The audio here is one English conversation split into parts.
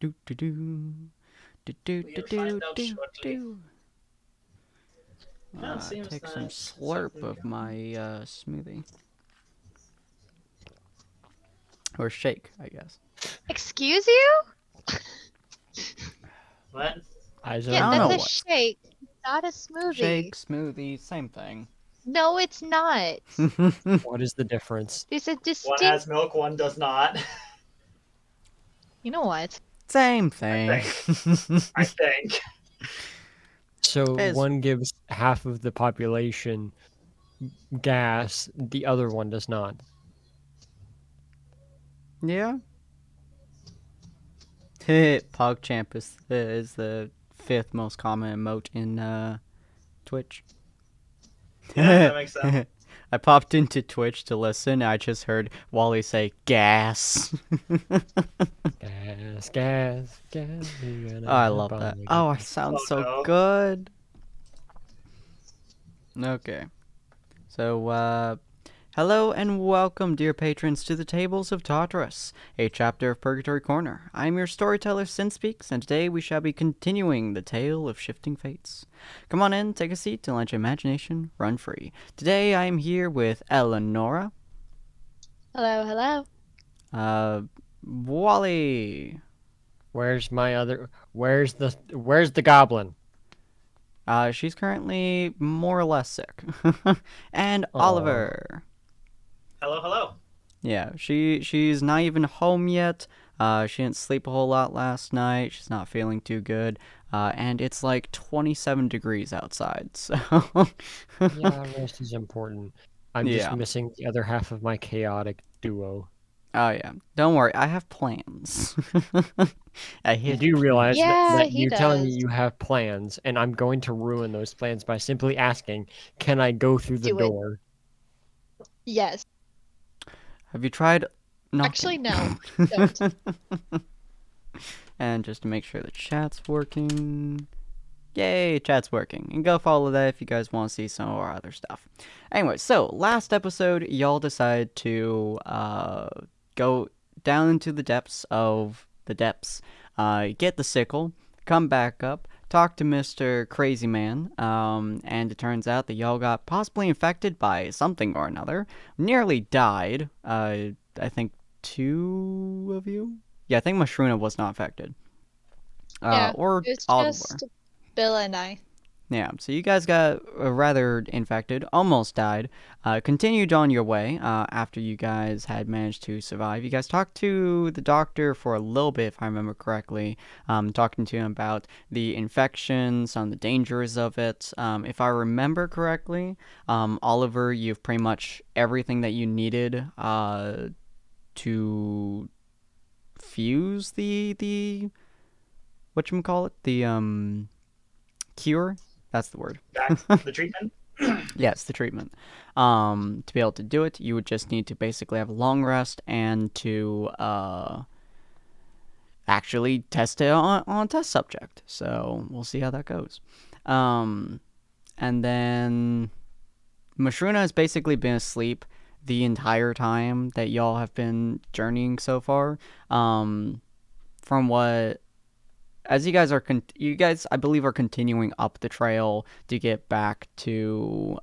Do do do. Do do do We'll find do out do shortly. do. Yeah, it seems Take some that slurp something of my going. smoothie. Or shake, I guess. Excuse you? What? Eyes Yeah, I on don't that's know a back. what. shake, not a Shake, smoothie. smoothie, same thing. No, it's not. What is the difference? There's a One distinct. has milk, one does not. You know what? Same I thing. think. I think. So It's, one gives half of the population gas, the other one does not. yeah. PogChamp is the fifth most common emote in Twitch. Yeah, that makes sense. I popped into Twitch to listen. I just heard Wally say gas. Gas, gas, gas. You're gonna Oh, I have love all that. the Oh, I gas. sound Oh so no. good. Okay. So, hello and welcome, dear patrons, to the Tables of Tartarus, a chapter of Purgatory Corner. I am your storyteller, Sinspeaks, and today we shall be continuing the tale of shifting fates. Come on in, take a seat, and let your imagination run free. Today I am here with Eleonora, Hello, hello. Wally, Where's my other? Where's the goblin? she's currently more or less sick, and Oh, Oliver. Hello, hello. Yeah, she's not even home yet. She didn't sleep a whole lot last night. She's not feeling too good. And it's like 27 degrees outside. So yeah, rest is important. I'm just yeah. missing the other half of my chaotic duo. Oh yeah. Don't worry, I have plans. I You hit do realize that, Yeah, that he you're telling me does. you have plans, and I'm going to ruin those plans by simply asking, can I go through the Do it. door? Yes. Have you tried Actually, knocking? no. Don't. And just to make sure the chat's working. Yay, chat's working. And go follow that if you guys want to see some of our other stuff. Anyway, so last episode, y'all decided to go down into the depths of the depths, get the sickle, come back up, talk to Mr. Crazy Man, and it turns out that y'all got possibly infected by something or another, nearly died. I think two of you? Yeah, I think Mashruna was not affected. Yeah, Or it's Oliver. just Bill and I. Yeah, so you guys got rather infected, almost died, continued on your way after you guys had managed to survive. You guys talked to the doctor for a little bit, if I remember correctly, talking to him about the infection, some of the dangers of it. If I remember correctly, Oliver, you've pretty much everything that you needed to fuse the whatchamacallit, the cure. That's the word. The treatment? Yes, the treatment. To be able to do it, you would just need to basically have a long rest and to actually test it on a test subject. So we'll see how that goes. Um, and then Mashruna has basically been asleep the entire time that y'all have been journeying so far. From what as you guys I believe are continuing up the trail to get back to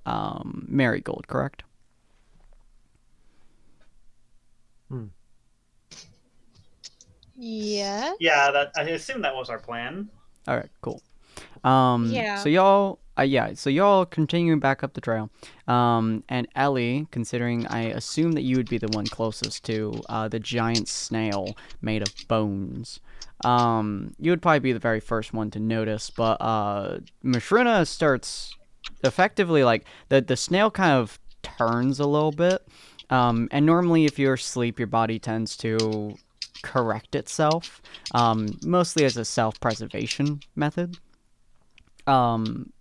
Marigold, correct? Hmm. Yes? Yeah, that I assume that was our plan. All right, cool. Yeah. So y'all, yeah, so y'all continuing back up the trail. And Ellie, considering I assume that you would be the one closest to the giant snail made of bones. You would probably be the very first one to notice, but Mashrina starts effectively like the snail kind of turns a little bit. And normally, if you're asleep, your body tends to correct itself, mostly as a self-preservation method. Um,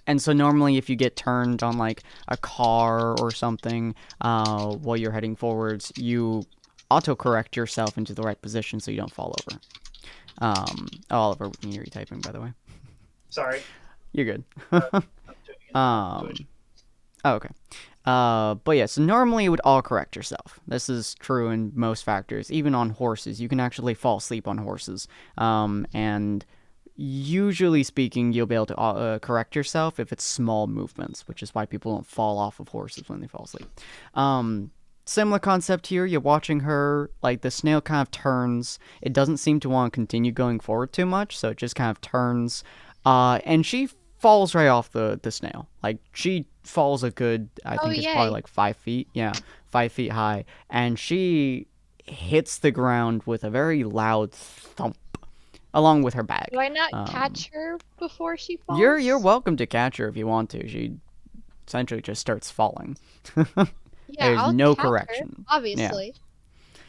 and so normally, if you get turned on like a car or something while you're heading forwards, you auto-correct yourself into the right position so you don't fall over. Oliver, we can hear you typing, by the way. Sorry. You're good. I'm doing it on um, Twitch. oh, okay. But yeah, so normally you would all correct yourself. This is true in most factors. Even on horses, you can actually fall asleep on horses. And usually speaking, you'll be able to correct yourself if it's small movements, which is why people don't fall off of horses when they fall asleep. Similar concept here. You're watching her, like the snail kind of turns. It doesn't seem to want to continue going forward too much, so it just kind of turns. And she falls right off the snail. Like, she falls a good, I Oh, think it's probably yay. like 5 feet. Yeah, 5 feet high. And she hits the ground with a very loud thump, along with her bag. Do I not catch her before she falls? You're welcome to catch her if you want to. She essentially just starts falling. Yeah, There's I'll no catch her, correction. obviously.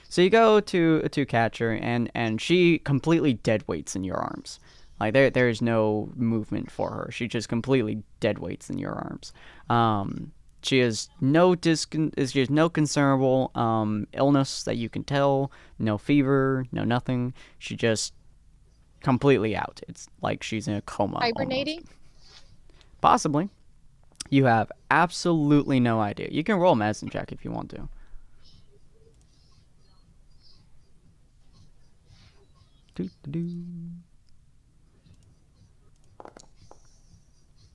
So you go to catch her, and she completely dead weights in your arms. Like there is no movement for her. She just completely dead weights in your arms. She has no she has no concernable illness that you can tell. No fever, no nothing. She just completely out. It's like she's in a coma. Hibernating? Almost. Possibly. You have absolutely no idea. You can roll a medicine check if you want to. Doo-doo-doo.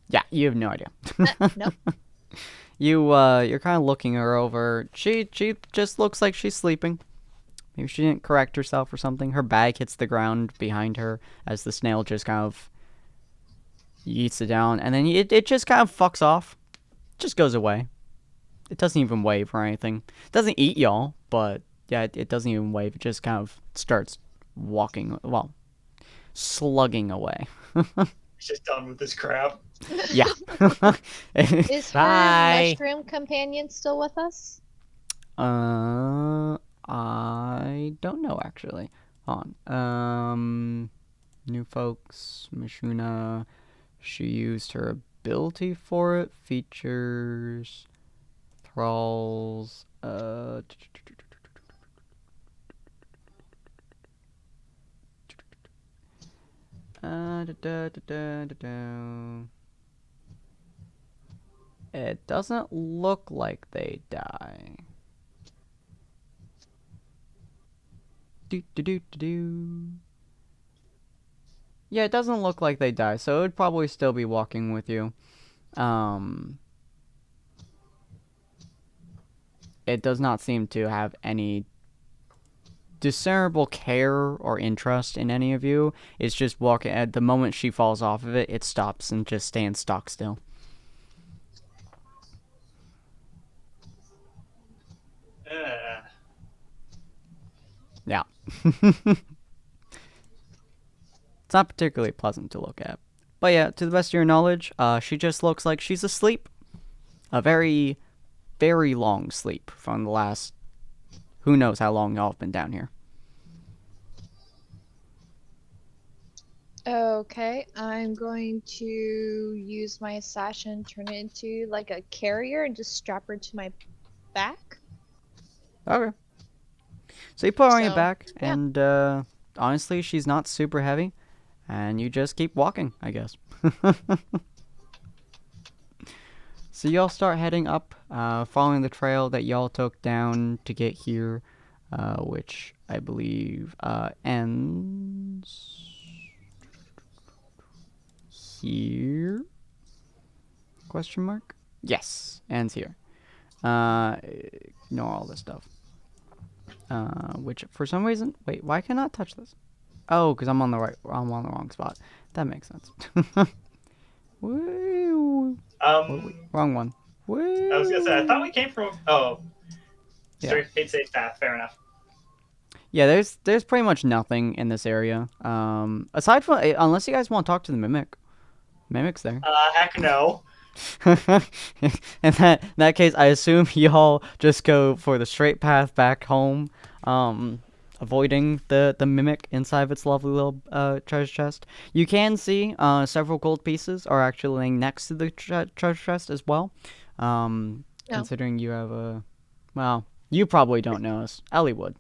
Yeah, you have no idea. Nope. You're kind of looking her over. She just looks like she's sleeping. Maybe she didn't correct herself or something. Her bag hits the ground behind her as the snail just kind of yeets it down, and then it just kind of fucks off. Just goes away. It doesn't even wave or anything. It doesn't eat y'all, but yeah, it doesn't even wave. It just kind of starts walking, well, slugging away. It's just done with this crap. Yeah. Is her Bye. mushroom companion still with us? I don't know actually. Hold on. New folks, Mishuna. She used her ability for it. Features, thralls. It doesn't look like they die. Yeah, it doesn't look like they die, so it would probably still be walking with you. It does not seem to have any discernible care or interest in any of you. It's just walking. At the moment she falls off of it, it stops and just stands stock still. Yeah. It's not particularly pleasant to look at. But yeah, to the best of your knowledge, she just looks like she's asleep. A very, very long sleep from the last... Who knows how long y'all have been down here. Okay, I'm going to use my sash and turn it into like a carrier and just strap her to my back. Okay. So you put her on your So, back, yeah. and honestly, she's not super heavy. And you just keep walking, I guess. So y'all start heading up, following the trail that y'all took down to get here, which I believe ends here? Question mark? Yes, ends here. Ignore all this stuff. Which for some reason, wait, why can I not touch this? Oh, because I'm on the wrong spot. That makes sense. Woo. Wrong one. Woo. I was gonna say I thought we came from. Oh, Yeah. straight safe path. Fair enough. Yeah, there's pretty much nothing in this area. Aside from unless you guys want to talk to the mimic. Mimic's there. Heck no. In that case, I assume y'all just go for the straight path back home, avoiding the mimic inside of its lovely little treasure chest. You can see several gold pieces are actually laying next to the treasure chest as well. Considering you have a, well, you probably don't notice. Ellie would.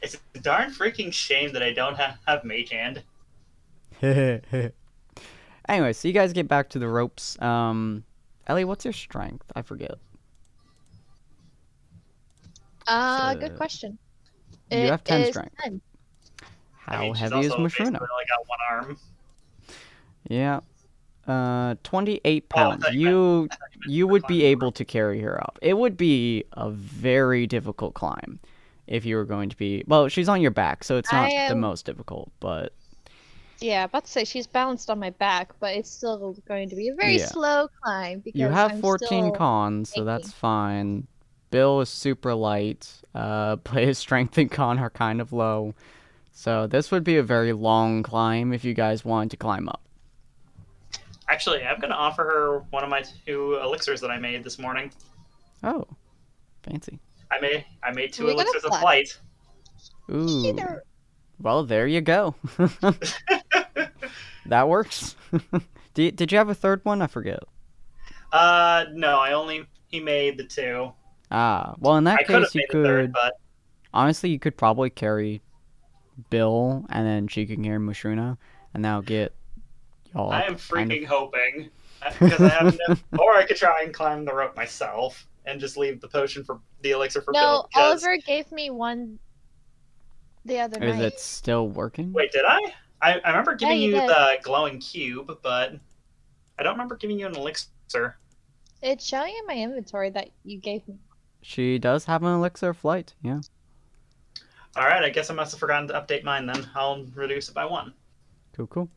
It's a darn freaking shame that I don't have mage hand. Anyway, so you guys get back to the ropes. Ellie, what's your strength? I forget. Good question. You It have 10 is strength. 10. I How mean, she's heavy is also basically Mushruna? only got one arm. Yeah. 28 Oh, I pounds. thought you You for would be climbing. able to carry her up. It would be a very difficult climb if you were going to be. Well, she's on your back, so it's I not the am. most difficult, but Yeah, about to say she's balanced on my back, but it's still going to be a very yeah. slow climb You because have I'm 14 still cons, so that's tanky. fine. Bill is super light, but his strength and con are kind of low. So this would be a very long climb if you guys wanted to climb up. Actually, I'm gonna offer her one of my 2 elixirs that I made this morning. Oh, fancy. I made 2 We got a elixirs of flat. flight. Ooh. Either. Well, there you go. That works. Did you have a third one? I forget. No, he made the 2. Ah, well, in that I could have case, you made the third, could. but Honestly, you could probably carry Bill, and then she can carry Mushruna, and that'll get y'all I up, am kind of. freaking hoping because I have no. Or I could try and climb the rope myself and just leave the potion for the elixir for Bill. No, Because Oliver gave me one the other Is night. it still working? wait, did I? I remember giving you you did. the glowing cube, but I don't remember giving you an elixir. It's showing in my inventory that you gave me. She does have an elixir of flight, yeah. All right, I guess I must have forgotten to update mine. Then I'll reduce it by 1. Cool.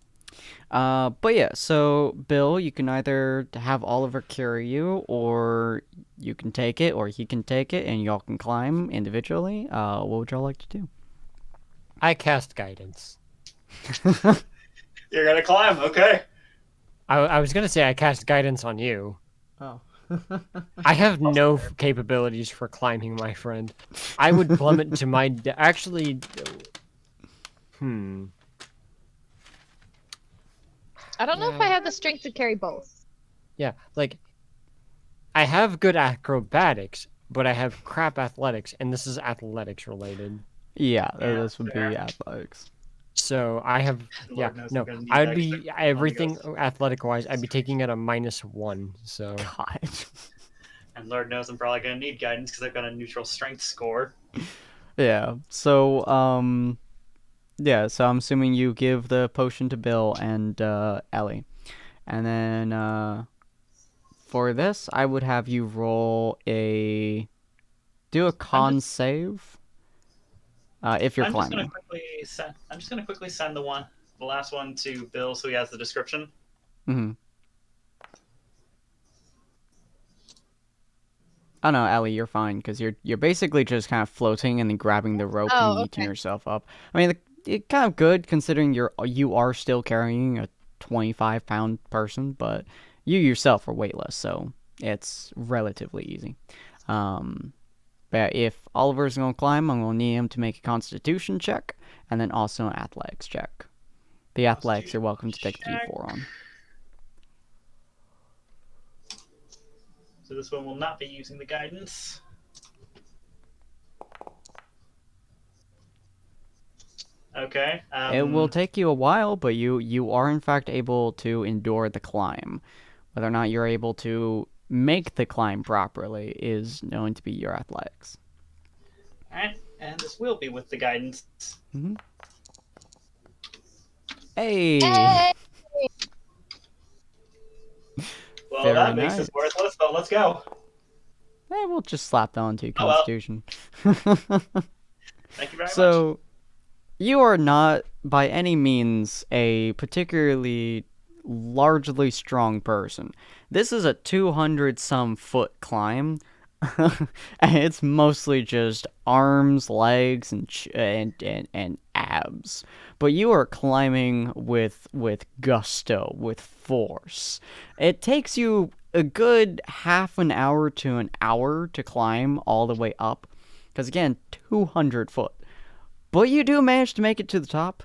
But yeah, so Bill, you can either have Oliver carry you, or you can take it, or he can take it, and y'all can climb individually. What would y'all like to do? I cast guidance. You're gonna climb, okay? I was gonna say I cast guidance on you. Oh. I have no capabilities for climbing, my friend. I would plummet to my actually. I don't know if I have the strength to carry both. Yeah, like I have good acrobatics, but I have crap athletics, and this is athletics related. Yeah, Yeah, this would fair. be athletics. So I have Lord knows no. I'm gonna need I that would be extra everything money goes. athletic wise. I'd be taking it a -1. So God. And Lord knows I'm probably gonna need guidance because I've got a neutral strength score. Yeah. So yeah, so I'm assuming you give the potion to Bill and Ellie. And then for this, I would have you do a con save. If you're I'm just climbing. gonna quickly send the last one to Bill so he has the description. Mm-hmm. Oh no, Ellie, you're fine because you're basically just kind of floating and then grabbing the rope and Oh, yeeting okay. yourself up. I mean, it's kind of good considering you are still carrying a 25-pound person, but you yourself are weightless, so it's relatively easy. But if Oliver's gonna climb, I'm gonna need him to make a Constitution check and then also an Athletics check. The Athletics, you're welcome to take the Check. D4 on. So this one will not be using the guidance. Okay. It will take you a while, but you are in fact able to endure the climb. Whether or not you're able to make the climb properly is going to be your athletics. Alright, and this will be with the guidance. Mm-hmm. Hey! Hey! Well, Very that makes nice. this worthless, but let's go. Hey, we'll just slap that onto your Oh, well. Constitution. Thank you very much. So, you are not by any means a particularly largely strong person. This is a 200-some foot climb, and it's mostly just arms, legs, and abs. But you are climbing with gusto, with force. It takes you a good half an hour to an hour to climb all the way up, because again, 200 foot. But you do manage to make it to the top.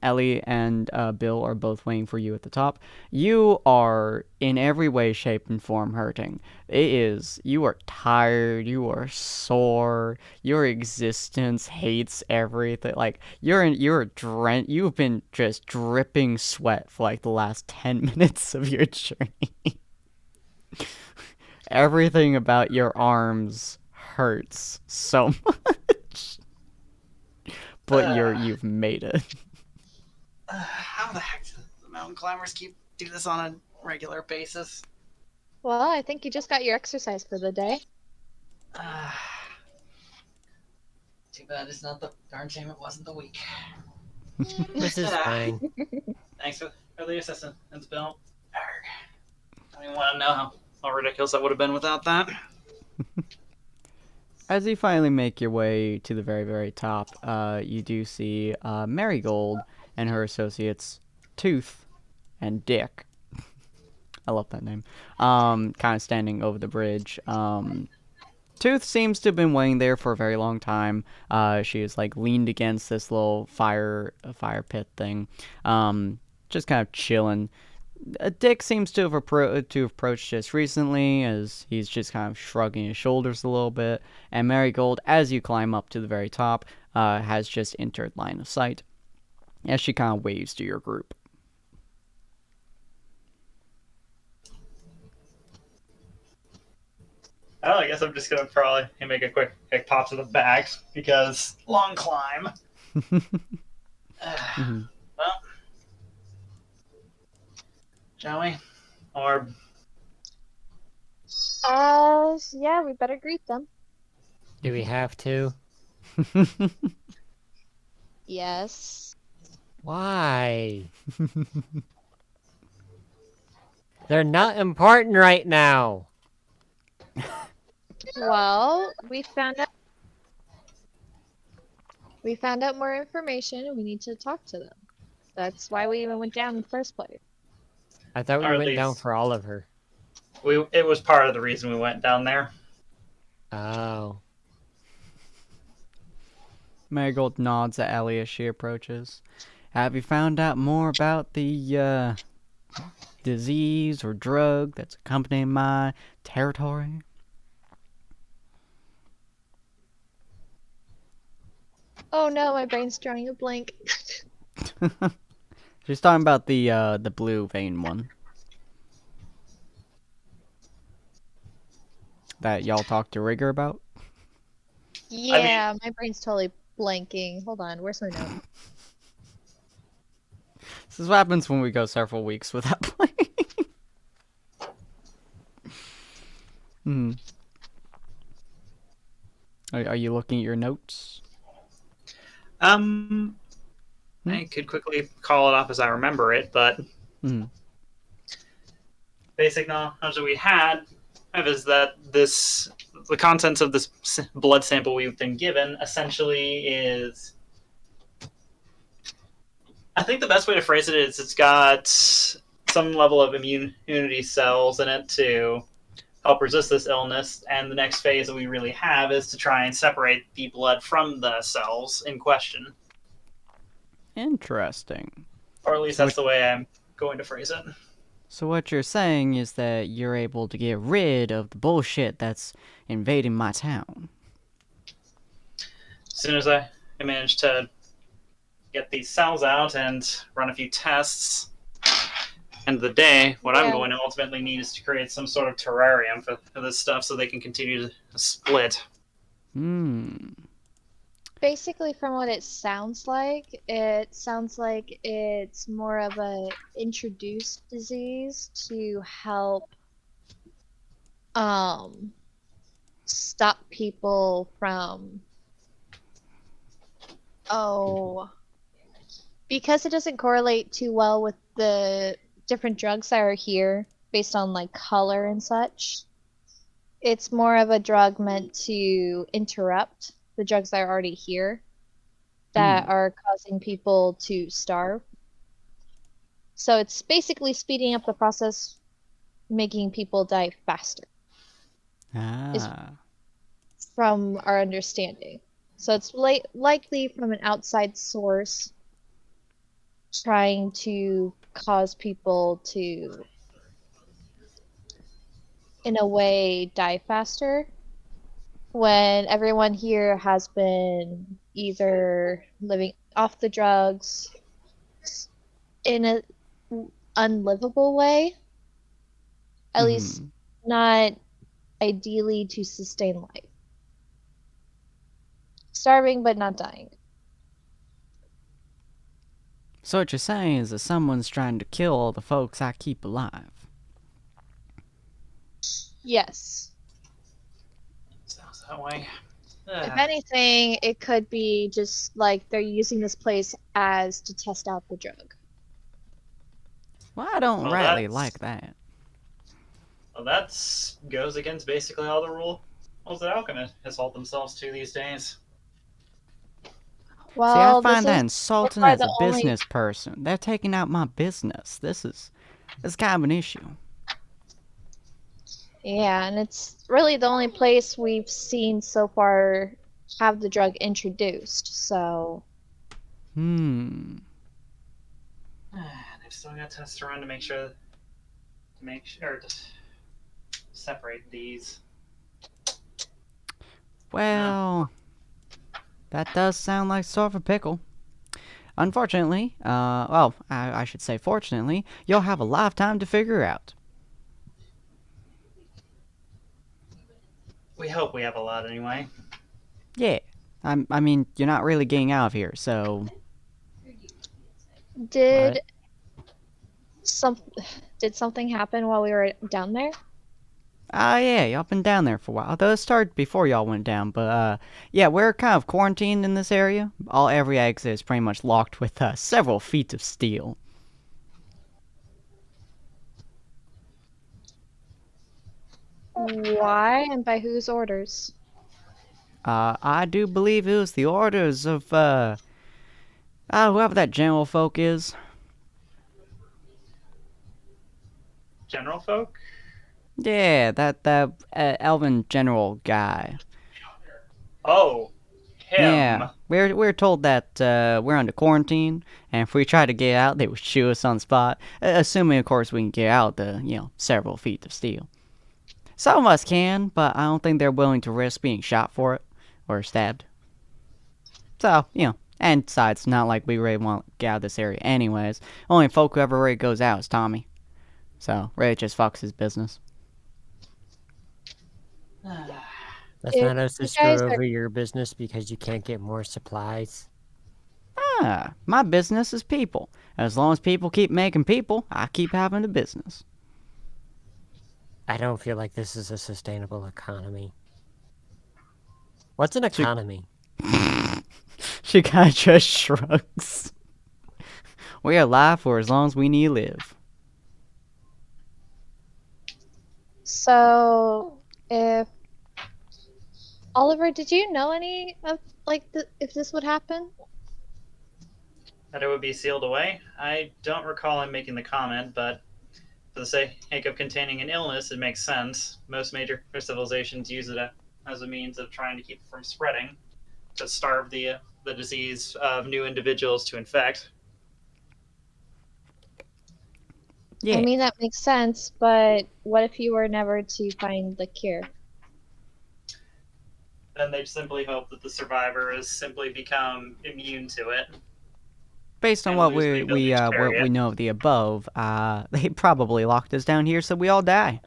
Ellie and Bill are both waiting for you at the top. You are in every way, shape, and form hurting. You are tired, you are sore, your existence hates everything. Like, you've been just dripping sweat for like the last 10 minutes of your journey. Everything about your arms hurts so much. But you've made it. How the heck do the mountain climbers do this on a regular basis? Well, I think you just got your exercise for the day. Too bad it's not the darn shame it wasn't the week. This is fine. Thanks for the assistance, Bill. I don't even want to know how ridiculous that would have been without that. As you finally make your way to the very, very top, you do see Marigold and her associates, Tooth and Dick. I love that name. Kind of standing over the bridge. Tooth seems to have been waiting there for a very long time. She is like leaned against this little fire pit thing, just kind of chilling. Dick seems to have approached just recently, as he's just kind of shrugging his shoulders a little bit. And Marigold, as you climb up to the very top, has just entered line of sight, as she kind of waves to your group. Oh, I guess I'm just gonna probably make a quick pop to the back because long climb. Well, shall we? Or Yeah, we better greet them. Do we have to? Yes. Why? They're not important right now. Well, we found out more information and we need to talk to them. That's why we even went down in the first place. I thought we Or at went down least- for all of her. it was part of the reason we went down there. Oh. Marigold nods at Ellie as she approaches. Have you found out more about the disease or drug that's accompanying my territory? Oh no, my brain's drawing a blank. She's talking about the blue vein one that y'all talked to Rigger about. Yeah, my brain's totally blanking. Hold on, where's my note? This is what happens when we go several weeks without playing. Are you looking at your notes? I could quickly call it off as I remember it, but basic knowledge that we have is that the contents of this blood sample we've been given essentially is. I think the best way to phrase it is it's got some level of immunity cells in it to help resist this illness, and the next phase that we really have is to try and separate the blood from the cells in question. Interesting. Or at least that's the way I'm going to phrase it. So what you're saying is that you're able to get rid of the bullshit that's invading my town. As soon as I manage to get these cells out and run a few tests, end of the day, what I'm going to ultimately need is to create some sort of terrarium for this stuff so they can continue to split. Basically, from what it sounds like it's more of a introduced disease to help stop people from because it doesn't correlate too well with the different drugs that are here based on like color and such. It's more of a drug meant to interrupt the drugs that are already here that are causing people to starve. So it's basically speeding up the process, making people die faster. From our understanding. So it's likely from an outside source trying to cause people to, in a way, die faster, when everyone here has been either living off the drugs in an unlivable way, at least not ideally to sustain life. Starving but not dying. So what you're saying is that someone's trying to kill all the folks I keep alive. Yes. Sounds that way. If anything, it could be just like they're using this place as to test out the drug. Well, I don't Well, rightly that's- like that. Well, that goes against basically all the rules that alchemists hold themselves to these days. See, I Well, find that this insulting probably as a the only- business person. They're taking out my business. It's kind of an issue. Yeah, and it's really the only place we've seen so far have the drug introduced. So Hmm. They've still got tests to run to make sure to separate these. Well, that does sound like sort of a pickle. Unfortunately, well, I should say fortunately, you'll have a lifetime to figure out. We hope we have a lot anyway. Yeah. I mean, you're not really getting out of here, so... did What? did something happen while we were down there? Yeah, y'all been down there for a while. Though it started before y'all went down, but, yeah, we're kind of quarantined in this area. Every exit is pretty much locked with, several feet of steel. Why and by whose orders? I do believe it was the orders of, whoever that general folk is. General folk? Yeah, that elven general guy. Oh, him. Yeah, we're told that we're under quarantine, and if we try to get out, they would shoot us on the spot. Assuming, of course, we can get out the several feet of steel. Some of us can, but I don't think they're willing to risk being shot for it or stabbed. So and besides, it's not like we really want to get out of this area anyways. Only folk who ever really goes out is Tommy. So really just fucks his business. That's If not us to you screw guys are- over your business because you can't get more supplies. My business is people. As long as people keep making people, I keep having the business. I don't feel like this is a sustainable economy. What's an economy? She kind of just shrugs. We are alive for as long as we need to live. So, if Oliver, did you know any of if this would happen? That it would be sealed away? I don't recall him making the comment, but for the sake of containing an illness, it makes sense. Most major civilizations use it as a means of trying to keep it from spreading, to starve the disease of new individuals to infect. Yeah. I mean, that makes sense, but what if you were never to find the cure? Then they simply hope that the survivors simply become immune to it. Based on And what lose the we ability to carry what we it. know of the above, they probably locked us down here so we all die.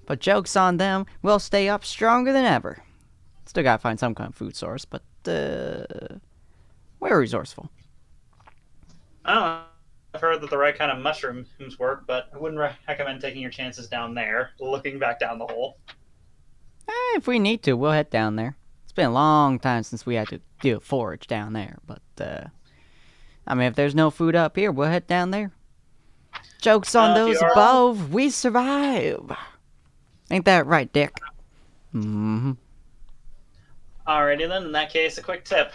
But joke's on them, we'll stay up stronger than ever. Still gotta find some kind of food source, but we're resourceful. I don't know. I've heard that the right kind of mushrooms work, but I wouldn't recommend taking your chances down there, looking back down the hole. If we need to, we'll head down there. It's been a long time since we had to do a forage down there, but I mean, if there's no food up here, we'll head down there. Joke's on If you those are- above, we survive. Ain't that right, Dick? Mm-hmm. Alrighty then, in that case, a quick tip.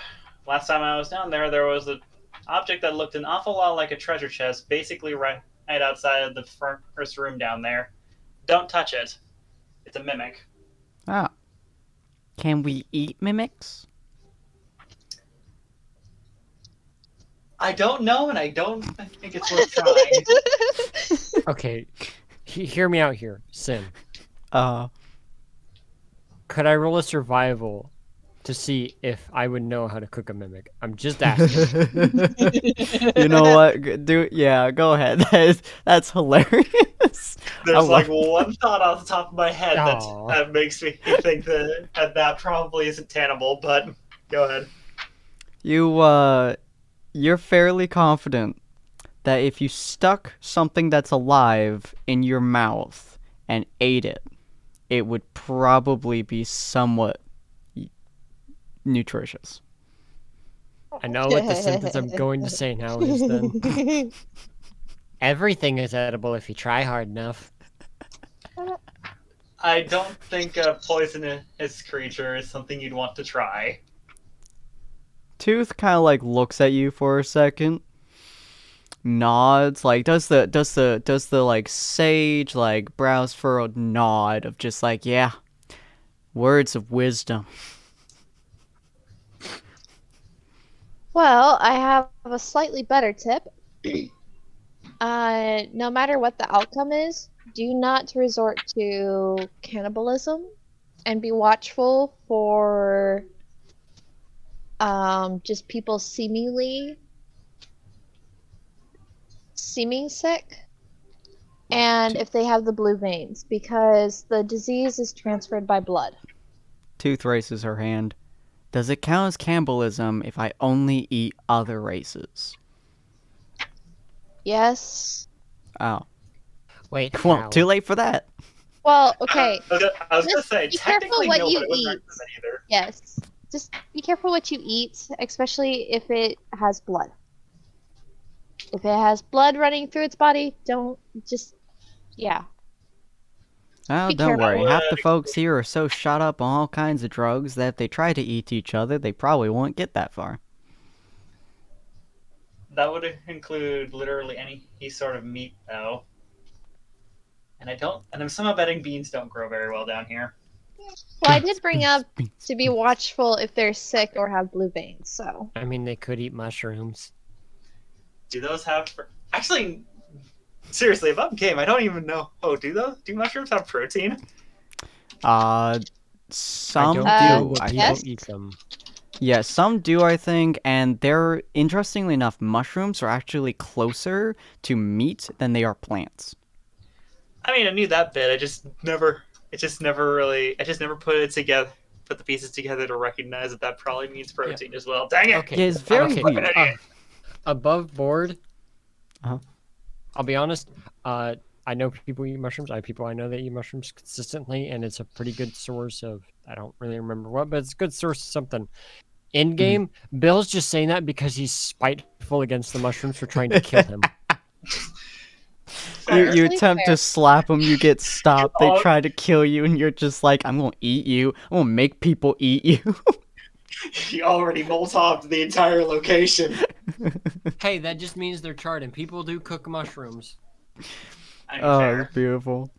Last time I was down there was an object that looked an awful lot like a treasure chest, basically right outside of the first room down there. Don't touch it. It's a mimic. Oh. Can we eat mimics? I don't know, and I don't think it's worth trying. Okay, hear me out here, Sim. Uh, Could I roll a survival to see if I would know how to cook a mimic. I'm just asking. You know what? Go ahead. That's hilarious. I There's like love one thought off the top of my head Aw. that makes me think that probably isn't tenable, but go ahead. you're fairly confident that if you stuck something that's alive in your mouth and ate it, it would probably be somewhat nutritious. I know what the sentence I'm going to say now is then. Everything is edible if you try hard enough. I don't think a poisonous creature is something you'd want to try. Tooth kind of like looks at you for a second, nods, like does the like sage like brows furrowed nod of just like, yeah, words of wisdom. Well, I have a slightly better tip. No matter what the outcome is, do not resort to cannibalism and be watchful for just people seeming sick, and if they have the blue veins, because the disease is transferred by blood. Tooth raises her hand. Does it count as cannibalism if I only eat other races? Yes. Oh. Wait, Well, how? too late for that. Well, okay. I was gonna Just say, be careful technically what no, you but it wouldn't eat. recommend either. Yes. Just be careful what you eat, especially if it has blood. If it has blood running through its body, don't just, yeah. Oh, Be don't careful. worry. Half the folks here are so shot up on all kinds of drugs that if they try to eat each other, they probably won't get that far. That would include literally any sort of meat, though. And I'm somehow betting beans don't grow very well down here. Well, I did bring Beans, up beans, to be watchful if they're sick or have blue veins, so. I mean, they could eat mushrooms. Do those have? Actually, seriously, if I'm game, I don't even know. Oh, do mushrooms have protein? Some I don't know, do. but I people yes. think. eat them. Yeah, some do. I think, and they're interestingly enough, mushrooms are actually closer to meat than they are plants. I mean, I knew that bit. I just never put it together, put the pieces together to recognize that probably means protein as well. Dang it! Okay. Yeah, it's very okay. weird. Above board. Uh-huh. I'll be honest. I know people eat mushrooms. I have people I know that eat mushrooms consistently, and it's a pretty good source of. I don't really remember what, but it's a good source of something. In game, Bill's just saying that because he's spiteful against the mushrooms for trying to kill him. You Honestly, attempt fair. to slap them, you get stopped. They Oh. try to kill you, and you're just like, I'm gonna eat you. I'm gonna make people eat you. You already Molotoved the entire location. Hey, that just means they're charred, and people do cook mushrooms. I mean, Oh, fair. it's beautiful.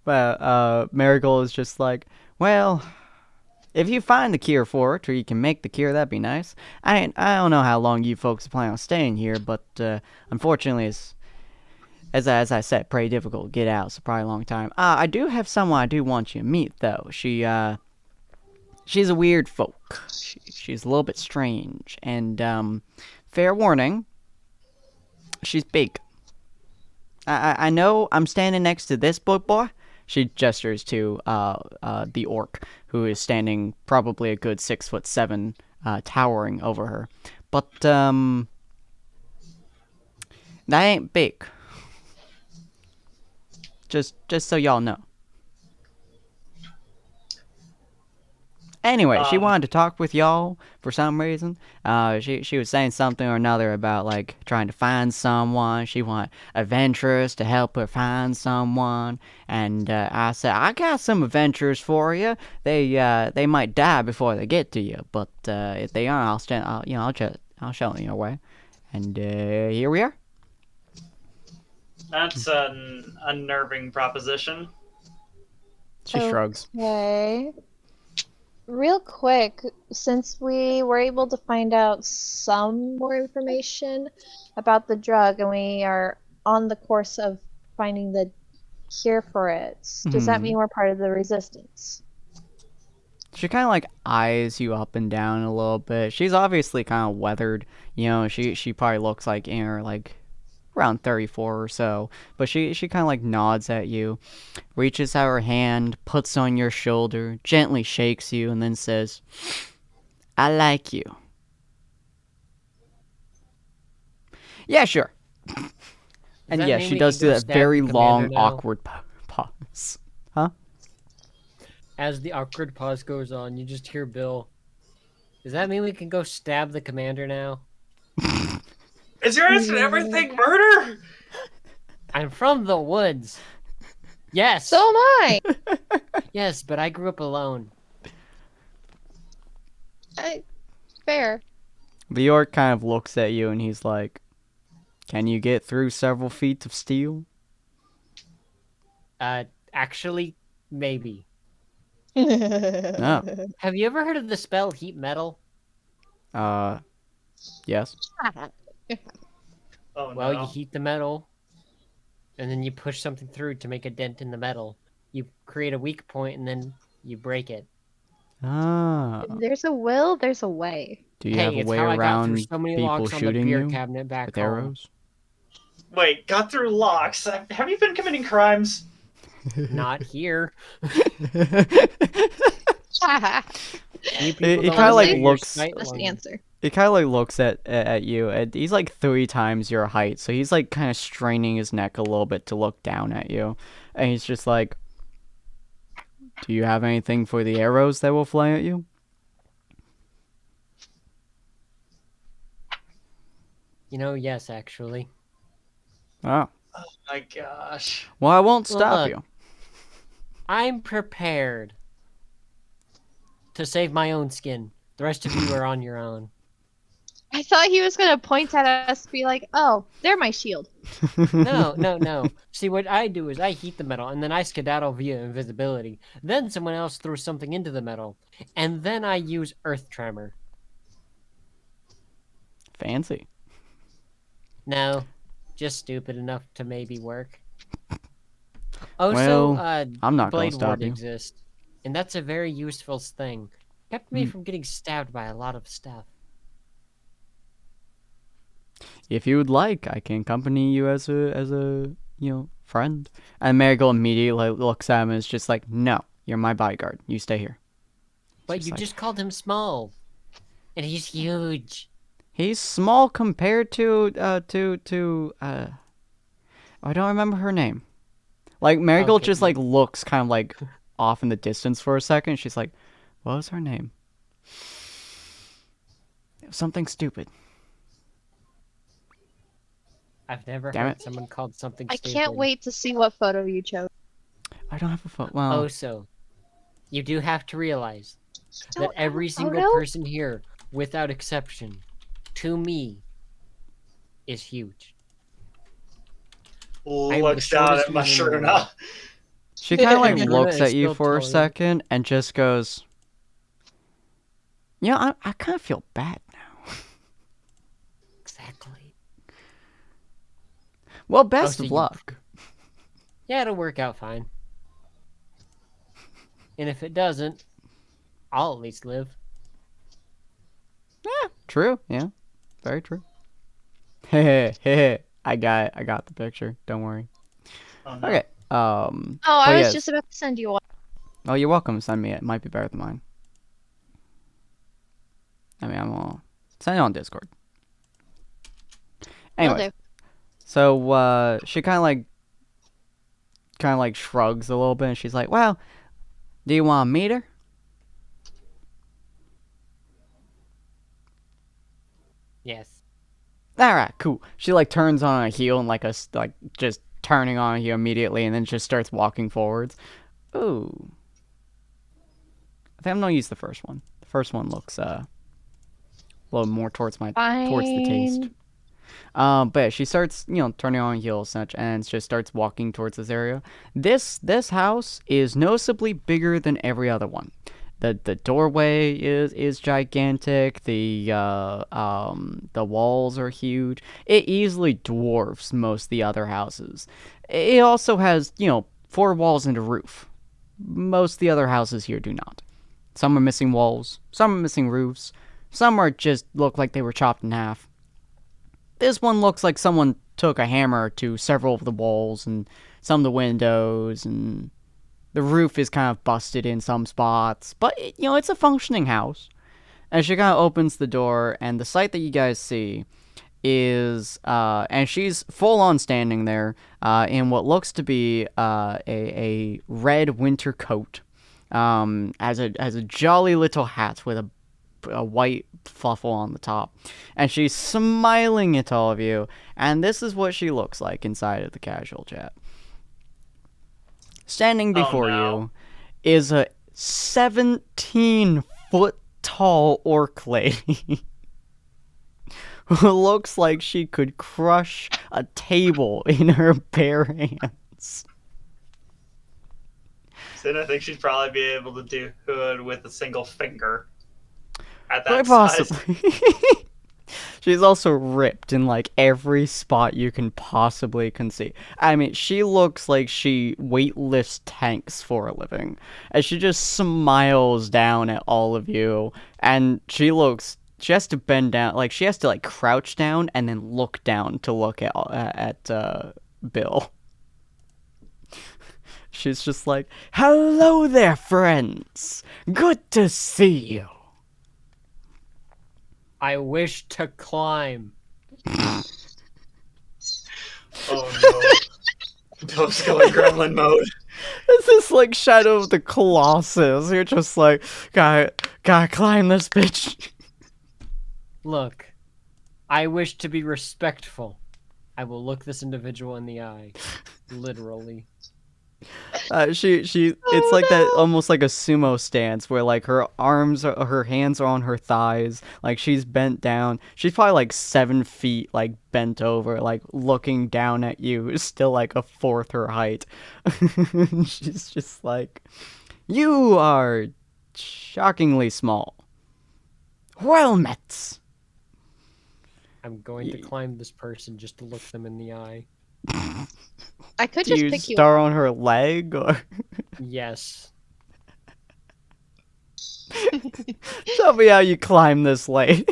But Marigold is just like, well, if you find the cure for it, or you can make the cure, that'd be nice. I don't know how long you folks are planning on staying here, but unfortunately, it's, as I said, pretty difficult to get out. So probably a long time. I do have someone I do want you to meet, though. She's a weird folk. She's a little bit strange, and fair warning, she's big. I know I'm standing next to this boy. She gestures to the orc, who is standing probably a good 6'7", towering over her. But that ain't big. Just so y'all know. Anyway, she wanted to talk with y'all for some reason. She was saying something or another about like trying to find someone. She want adventurers to help her find someone. And I said, I got some adventurers for you. They might die before they get to you, but if they aren't, I'll show them your way. And here we are. That's an unnerving proposition. She shrugs. Okay. Real quick, since we were able to find out some more information about the drug and we are on the course of finding the cure for it, does that mean we're part of the resistance? She kind of like eyes you up and down a little bit. She's obviously kind of weathered. You know, she probably looks like in her like around 34 or so. But she kind of like nods at you, reaches out her hand, puts on your shoulder, gently shakes you, and then says, "I like you." Yeah, sure. And that yeah, mean she we does can do go that stab very the long, commander now? awkward pause. Huh? As the awkward pause goes on, you just hear Bill. Does that mean we can go stab the commander now? Is your answer to everything murder? I'm from the woods. Yes. So am I. Yes, but I grew up alone. Fair. The orc kind of looks at you and he's like, "Can you get through several feet of steel?" Actually, maybe. No. Have you ever heard of the spell heat metal? Yes. Oh Well, no. you heat the metal, and then you push something through to make a dent in the metal. You create a weak point, and then you break it. Ah. There's a will, there's a way. Do you Hey, have a it's way how I got through around so many people locks on the shooting beer you cabinet back with home. arrows? Wait, got through locks. Have you been committing crimes? Not here. You It people don't kinda, like, lower your looks- sight Best long. answer. It kind of like looks at you, and he's like 3 times your height, so he's like kind of straining his neck a little bit to look down at you, and he's just like, "Do you have anything for the arrows that will fly at you?" You know, yes, actually. Oh, Oh my gosh. well, I won't Well, stop look. you. I'm prepared to save my own skin. The rest of you are on your own. I thought he was gonna point at us, be like, "Oh, they're my shield." No. See, what I do is I heat the metal, and then I skedaddle via invisibility. Then someone else throws something into the metal, and then I use Earth Tremor. Fancy. No, just stupid enough to maybe work. Also, Well, I'm not gonna Blade stop Ward you. exists, and that's a very useful thing. Kept me Hmm. from getting stabbed by a lot of stuff. If you would like, I can accompany you as a friend. And Marigold immediately looks at him and is just like, "No, you're my bodyguard. You stay here." But just you like- just called him small, and he's huge. He's small compared to I don't remember her name. Like Marigold Okay, just like looks kind of like off in the distance for a second. She's like, "What was her name?" It was something stupid. I've never Damn heard it. someone called something I stupid. can't wait to see what photo you chose. I don't have a phone. Well, Also, you do have to realize that Don't have a every single photo? person here, without exception, to me, is huge. I'm the Looks down shortest at man in the world. Mashruna. she kind of like Luna looks is at you still for a taller. second and just goes, I kind of feel bad now." Exactly. Well, best so of you- luck. Yeah, it'll work out fine. And if it doesn't, I'll at least live. Yeah, true. Yeah, very true. Hey, I got the picture. Don't worry. Oh, no. Okay. Oh, but I was yes. just about to send you one. Oh, you're welcome. Send me it. Might be better than mine. I mean, I'll send it on Discord. Will Anyway, do. so she kind of like shrugs a little bit, and she's like, "Well, do you want to meet her?" Yes. All right, cool. She like turns on a heel and like just turning on a heel immediately, and then just starts walking forwards. Ooh, I think I'm gonna use the first one. The first one looks a little more towards the taste. Fine. But yeah, she starts, turning on heel such, and just starts walking towards this area. This house is noticeably bigger than every other one. The doorway is gigantic. The walls are huge. It easily dwarfs most of the other houses. It also has 4 walls and a roof. Most of the other houses here do not. Some are missing walls, some are missing roofs, some are just look like they were chopped in half. This one looks like someone took a hammer to several of the walls and some of the windows, and the roof is kind of busted in some spots, but it's a functioning house. And she kind of opens the door, and the sight that you guys see is, and she's full on standing there in what looks to be a red winter coat, as a jolly little hat with a white fluffle on the top, and she's smiling at all of you. And this is what she looks like inside of the casual chat. Standing before you is a 17-foot tall orc lady who looks like she could crush a table in her bare hands. So I think she'd probably be able to do good with a single finger. At Quite that size. possibly. She's also ripped in like every spot you can possibly conceive. I mean, she looks like she weightlifts tanks for a living, and she just smiles down at all of you. And she has to bend down, like she has to like crouch down and then look down to look at Bill. She's just like, "Hello there, friends. Good to see you." I wish to climb. Oh no. Bill's going gremlin mode. This is like Shadow of the Colossus. You're just like, gotta climb this bitch. Look, I wish to be respectful. I will look this individual in the eye. Literally. It's like that, almost like a sumo stance where like her hands are on her thighs, like she's bent down. She's probably like 7 feet, like bent over, like looking down at you, still like a fourth her height. She's just like, "You are shockingly small. Well met." I'm going to climb this person just to look them in the eye. I could Do just you pick you start up. on her leg, or Yes. tell me how you climb this lady?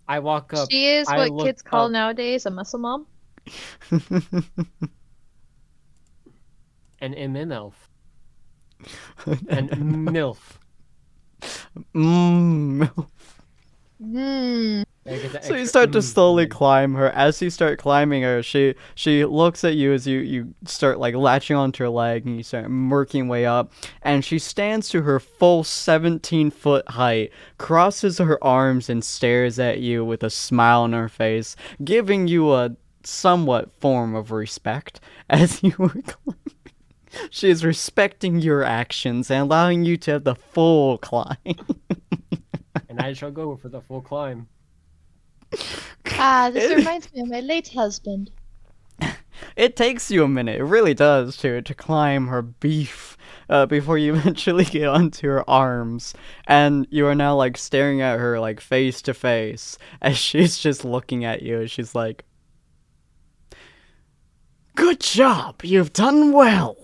I walk up. She is I what look kids call up. nowadays a muscle mom. An MMelf. An MILF. Hmm. So you start to slowly climb her. As you start climbing her, she looks at you as you start like latching onto her leg, and you start working way up. And she stands to her full 17-foot height, crosses her arms, and stares at you with a smile on her face, giving you a somewhat form of respect as you were climbing. She is respecting your actions and allowing you to have the full climb. And I shall go for the full climb. This reminds me of my late husband. It takes you a minute, it really does, to climb her beef before you eventually get onto her arms. And you are now like staring at her like face to face as she's just looking at you. She's like, "Good job, you've done well."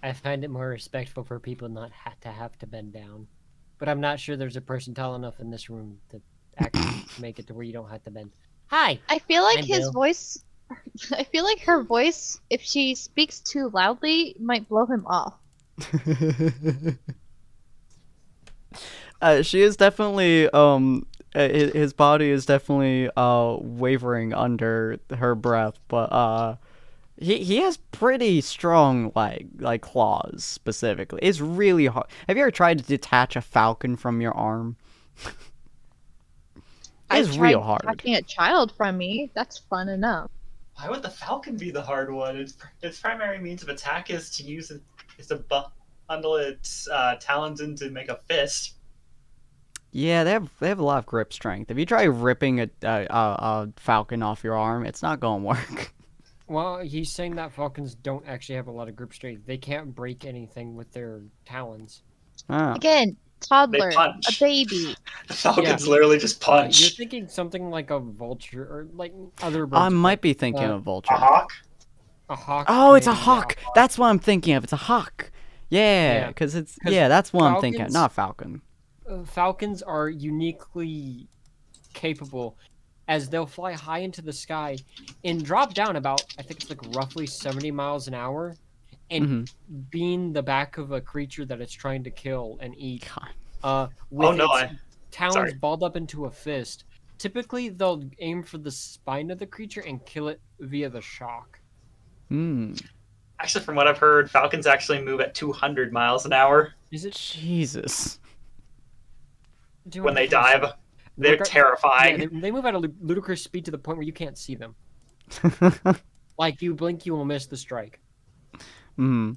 I find it more respectful for people not to have to bend down. But I'm not sure there's a person tall enough in this room to actually make it to where you don't have to bend. Hi! I feel like I'm his Bill. voice. I feel like her voice, if she speaks too loudly, might blow him off. She is definitely his body is definitely wavering under her breath, but he has pretty strong like claws specifically. It's really hard. Have you ever tried to detach a falcon from your arm? It's real hard. Attaching a child from me. That's fun enough. Why would the falcon be the hard one? Its primary means of attack is to bundle its talons in to make a fist. Yeah, they have a lot of grip strength. If you try ripping a falcon off your arm, it's not gonna work. Well, he's saying that falcons don't actually have a lot of grip strength. They can't break anything with their talons. Oh. Again, toddler, They punch. a baby. The falcons literally just punch. You're thinking something like a vulture or like other birds. I might be thinking of vulture. A hawk? A hawk. Oh, it's a maybe, hawk. That's what I'm thinking of. It's a hawk. Yeah, because that's what I'm thinking. falcons- Not falcon. Falcons are uniquely capable, as they'll fly high into the sky and drop down about, I think it's like roughly 70 miles an hour, and Hmm. being the back of a creature that it's trying to kill and eat. God. With Oh, no, its I- talons sorry. balled up into a fist. Typically, they'll aim for the spine of the creature and kill it via the shock. Hmm. Actually, from what I've heard, falcons actually move at 200 miles an hour Is it Jesus. when they dive. They're Yeah, terrifying. they move at a ludicrous speed to the point where you can't see them. Like, you blink, you will miss the strike. Hmm.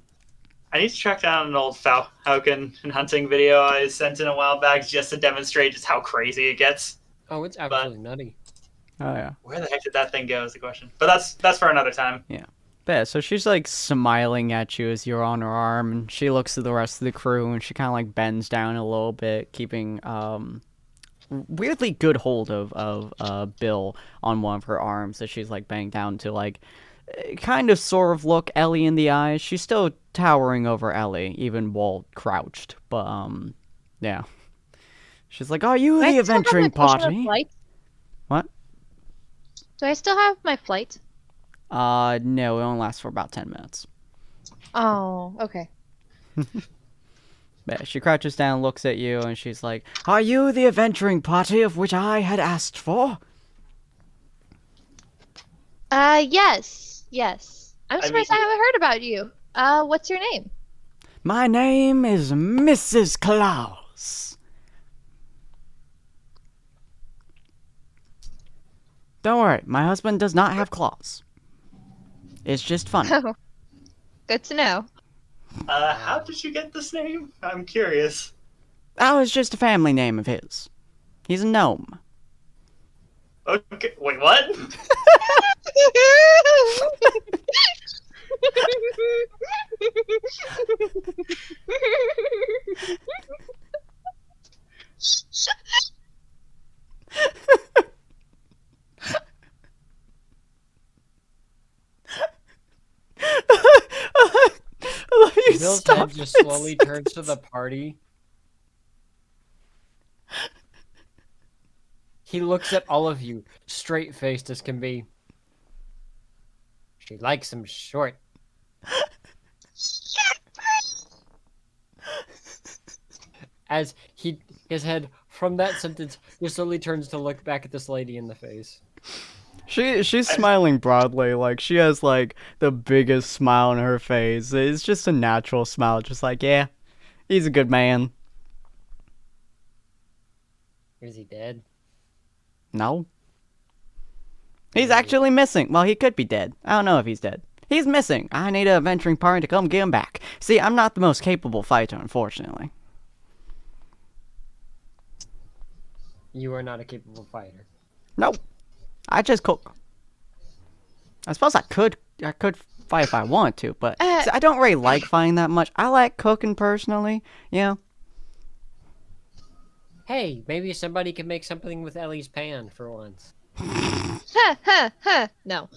I need to track down an old falcon and hunting video I sent in a while back just to demonstrate just how crazy it gets. Oh, it's absolutely nutty. Oh yeah. Where the heck did that thing go is the question. But that's for another time. But yeah, so she's like smiling at you as you're on her arm, and she looks at the rest of the crew, and she kind of like bends down a little bit, keeping weirdly good hold of Bill on one of her arms that she's like banging down to like kind of sort of look Ellie in the eyes. She's still towering over Ellie, even while crouched. But yeah. She's like, "Are you Do I the still have my adventuring potion of party?" flight? What? Do I still have my flight? No, it only lasts for about 10 minutes. Oh, okay. But she crouches down, looks at you, and she's like, "Are you the adventuring party of which I had asked for?" Yes. I'm surprised I mean- haven't heard about you. What's your name? My name is Mrs. Claus. Don't worry, my husband does not have claws. It's just funny. Oh, good to know. How did you get this name? I'm curious. That was just a family name of his. He's a gnome. Okay, wait, what? You Bill's stop head just it. slowly turns to the party. He looks at all of you, straight-faced as can be. She likes him short. As his head, from that sentence, just slowly turns to look back at this lady in the face. She's smiling broadly, like she has like the biggest smile on her face. It's just a natural smile, just like, yeah, he's a good man. Is he dead? No. He's actually missing. Well, he could be dead. I don't know if he's dead. He's missing. I need an adventuring party to come get him back. See, I'm not the most capable fighter, unfortunately. You are not a capable fighter. Nope. I just cook. I suppose I could fight if I want to, but see, I don't really like fighting that much. I like cooking personally, you know. Hey, maybe somebody can make something with Ellie's pan for once. No.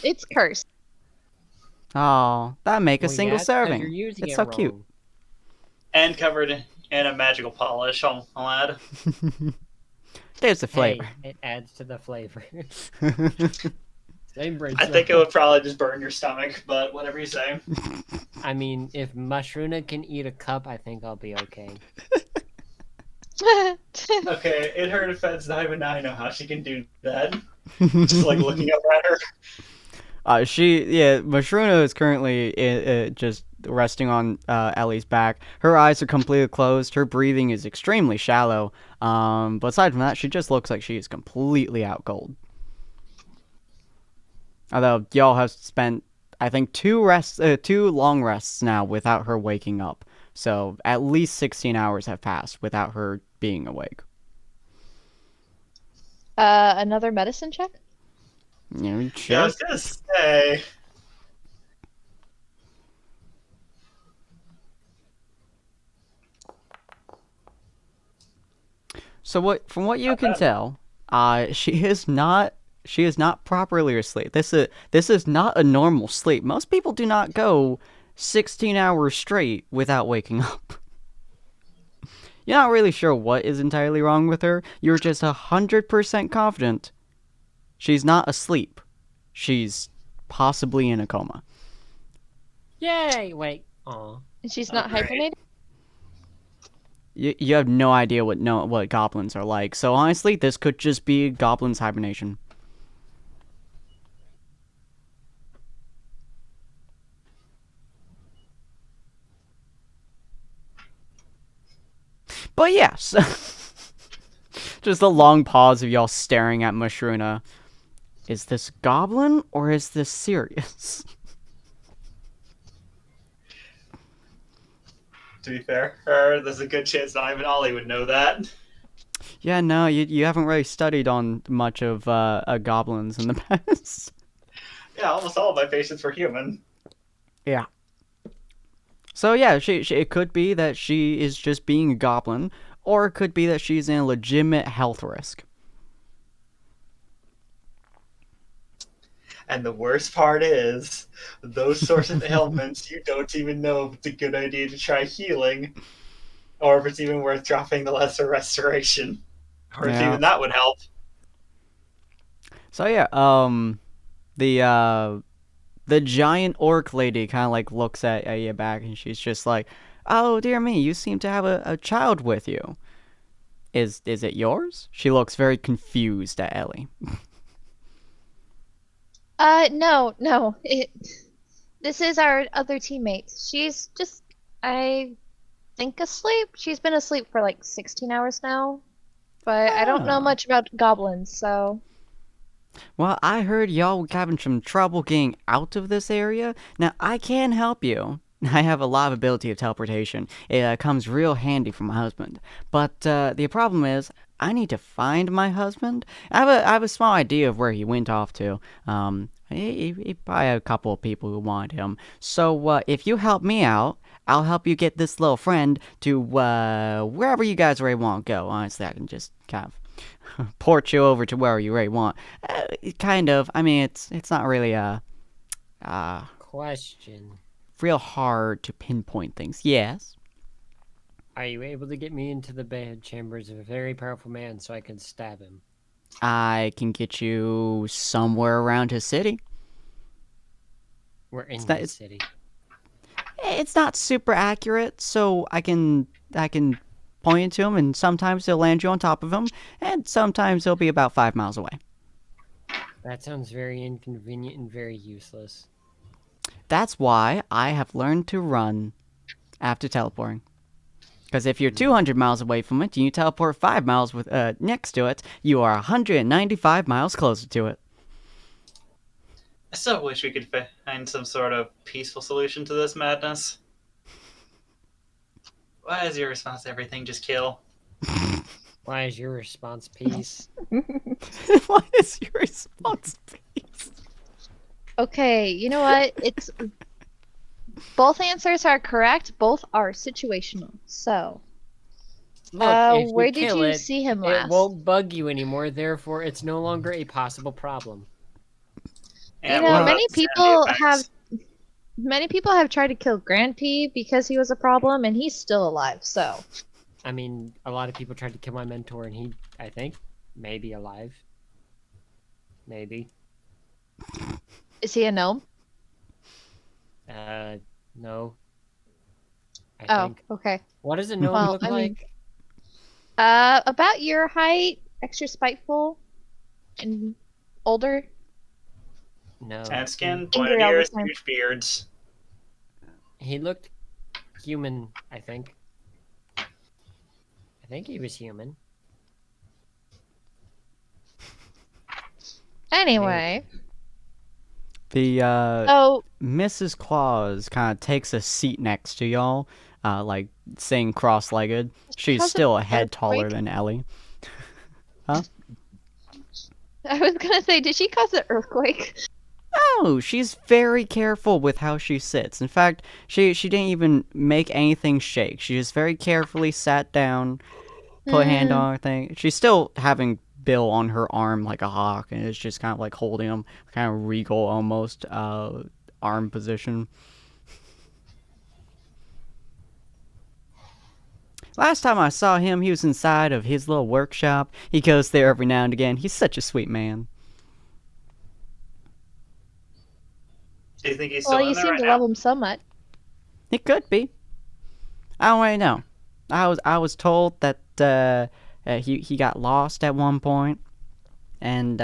It's cursed. Oh, that'd make a Well, single yeah, it's 'cause serving. you're using It's it so cute. wrong. And covered in a magical polish, I'll add. There's the flavor. Hey, it adds to the flavor. Same brain I cell. think it would probably just burn your stomach, but whatever you say. I mean, if Mushruna can eat a cup, I think I'll be okay. Okay, in her defense, not even I know how she can do that. Just like looking up at her. Mashruna is currently just resting on Ellie's back. Her eyes are completely closed. Her breathing is extremely shallow. But aside from that, she just looks like she is completely out cold. Although y'all have spent, I think, two long rests now without her waking up. So at least 16 hours have passed without her being awake. Another medicine check? You know, Yeah, I sure. was gonna say. So from what you can tell, she is not properly asleep. This is not a normal sleep. Most people do not go 16 hours straight without waking up. You're not really sure what is entirely wrong with her. You're just 100% confident she's not asleep. She's possibly in a coma. Yay! Wait. Aw. And she's Oh, not great. hibernating? You have no idea what goblins are like. So honestly, this could just be goblins hibernation. But yes, just a long pause of y'all staring at Mushruna. Is this goblin or is this serious? To be fair, there's a good chance not even Ollie would know that. Yeah, no, you haven't really studied on much of goblins in the past. Yeah, almost all of my patients were human. Yeah. So yeah, it could be that she is just being a goblin, or it could be that she's in a legitimate health risk. And the worst part is, those sorts of ailments, you don't even know if it's a good idea to try healing, or if it's even worth dropping the lesser restoration, or if Yeah. even that would help. So yeah, the giant orc lady kind of like looks at you back, and she's just like, "Oh dear me, you seem to have a child with you. Is it yours?" She looks very confused at Ellie. No. This is our other teammate. She's just, I think, asleep. She's been asleep for like 16 hours now. But I don't know Oh. much about goblins, so. Well, I heard y'all were having some trouble getting out of this area. Now, I can help you. I have a lot of ability of teleportation. It comes real handy for my husband. But the problem is, I need to find my husband. I have a small idea of where he went off to. He probably had a couple of people who want him. So if you help me out, I'll help you get this little friend to wherever you guys really want to go. Honestly, I can just kind of port you over to where you really want. Kind of. I mean, it's not really Question. real hard to pinpoint things. Yes. Are you able to get me into the bed chambers of a very powerful man so I can stab him? I can get you somewhere around his city. We're in not- the it's- city. It's not super accurate, so I can point you to him, and sometimes he'll land you on top of him, and sometimes he'll be about 5 miles away. That sounds very inconvenient and very useless. That's why I have learned to run after teleporting. Because if you're 200 miles away from it and you teleport 5 miles with next to it, you are 195 miles closer to it. I still wish we could find some sort of peaceful solution to this madness. Why is your response to everything just kill? Why is your response peace? What is your response, please? Okay, you know what? It's both answers are correct. Both are situational. So, Look, if you where did kill you it, see him it last? won't bug you anymore, therefore it's no longer a possible problem. And You know, what about many the sanity people effects? many people have tried to kill Grand P because he was a problem, and he's still alive. So, I mean, a lot of people tried to kill my mentor and he, I think, may be alive. Maybe. is he a gnome? No. I Oh, think. okay. What does a gnome Well, look I mean- like? About your height, extra spiteful, and older. No. Tan skin, Angry pointed all the ears, time. huge beards. He looked human, I think. I think he was human. Anyway, The oh, Mrs. Claus kind of takes a seat next to y'all, like sitting cross-legged. She's Cause of still a head taller earthquake? than Ellie. I was gonna say, did she cause an earthquake? Oh, she's very careful with how she sits. In fact, she didn't even make anything shake. She just very carefully sat down, put a hand on her thing. She's still having Bill on her arm like a hawk, and it's just kind of like holding him, kind of regal almost, arm position. Last time I saw him, he was inside of his little workshop. He goes there every now and again. He's such a sweet man. Do you think he's Well, still you in there seem right to now? love him so much. He could be. I don't really know. I was told that he got lost at one point, and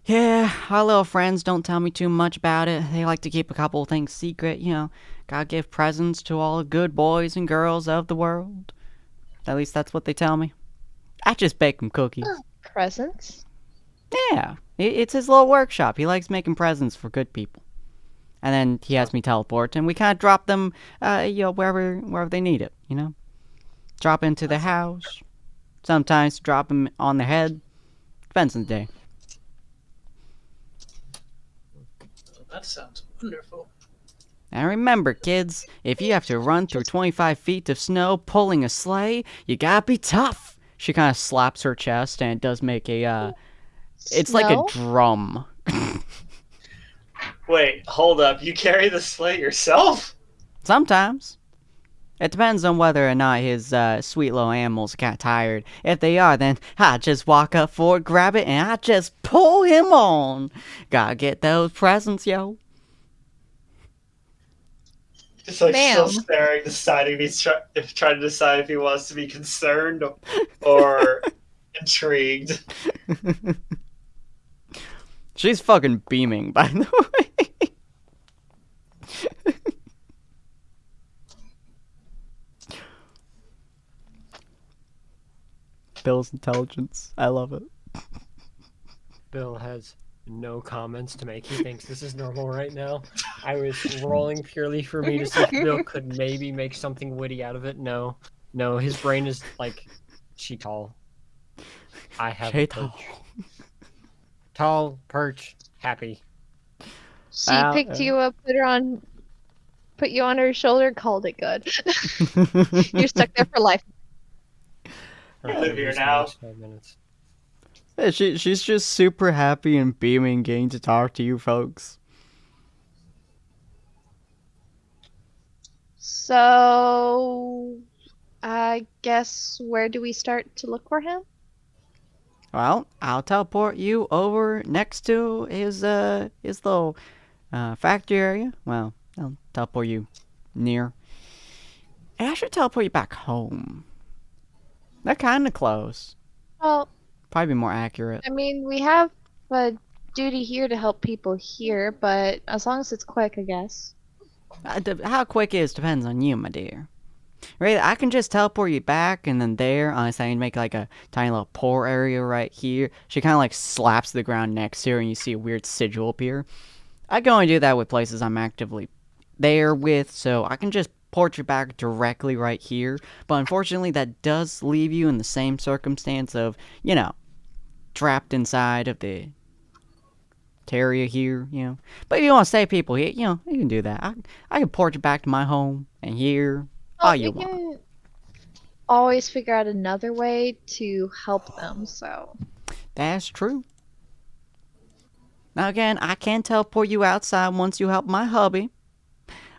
yeah, our little friends don't tell me too much about it. They like to keep a couple of things secret. Gotta give presents to all the good boys and girls of the world. At least that's what they tell me. I just bake them cookies. Presents? Yeah, it's his little workshop. He likes making presents for good people. And then he has me teleport, and we kind of drop them, wherever they need it. Drop into the house. Sometimes drop them on their head. Depends on the day. That sounds wonderful. And remember, kids, if you have to run through 25 feet of snow pulling a sleigh, you gotta be tough. She kind of slaps her chest, and it does make a, it's like a Snow? drum. Wait, hold up. You carry the sleigh yourself? Sometimes. It depends on whether or not his sweet little animals are kind of tired. If they are, then I just walk up for it, grab it, and I just pull him on. Gotta get those presents, yo. Just like still Ma'am. staring, deciding if trying to decide if he wants to be concerned or intrigued. She's fucking beaming, by the way. Bill's intelligence. I love it. Bill has no comments to make. He thinks this is normal right now. I was rolling purely for me to see if Bill could maybe make something witty out of it. No, his brain is like, she tall. I have She a tall. perch. Tall, perch, happy. She Wow, picked you up, put you on her shoulder, called it good. You're stuck there for life. I live here now. 5 minutes. Yeah, she's just super happy and beaming getting to talk to you folks. So, I guess where do we start to look for him? Well, I'll teleport you over next to his little factory area. Well, I'll teleport you near. And I should teleport you back home. They're kind of close. Well, Probably be more accurate. I mean, we have a duty here to help people here, but as long as it's quick, I guess. How quick it is depends on you, my dear. Right, I can just teleport you back, and then there, honestly, I can make like a tiny little pore area right here. She kind of like slaps the ground next to her, and you see a weird sigil appear. I can only do that with places I'm actively there with, so I can just port you back directly right here. But unfortunately, that does leave you in the same circumstance of, trapped inside of the area here, But if you want to save people here, you can do that. I can port you back to my home and here, all you we want. can always figure out another way to help them, so. That's true. Now again, I can teleport you outside once you help my hubby,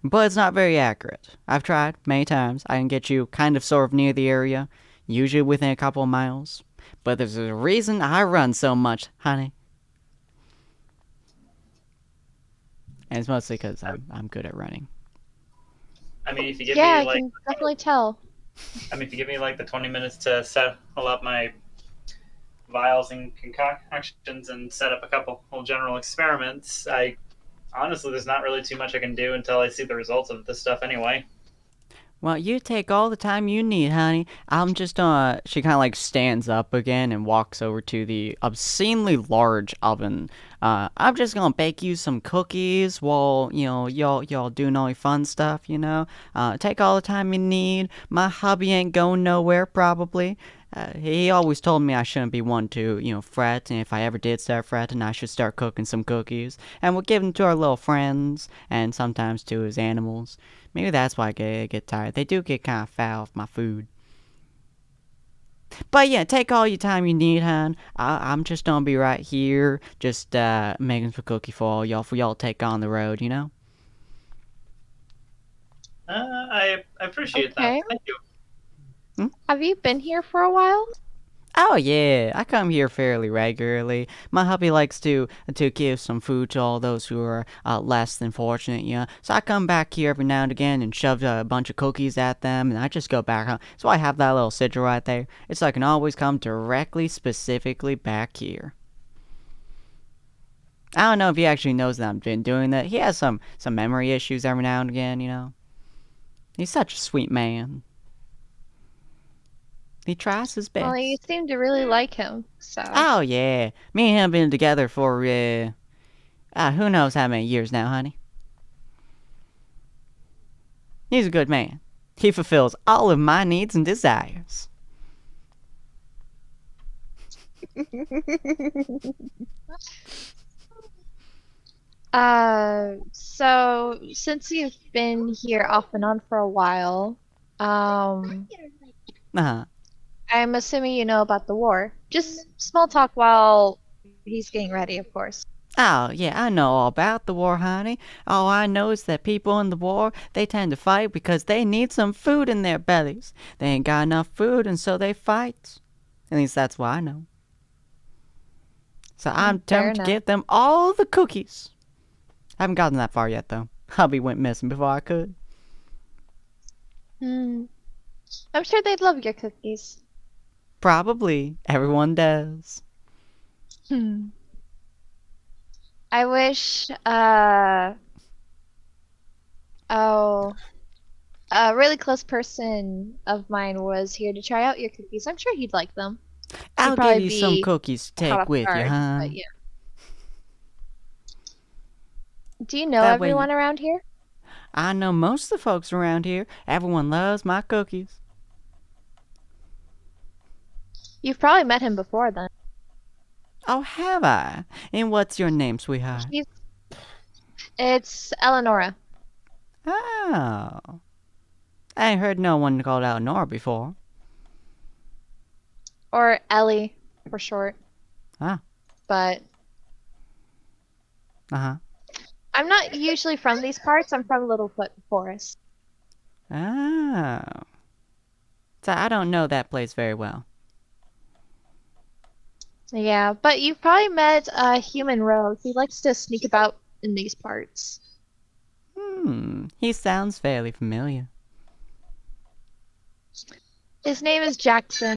but it's not very accurate. I've tried many times. I can get you kind of sort of near the area, usually within a couple of miles. But there's a reason I run so much, honey. And it's mostly because I'm good at running. I mean, if you give Yeah, me I like, can definitely tell. if you give me like the 20 minutes to settle up my vials and concoctions and set up a couple little general experiments, I honestly, there's not really too much I can do until I see the results of this stuff anyway. Well, you take all the time you need, honey. I'm just she kind of like stands up again and walks over to the obscenely large oven. I'm just gonna bake you some cookies while y'all doing all your fun stuff. Take all the time you need. My hubby ain't going nowhere probably. He always told me I shouldn't be one to fret, and if I ever did start fretting, I should start cooking some cookies, and we'll give them to our little friends, and sometimes to his animals. Maybe that's why I get tired. They do get kind of foul of my food. But yeah, take all your time you need, hon. I'm just gonna be right here, just making some cookie for y'all to take on the road, I appreciate Okay. that. Thank you. Have you been here for a while? Oh yeah, I come here fairly regularly. My hubby likes to give some food to all those who are less than fortunate, you know. So I come back here every now and again and shove a bunch of cookies at them, and I just go back home. So I have that little sigil right there. It's so I can always come directly, specifically back here. I don't know if he actually knows that I've been doing that. He has some memory issues every now and again, you know. He's such a sweet man. He tries his best. Well, you seem to really like him, so. Oh yeah, me and him been together for who knows how many years now, honey. He's a good man. He fulfills all of my needs and desires. So since you've been here off and on for a while, Uh-huh. I'm assuming you know about the war. Just small talk while he's getting ready, of course. Oh, yeah, I know all about the war, honey. All I know is that people in the war, they tend to fight because they need some food in their bellies. They ain't got enough food, and so they fight. At least that's what I know. So I'm Fair tempted to enough. give them all the cookies. Haven't gotten that far yet, though. Hubby went missing before I could. I'm sure they'd love your cookies. Probably. Everyone does. I wish, a really close person of mine was here to try out your cookies. I'm sure he'd like them. I'll give probably you some be cookies to Caught take off with you, guard, huh? but yeah. Do you know That way- everyone around here? I know most of the folks around here. Everyone loves my cookies. You've probably met him before then. Oh, have I? And what's your name, sweetheart? It's Eleonora. Oh. I ain't heard no one called Eleanor before. Or Ellie, for short. Ah. But Uh-huh. I'm not usually from these parts. I'm from Littlefoot Forest. Oh. So I don't know that place very well. Yeah, but you've probably met a human rogue. He likes to sneak about in these parts. He sounds fairly familiar. His name is Jackson.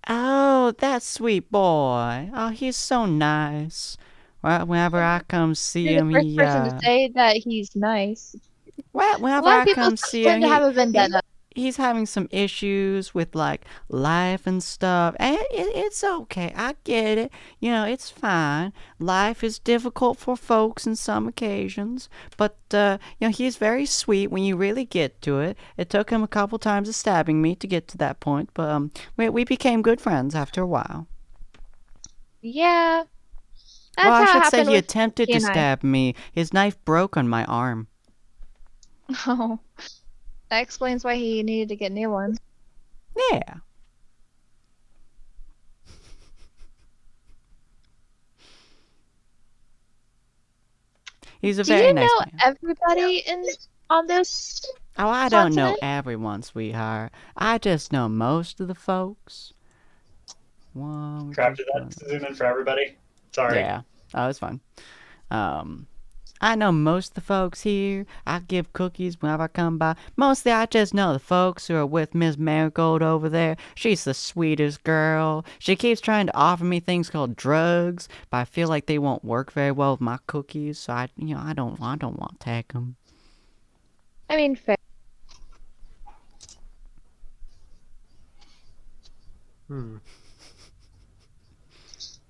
Oh, that sweet boy. Oh, he's so nice. Whenever I come see You're him, the first he, person to say that he's nice. whenever A lot I of people come see tend him, to have a vendetta. he's having some issues with like life and stuff, and it's okay. I get it. You know, it's fine. Life is difficult for folks in some occasions, but you know, he's very sweet when you really get to it. It took him a couple times of stabbing me to get to that point, but we became good friends after a while. Yeah. That's Well, I how it should say happened he with attempted to he and I. stab me. His knife broke on my arm. Oh, that explains why he needed to get new ones. Yeah. He's a Do very you nice know man. everybody on this? Oh, I don't know continent? everyone, sweetheart. I just know most of the folks. Crafted that to zoom in for everybody. Sorry. Yeah, that was fun. I know most of the folks here. I give cookies whenever I come by. Mostly I just know the folks who are with Miss Marigold over there. She's the sweetest girl. She keeps trying to offer me things called drugs, but I feel like they won't work very well with my cookies, so I don't want to take them. I mean, fair. Hmm.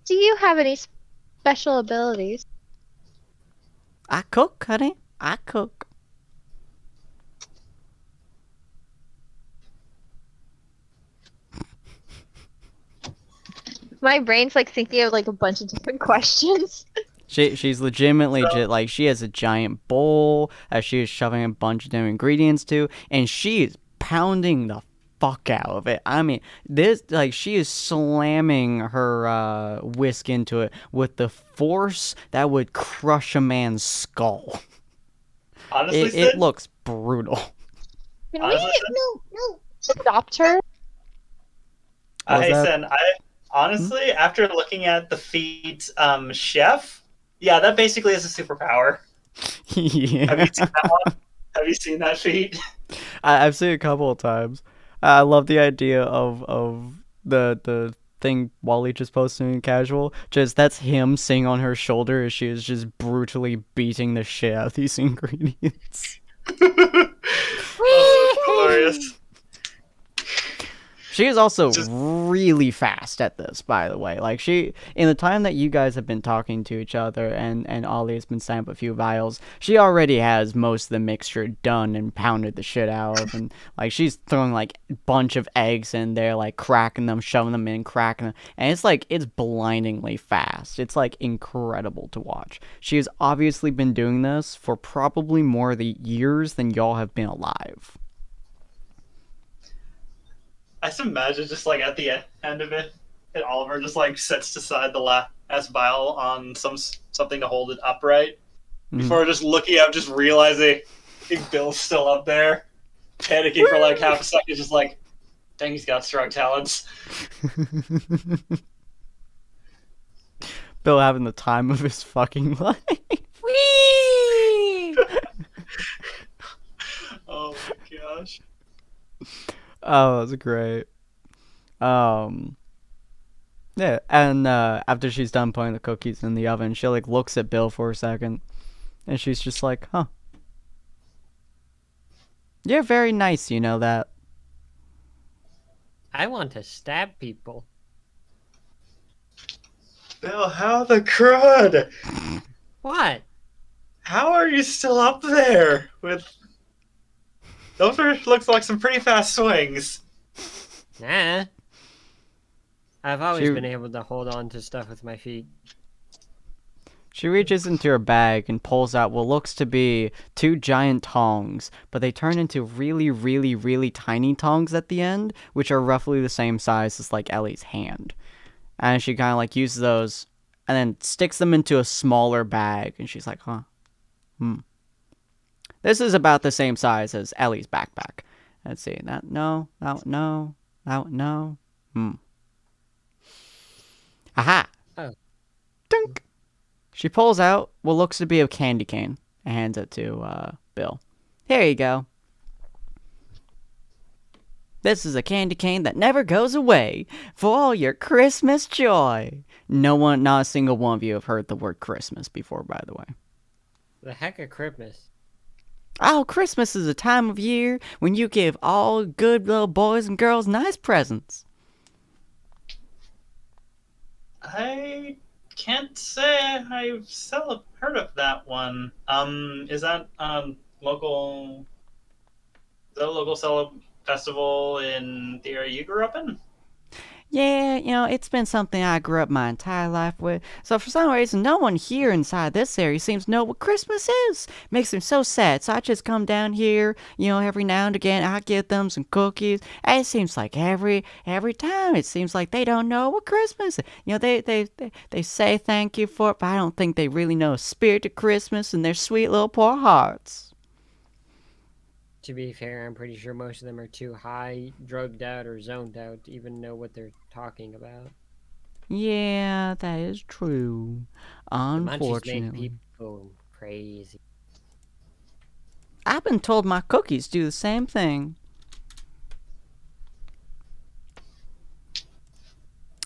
Do you have any special abilities? I cook, honey. I cook. My brain's like thinking of like a bunch of different questions. She's legitimately like she has a giant bowl that she is shoving a bunch of different ingredients to, and she is pounding the fuck out of it. I mean, this like she is slamming her whisk into it with the force that would crush a man's skull. Honestly, It Sid, looks brutal. Can Honestly, we? No. Adopt her? Was Hey, that? Sen, I honestly, after looking at the feat, chef, yeah, that basically is a superpower. Have Yeah. you seen that one? Have you seen that feat? I've seen it a couple of times. I love the idea of the thing Wally just posted in casual. Just that's him sitting on her shoulder as she is just brutally beating the shit out of these ingredients. Oh, that's hilarious. She is also Just really fast at this, by the way. Like in the time that you guys have been talking to each other and Ollie has been setting up a few vials, she already has most of the mixture done and pounded the shit out of, and like she's throwing like a bunch of eggs in there, like cracking them, shoving them in, cracking them, and it's blindingly fast. It's like incredible to watch. She has obviously been doing this for probably more of the years than y'all have been alive. I just imagine just like at the end of it, and Oliver just like sets aside the last vial on something to hold it upright before just looking up, just realizing Bill's still up there, panicking for like half a second, just like, dang, he's got strong talents. Bill having the time of his fucking life. Whee! Oh my gosh. Oh, that's great. Yeah, and after she's done putting the cookies in the oven, she like looks at Bill for a second, and she's just like, "Huh, you're very nice, you know that." I want to stab people. Bill, how the crud? What? How are you still up there with? Those looks like some pretty fast swings. Nah. I've always She- been able to hold on to stuff with my feet. She reaches into her bag and pulls out what looks to be two giant tongs, but they turn into really, really, really tiny tongs at the end, which are roughly the same size as like Ellie's hand. And she kind of like uses those and then sticks them into a smaller bag, and she's like, "Huh, This is about the same size as Ellie's backpack. Let's see. No. Aha! Oh. Dunk! She pulls out what looks to be a candy cane and hands it to Bill. Here you go. This is a candy cane that never goes away for all your Christmas joy. Not a single one of you have heard the word Christmas before, by the way. The heck of Christmas. Oh, Christmas is a time of year when you give all good little boys and girls nice presents. I can't say I've heard of that one. Is that local? Is that a local festival in the area you grew up in? Yeah, it's been something I grew up my entire life with. So for some reason, no one here inside this area seems to know what Christmas is. Makes them so sad. So I just come down here, every now and again. I give them some cookies. And it seems like every time, it seems like they don't know what Christmas is. They say thank you for it, but I don't think they really know the spirit of Christmas and their sweet little poor hearts. To be fair, I'm pretty sure most of them are too high, drugged out, or zoned out to even know what they're talking about. Yeah, that is true. The munchies make Unfortunately. people crazy. I've been told my cookies do the same thing.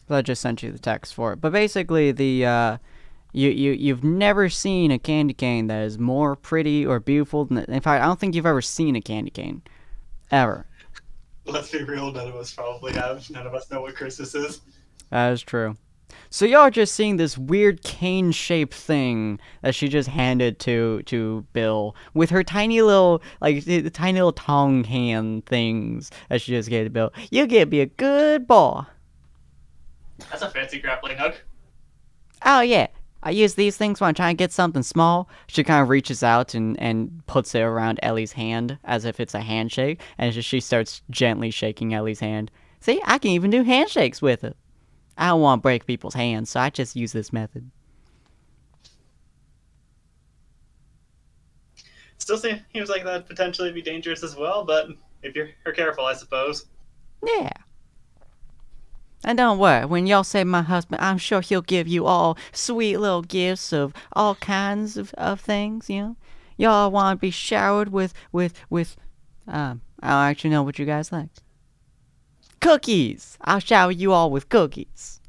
So I just sent you the text for it. But basically, you've never seen a candy cane that is more pretty or beautiful than. In fact, I don't think you've ever seen a candy cane, ever. Let's be real, none of us probably have. None of us know what Christmas is. That is true. So y'all are just seeing this weird cane-shaped thing that she just handed to Bill with her tiny little the tiny little tongue hand things that she just gave to Bill. You get be a good boy. That's a fancy grappling hook. Oh yeah, I use these things when I'm trying to get something small. She kind of reaches out and puts it around Ellie's hand as if it's a handshake, and she starts gently shaking Ellie's hand. See, I can even do handshakes with it. I don't want to break people's hands, so I just use this method. Still seems like that'd potentially be dangerous as well, but if you're careful, I suppose. Yeah. And don't worry, when y'all say my husband, I'm sure he'll give you all sweet little gifts of all kinds of things, you know? Y'all want to be showered with, I don't actually know what you guys like. Cookies! I'll shower you all with cookies.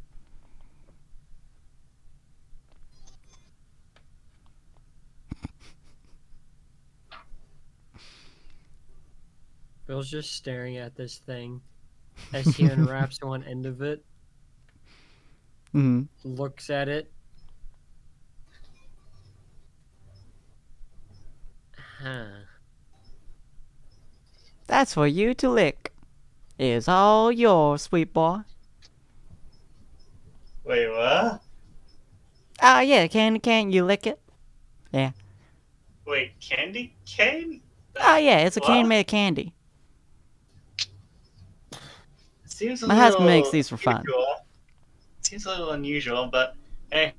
Bill's just staring at this thing as he unwraps one end of it, Mm-hmm. looks at it. Huh. That's for you to lick. It's all yours, sweet boy. Wait, what? Oh, yeah, can you lick it? Yeah. Wait, candy cane? Oh, yeah, it's a cane What? made of candy. Seems a My husband makes little these for fun. unusual. Seems a little unusual, but hey,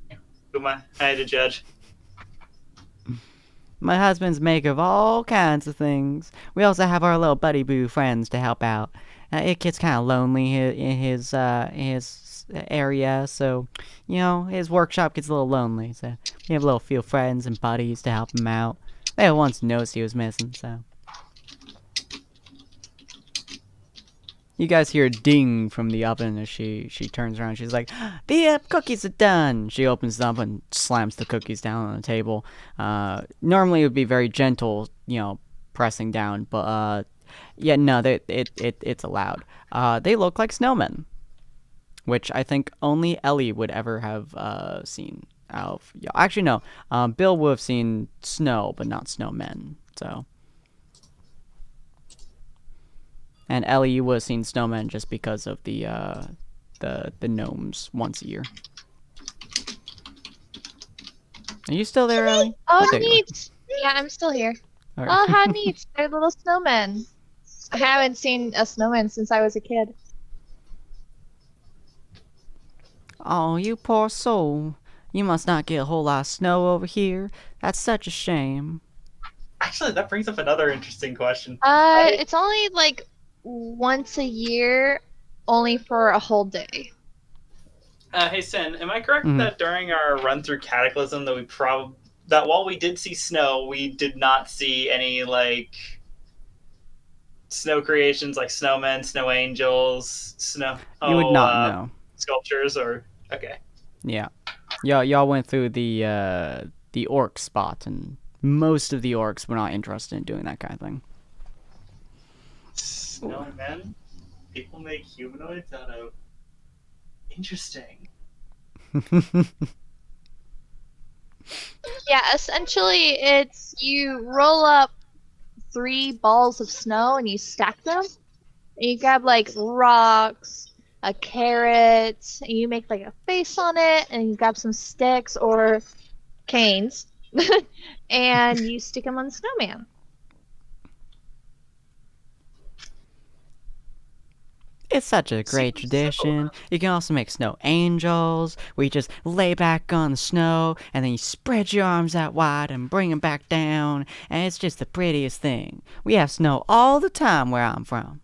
who am I to judge? My husband's make of all kinds of things. We also have our little buddy boo friends to help out. It gets kind of lonely in his area, so you know his workshop gets a little lonely. So we have a little few friends and buddies to help him out. They once noticed he was missing, so. You guys hear a ding from the oven as she turns around. She's like, "The cookies are done." She opens it up and slams the cookies down on the table. Normally it would be very gentle, you know, pressing down, but yeah, no, it's allowed. They look like snowmen, which I think only Ellie would ever have seen. Yeah, actually, no. Bill would have seen snow, but not snowmen. So. And Ellie, you would have seen snowmen just because of the gnomes once a year. Are you still there, Ellie? Oh, there you are. neat. Yeah, I'm still here. All Oh, right. how neat. They're little snowmen. I haven't seen a snowman since I was a kid. Oh, you poor soul. You must not get a whole lot of snow over here. That's such a shame. Actually, that brings up another interesting question. I- It's only like once a year, only for a whole day. Hey, Sin, am I correct Mhm. that during our run through Cataclysm that while we did see snow, we did not see any like snow creations like snowmen, snow angels, You would not know. sculptures, or okay. Yeah. Y'all went through the orc spot, and most of the orcs were not interested in doing that kind of thing. Snowmen? People make humanoids out of. Interesting. Yeah, essentially, it's you roll up 3 balls of snow and you stack them. And you grab like rocks, a carrot, and you make like a face on it, and you grab some sticks or canes, and you stick them on the snowman. It's such a great Seems tradition. simple. You can also make snow angels, where you just lay back on the snow, and then you spread your arms out wide and bring them back down, and it's just the prettiest thing. We have snow all the time where I'm from.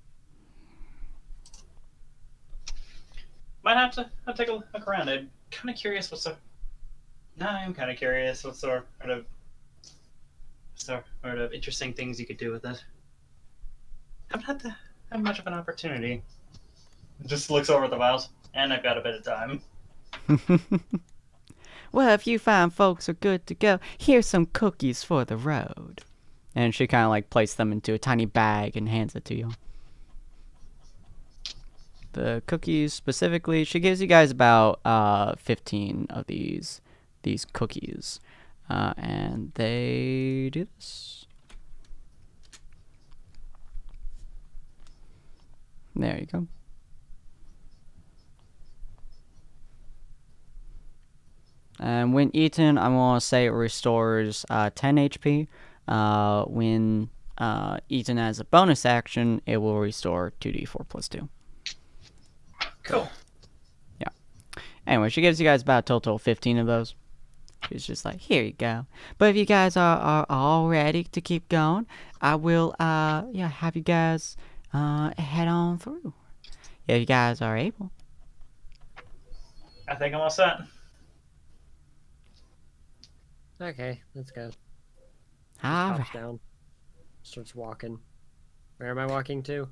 Might have to take a look around. I'm kind of curious what sort. No, I'm kind of curious what sort of interesting things you could do with it. Haven't had to have much of an opportunity. Just looks over at the vials, and I've got a bit of time. Well, if you fine folks are good to go, here's some cookies for the road. And she kind of like places them into a tiny bag and hands it to you. The cookies specifically, she gives you guys about 15 of these cookies. And they do this. There you go. And when eaten, I want to say it restores 10 HP. When eaten as a bonus action, it will restore 2d4 plus 2. Cool. Anyway, she gives you guys about a total of 15 of those. She's just like, here you go. But if you guys are all ready to keep going, I will have you guys head on through. If you guys are able. I think I'm all set. Okay, let's go. All Hops right. down. Starts walking. Where am I walking to?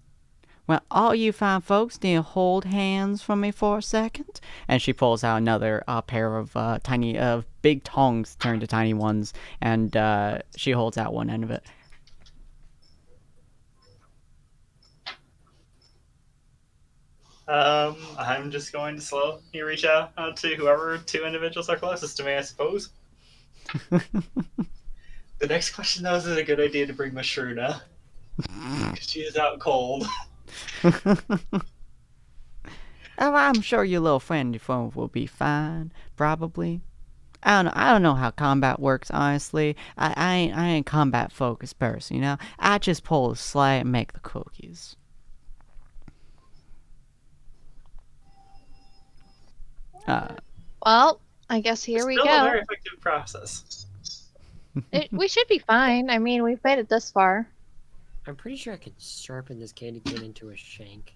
Well, all you fine folks need to hold hands for me for a second. And she pulls out another pair of big tongs turned to tiny ones, and she holds out one end of it. I'm just going to slowly reach out to whoever two individuals are closest to me, I suppose. The next question, though, is it a good idea to bring Mashruna? Because she is out cold. Oh, I'm sure your little friendly phone will be fine, probably. I don't know how combat works, honestly. I ain't a combat focused person, you know? I just pull the sleigh and make the cookies. Well, I guess here It's we still a go. very effective process. We should be fine. I mean, we've made it this far. I'm pretty sure I could sharpen this candy cane into a shank.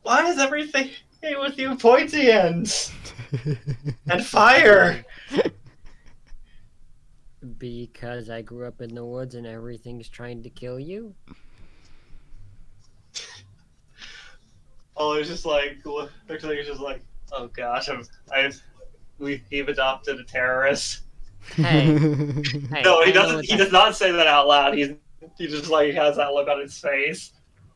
Why is everything with you pointy ends? And fire! Because I grew up in the woods and everything's trying to kill you? Oh, it's just like, looks like it's just like, oh gosh, we've adopted a terrorist. Hey, No, he I know doesn't. what He that- does not say that out loud. He just like has that look on his face.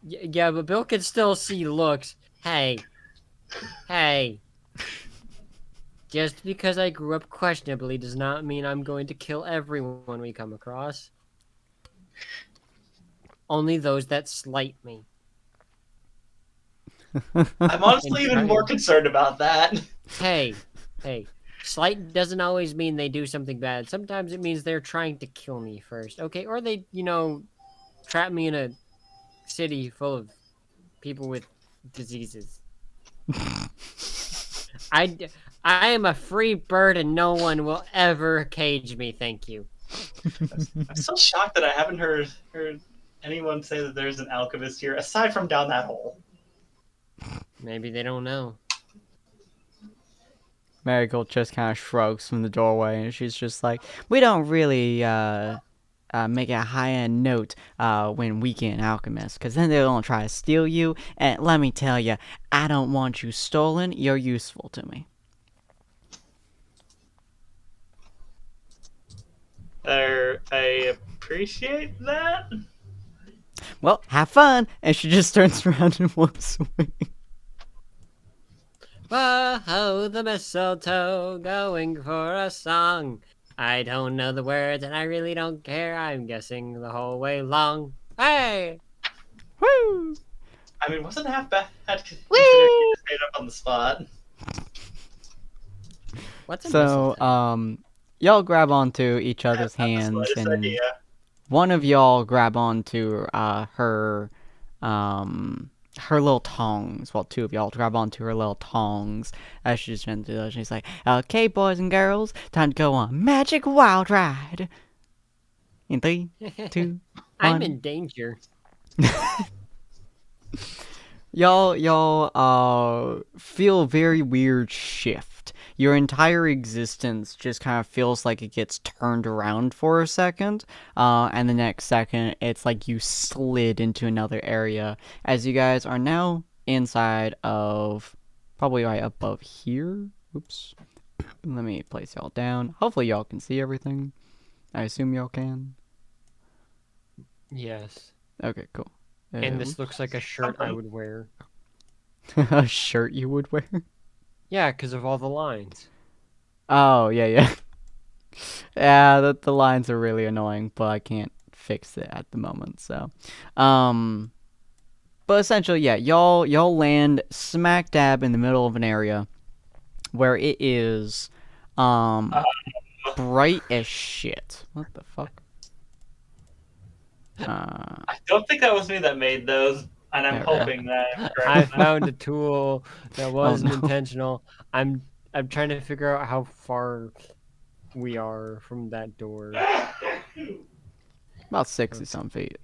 Yeah, but Bill can still see looks. Hey. Just because I grew up questionably does not mean I'm going to kill everyone we come across. Only those that slight me. I'm honestly even Right. more concerned about that. Hey. Slight doesn't always mean they do something bad. Sometimes it means they're trying to kill me first. Okay, or they, trap me in a city full of people with diseases. I am a free bird and no one will ever cage me, thank you. I'm so shocked that I haven't heard anyone say that there's an alchemist here, aside from down that hole. Maybe they don't know. Marigold just kind of shrugs from the doorway, and she's just like, we don't really make a high-end note when we get an alchemist, because then they're going to try to steal you, and let me tell you, I don't want you stolen. You're useful to me. I appreciate that. Well, have fun! And she just turns around and walks away. Whoa, the mistletoe, going for a song. I don't know the words and I really don't care. I'm guessing the whole way long. Hey! Woo! I mean, wasn't half bad considering Whee! you just made up on the spot. What's a So, mistletoe? y'all grab onto each other's That's the hands, slightest and idea. one of y'all grab onto her little tongs. Well, two of y'all grab onto her little tongs as she's trying to do that. She's like, okay, boys and girls, time to go on magic wild ride. In 3, 2, I'm 1. in danger. Y'all feel a very weird shift. Your entire existence just kind of feels like it gets turned around for a second, and the next second it's like you slid into another area, as you guys are now inside of, probably right above here. Oops. Let me place y'all down. Hopefully y'all can see everything. I assume y'all can. Yes. Okay, cool. And this looks like a shirt I would wear. A shirt you would wear? Yeah, because of all the lines. Oh, yeah. Yeah, the lines are really annoying, but I can't fix it at the moment, so. But essentially, yeah, y'all land smack dab in the middle of an area where it is, bright as shit. What the fuck? I don't think that was me that made those, and I'm There we go. hoping that I'm correct I on that. found a tool that wasn't no. intentional. I'm I'm trying to figure out how far we are from that door. About 60-some feet.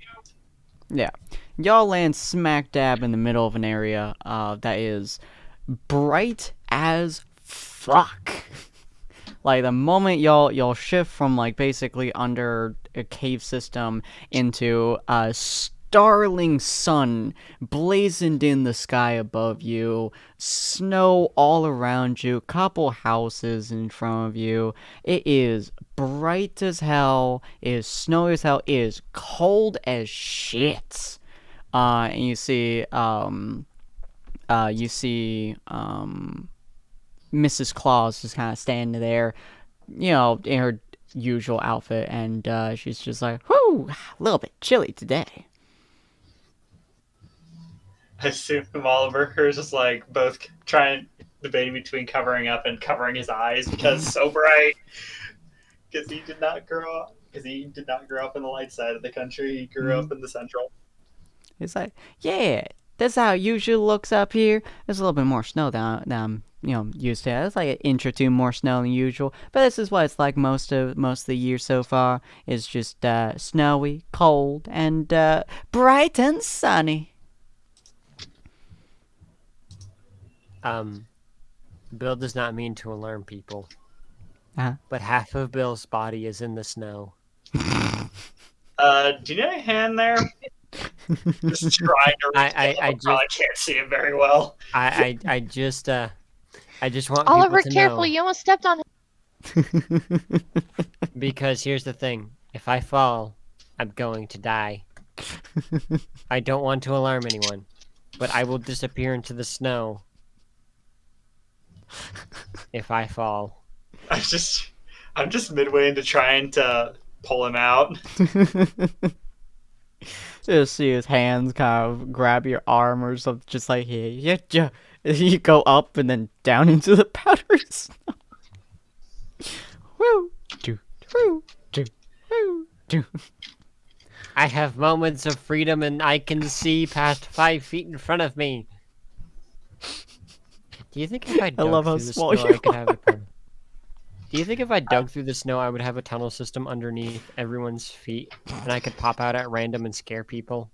Yeah. Y'all land smack dab in the middle of an area that is bright as fuck. Like, the moment y'all shift from, like, basically under a cave system into a starling sun blazoned in the sky above you, snow all around you, couple houses in front of you. It is bright as hell, it is snowy as hell, it is cold as shit. And you see, Mrs. Claus just kind of standing there, you know, in her usual outfit, and she's just like, whoo, a little bit chilly today. I assume Oliver is just like both trying debating between covering up and covering his eyes because it's so bright. Because he did not grow up. Because he did not grow up in the light side of the country. He grew up in the central. It's like, yeah, that's how it usually looks up here. There's a little bit more snow than I'm, used to. It's like an inch or two more snow than usual. But this is what it's like most of the year so far. It's just snowy, cold, and bright and sunny. Bill does not mean to alarm people, Uh-huh. but half of Bill's body is in the snow. Do you need a hand there? Just trying to reach I probably can't see it very well. I just want Oliver, people to careful! know, You almost stepped on him. because here's the thing: if I fall, I'm going to die. I don't want to alarm anyone, but I will disappear into the snow if I fall. I'm just midway into trying to pull him out. Just see his hands kind of grab your arm or something, just like, yeah. You go up and then down into the powdery snow. Woo, do, woo, do, woo, do. I have moments of freedom and I can see past 5 feet in front of me. Do you think if I dug love how through the small snow, you I could have a tunnel? Do you think if I dug through the snow, I would have a tunnel system underneath everyone's feet, and I could pop out at random and scare people?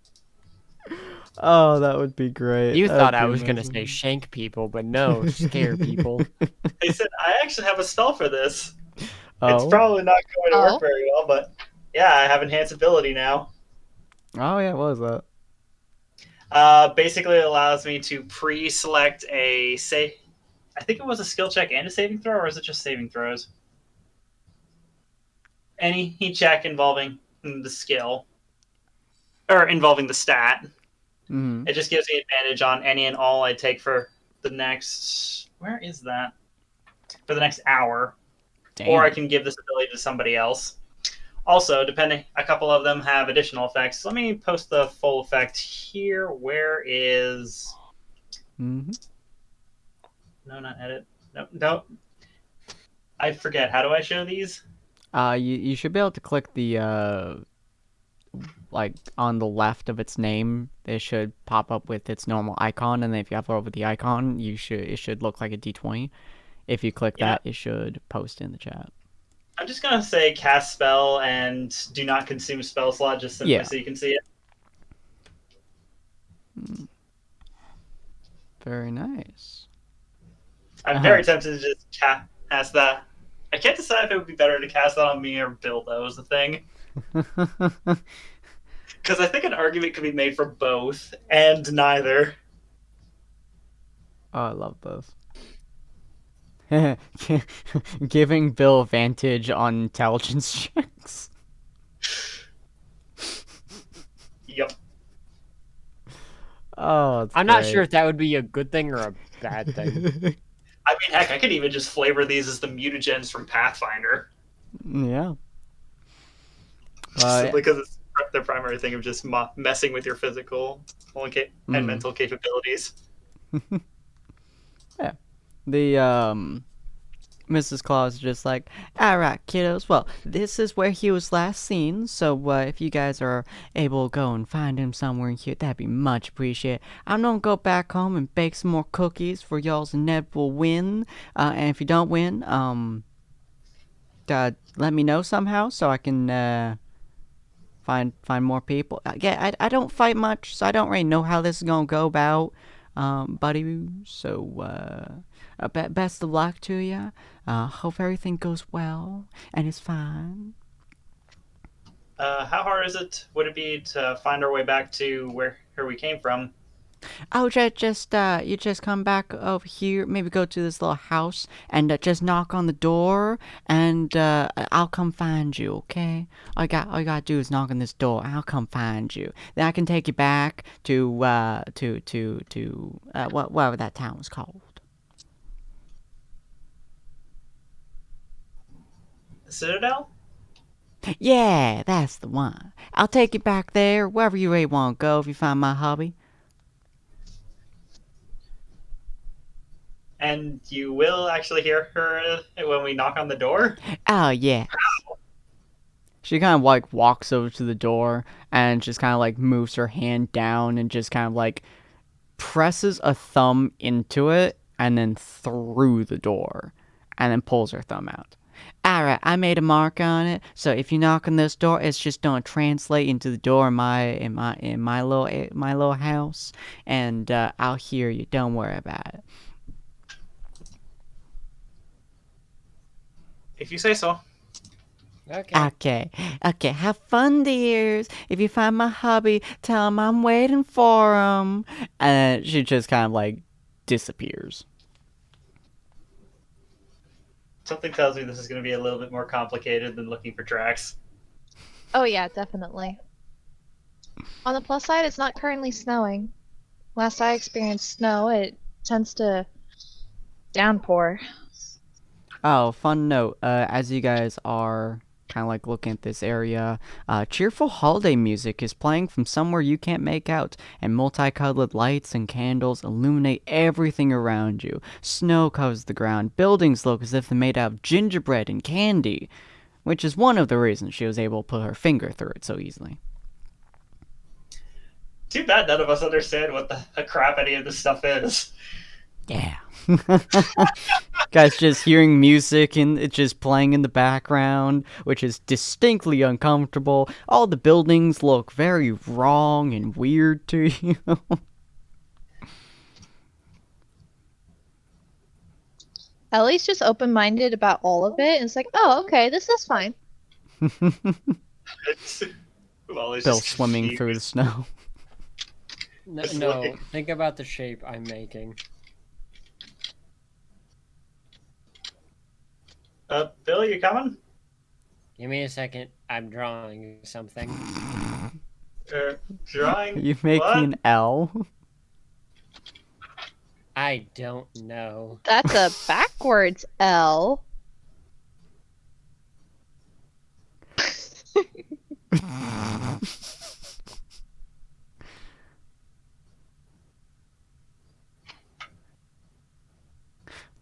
Oh, that would be great. You That'd thought I be was gonna amazing. say shank people, but no, scare people. They said, I actually have a spell for this. Oh. It's probably not going to Oh. work very well, but yeah, I have enhanced ability now. Oh yeah, what was that? Basically, it allows me to pre-select a I think it was a skill check and a saving throw, or is it just saving throws? Any check involving the skill, or involving the stat. Mm-hmm. It just gives me advantage on any and all I take for the next... Where is that? For the next hour. Damn. Or I can give this ability to somebody else. Also, depending, a couple of them have additional effects. Let me post the full effect here. Where is... Mm-hmm. No, not edit. No. I forget. How do I show these? You should be able to click the like on the left of its name. It should pop up with its normal icon, and then if you hover over the icon, it should look like a D20. If you click that, it should post in the chat. I'm just gonna say cast spell and do not consume spell slot, just simply so you can see it. Very nice. I'm very tempted to just cast that. I can't decide if it would be better to cast that on me or Bill, though, is the thing. Because I think an argument could be made for both, and neither. Oh, I love this. Giving Bill advantage on intelligence checks. Yep. Oh, I'm not sure if that would be a good thing or a bad thing. I mean, heck, I could even just flavor these as the mutagens from Pathfinder. Yeah. Simply because it's their primary thing of just messing with your physical and mental capabilities. Yeah. The Mrs. Claus is just like, all right, kiddos. Well, this is where he was last seen. So if you guys are able to go and find him somewhere in here, that'd be much appreciated. I'm gonna go back home and bake some more cookies for y'all's inevitable win. And if you don't win, let me know somehow so I can find more people. Yeah, I don't fight much, so I don't really know how this is gonna go about, buddy. So best of luck to you. Hope everything goes well and it's fine. How hard would it be to find our way back to where we came from? Oh, you just come back over here. Maybe go to this little house and just knock on the door, and I'll come find you. Okay? All you gotta do is knock on this door. I'll come find you. Then I can take you back to whatever that town was called. The Citadel? Yeah, that's the one. I'll take you back there, wherever you really want to go if you find my hubby. And you will actually hear her when we knock on the door? Oh, yeah. She kind of like walks over to the door and just kind of like moves her hand down and just kind of like presses a thumb into it and then through the door and then pulls her thumb out. Alright, I made a mark on it, so if you knock on this door, it's just gonna translate into the door in my little house, and I'll hear you. Don't worry about it. If you say so. Okay. Okay. Have fun, dears. If you find my hubby, tell him I'm waiting for him. And she just kind of like disappears. Something tells me this is going to be a little bit more complicated than looking for tracks. Oh yeah, definitely. On the plus side, it's not currently snowing. Last I experienced snow, it tends to downpour. Oh, fun note. As you guys are kind of like looking at this area, cheerful holiday music is playing from somewhere you can't make out, and multicolored lights and candles illuminate everything around you. Snow covers the ground. Buildings look as if they're made out of gingerbread and candy, which is one of the reasons she was able to put her finger through it so easily. Too bad none of us understand what the crap any of this stuff is. Yeah. Guys just hearing music and it just playing in the background, which is distinctly uncomfortable. All the buildings look very wrong and weird to you. Ellie's just open-minded about all of it, and it's like, oh, okay, this is fine. Well, it's Bill just swimming through the snow. No, think about the shape I'm making. Bill, you coming? Give me a second. I'm drawing something. Drawing? You making what? an L? I don't know. That's a backwards L.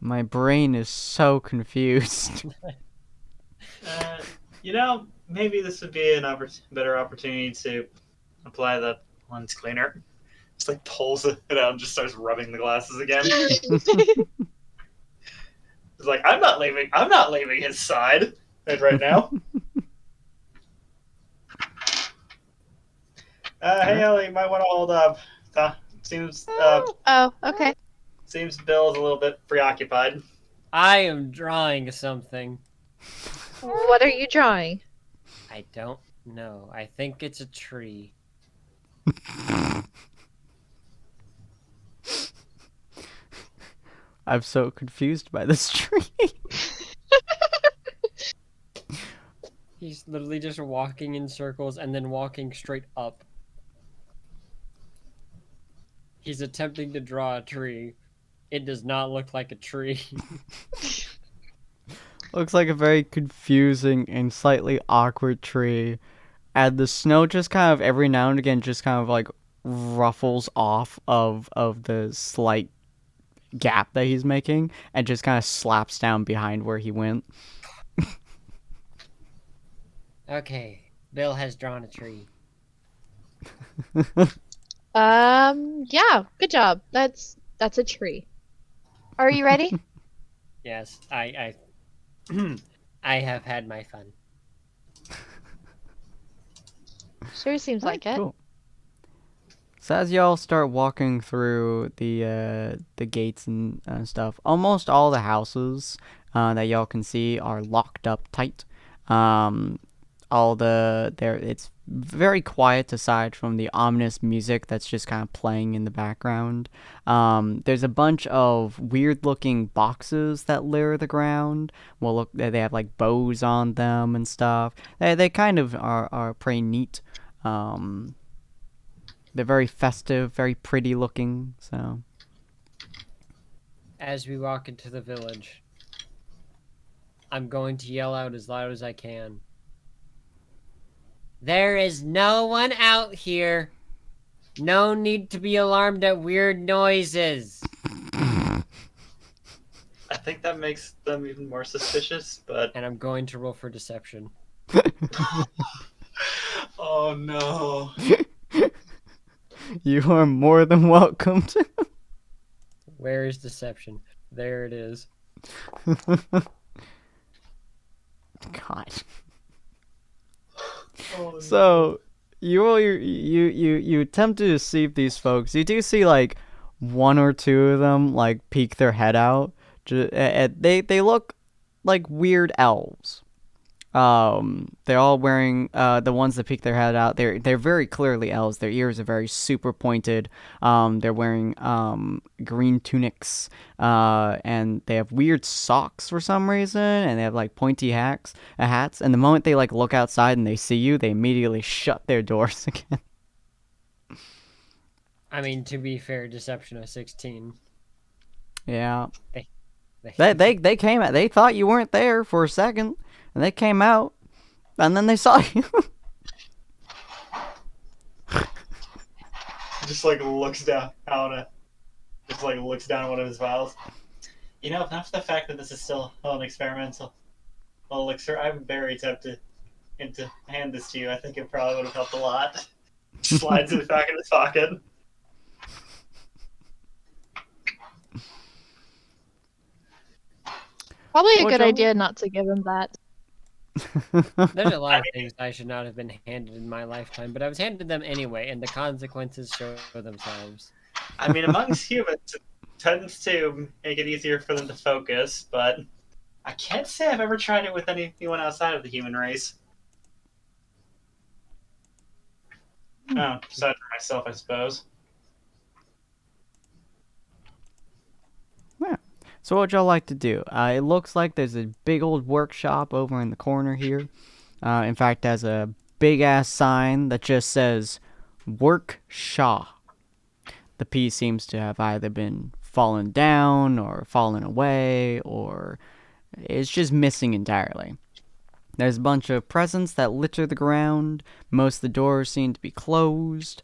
My brain is so confused. Maybe this would be better opportunity to apply the lens cleaner. Just like pulls it out and just starts rubbing the glasses again. It's like, I'm not leaving his side right now. Hey Ellie, you might want to hold up. Seems Oh, okay. seems Bill is a little bit preoccupied. I am drawing something. What are you drawing? I don't know. I think it's a tree. I'm so confused by this tree. He's literally just walking in circles and then walking straight up. He's attempting to draw a tree. It does not look like a tree. Looks like a very confusing and slightly awkward tree. And the snow just kind of every now and again just kind of like ruffles off of the slight gap that he's making, and just kind of slaps down behind where he went. Okay, Bill has drawn a tree. Yeah, good job. That's a tree. Are you ready? Yes, I I have had my fun. Sure seems like it. Cool. So as y'all start walking through the gates and stuff, almost all the houses that y'all can see are locked up tight. It's very quiet aside from the ominous music that's just kind of playing in the background. There's a bunch of weird looking boxes that litter the ground. Well, look, they have like bows on them and stuff. They kind of are pretty neat. They're very festive, very pretty looking. So As we walk into the village, I'm going to yell out as loud as I can. There is no one out here. No need to be alarmed at weird noises. I think that makes them even more suspicious, but And I'm going to roll for deception. oh no. you are more than welcome to. Where is deception? There it is. God. Oh, So you attempt to deceive these folks. You do see like one or two of them like peek their head out. They look like weird elves. They're all wearing the ones that peek their head out. They're very clearly elves. Their ears are very super pointed. They're wearing green tunics. And they have weird socks for some reason, and they have like pointy hats. And the moment they like look outside and they see you, they immediately shut their doors again. I mean, to be fair, deception of 16. Yeah. They- They came out. They thought you weren't there for a second, and they came out, and then they saw you. Just like looks down at just like looks down at one of his vials. You know, not for the fact that this is still an experimental elixir, I'm very tempted to hand this to you. I think it probably would have helped a lot. Slides it back in his pocket. Probably a Well, good Joe- idea not to give him that. There's a lot of things I should not have been handed in my lifetime, but I was handed them anyway, and the consequences show themselves. I mean, amongst humans, it tends to make it easier for them to focus, but I can't say I've ever tried it with anyone outside of the human race. Oh, aside from myself, I suppose. So what would y'all like to do? It looks like there's a big old workshop over in the corner here. In fact, has a big ass sign that just says "Workshop." The P seems to have either been fallen down or fallen away, or it's just missing entirely. There's a bunch of presents that litter the ground. Most of the doors seem to be closed.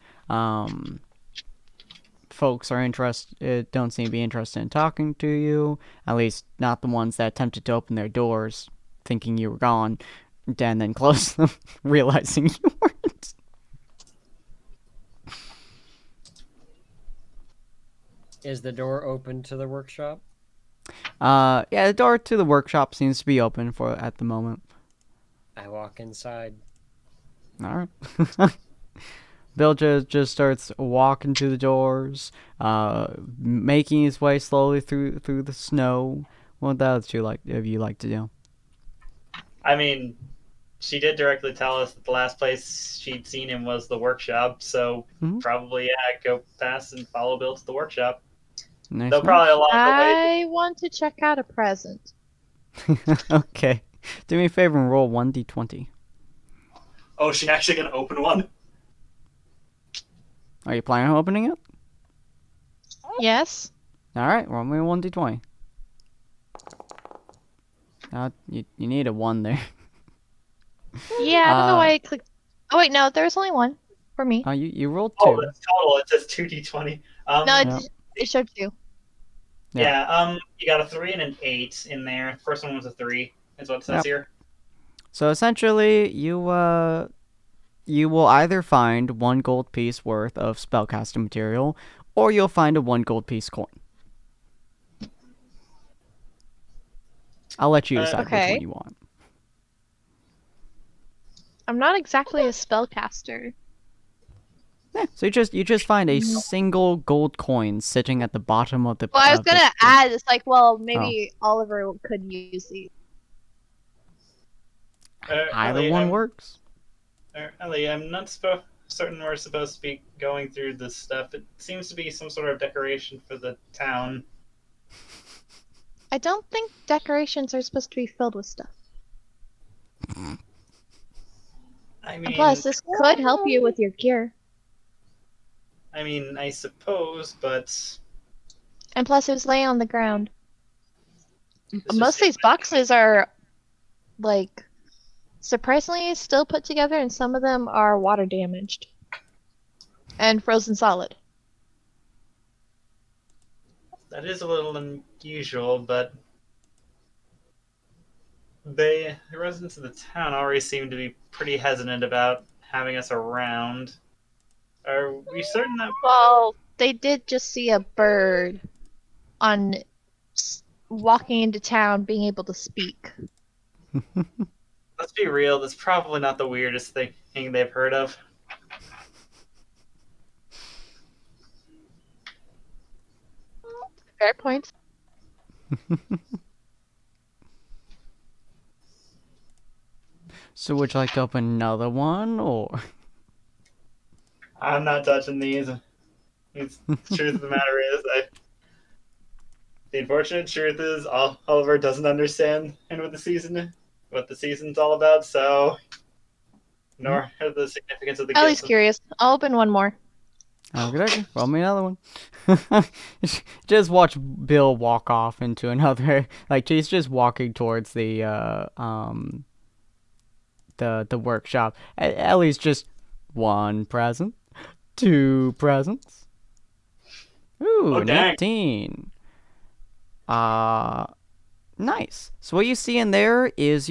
Folks don't seem to be interested in talking to you. At least not the ones that attempted to open their doors thinking you were gone, and then close them, realizing you weren't. Is the door open to the workshop? Yeah, the door to the workshop seems to be open for at the moment. I walk inside. All right. Bill just starts walking to the doors, making his way slowly through the snow. What else of you like to do? I mean, she did directly tell us that the last place she'd seen him was the workshop, so Mhm. probably, yeah, go past and follow Bill to the workshop. Nice, They'll probably along the way. I want to check out a present. Okay. Do me a favor and roll 1d20. Oh, she actually gonna open one? Are you planning on opening it? Yes. All right, roll me a 1d20. You need a 1 there. Yeah, I don't know why I clicked. Oh wait, no, there's only one for me. You rolled 2. Oh, that's total. It says 2d20. No, Yeah. it showed two. Yeah. You got a 3 and an 8 in there. First one was a 3, is what it says Yep. here. So essentially, you will either find 1 gold piece worth of spellcasting material, or you'll find a 1 gold piece coin. I'll let you decide which Okay. one you want. I'm not exactly a spellcaster. Yeah, so you just find a single gold coin sitting at the bottom of the. Well, I was of the- gonna add, it's like, well, Oh. maybe Oliver could use these. Either Ellie, one works. Ellie, I'm not certain we're supposed to be going through this stuff. It seems to be some sort of decoration for the town. I don't think decorations are supposed to be filled with stuff. I And mean, plus, this could help you with your cure. I suppose, but And plus, it was laying on the ground. it's Most just- of these boxes are, like, surprisingly still put together, and some of them are water damaged and frozen solid. that is a little unusual, but the residents of the town already seem to be pretty hesitant about having us around. Are we certain that Well, they did just see a bird on walking into town being able to speak. let's be real, that's probably not the weirdest thing they've heard of. Fair point. So would you like to open another one, or? I'm not touching these. The truth of the matter is, the unfortunate truth is, Oliver doesn't understand and what the season's all about. So, nor the significance of the Ellie's gifts. curious. I'll open one more. Okay, roll me another one. Just watch Bill walk off into another. Like he's just walking towards the workshop. Ellie's just 1 present, 2 presents. Ooh, Oh, dang. 19. Nice. So what you see in there is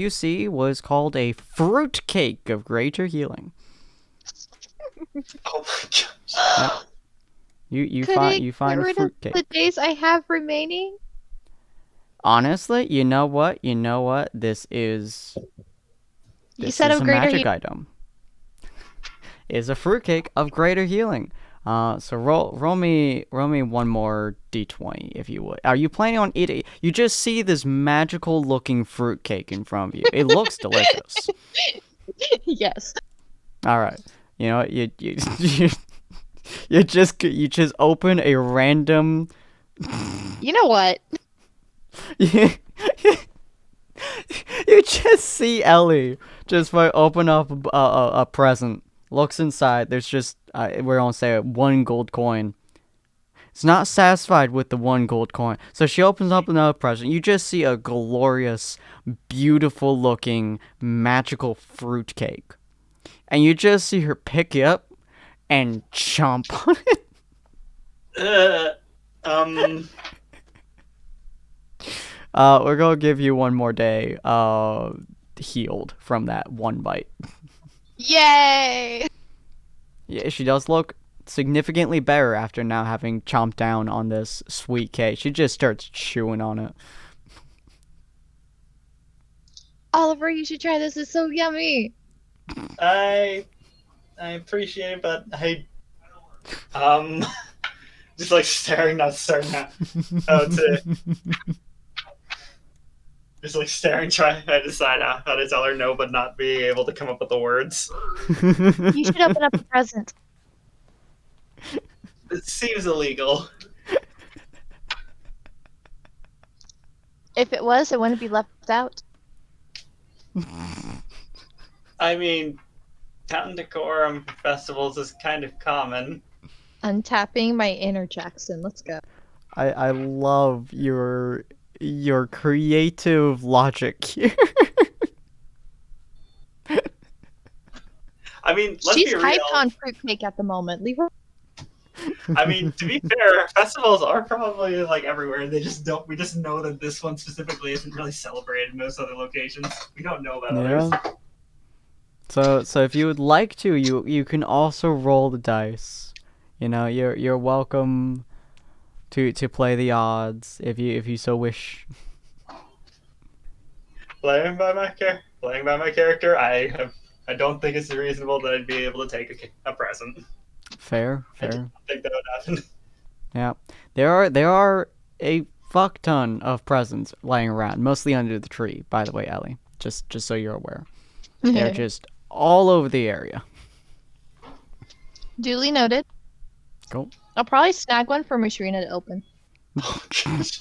was called a fruit cake of greater healing. Oh my gosh. You Could find it you find get a rid fruit of cake. the days I have remaining? Honestly, you know what? This is You said a of greater magic item. Is a fruitcake of greater healing. So roll me one more d20 if you would. Are you planning on eating? You just see this magical looking fruitcake in front of you. It looks delicious. Yes. All right. You know what? You just open a random. You know what? You just see Ellie just open up a present, looks inside. There's just we're gonna say 1 gold coin. It's not satisfied with the 1 gold coin, so she opens up another present. You just see a glorious, beautiful looking, magical fruit cake, and you just see her pick it up and chomp on it. We're gonna give you 1 more day healed from that 1 bite. Yay! Yeah, she does look significantly better after now having chomped down on this sweet cake. She just starts chewing on it. Oliver, you should try this. It's so yummy. I appreciate it, but um just like staring, not starting out to just like staring, trying to decide how to tell her no, but not being able to come up with the words. You should open up a present. It seems illegal. If it was, it wouldn't be left out. I mean, town decorum festivals is kind of common. Untapping my inner Jackson. Let's go. I love your creative logic here. I mean, let's She's be real. hyped on fruitcake at the moment. Leave her. I mean, to be fair, festivals are probably like everywhere. They just don't. We just know that this one specifically isn't really celebrated in most other locations. We don't know about others. Yeah. So if you would like to, you can also roll the dice. You know, you're welcome to play the odds if you so wish. Playing by my character, I don't think it's reasonable that I'd be able to take a present. Fair, I just fair. don't think that would happen. Yeah. There are a fuck ton of presents lying around, mostly under the tree, by the way, Ellie. Just so you're aware. They're just all over the area. Duly noted. Cool. I'll probably snag one for Mashrina to open. Oh, gosh.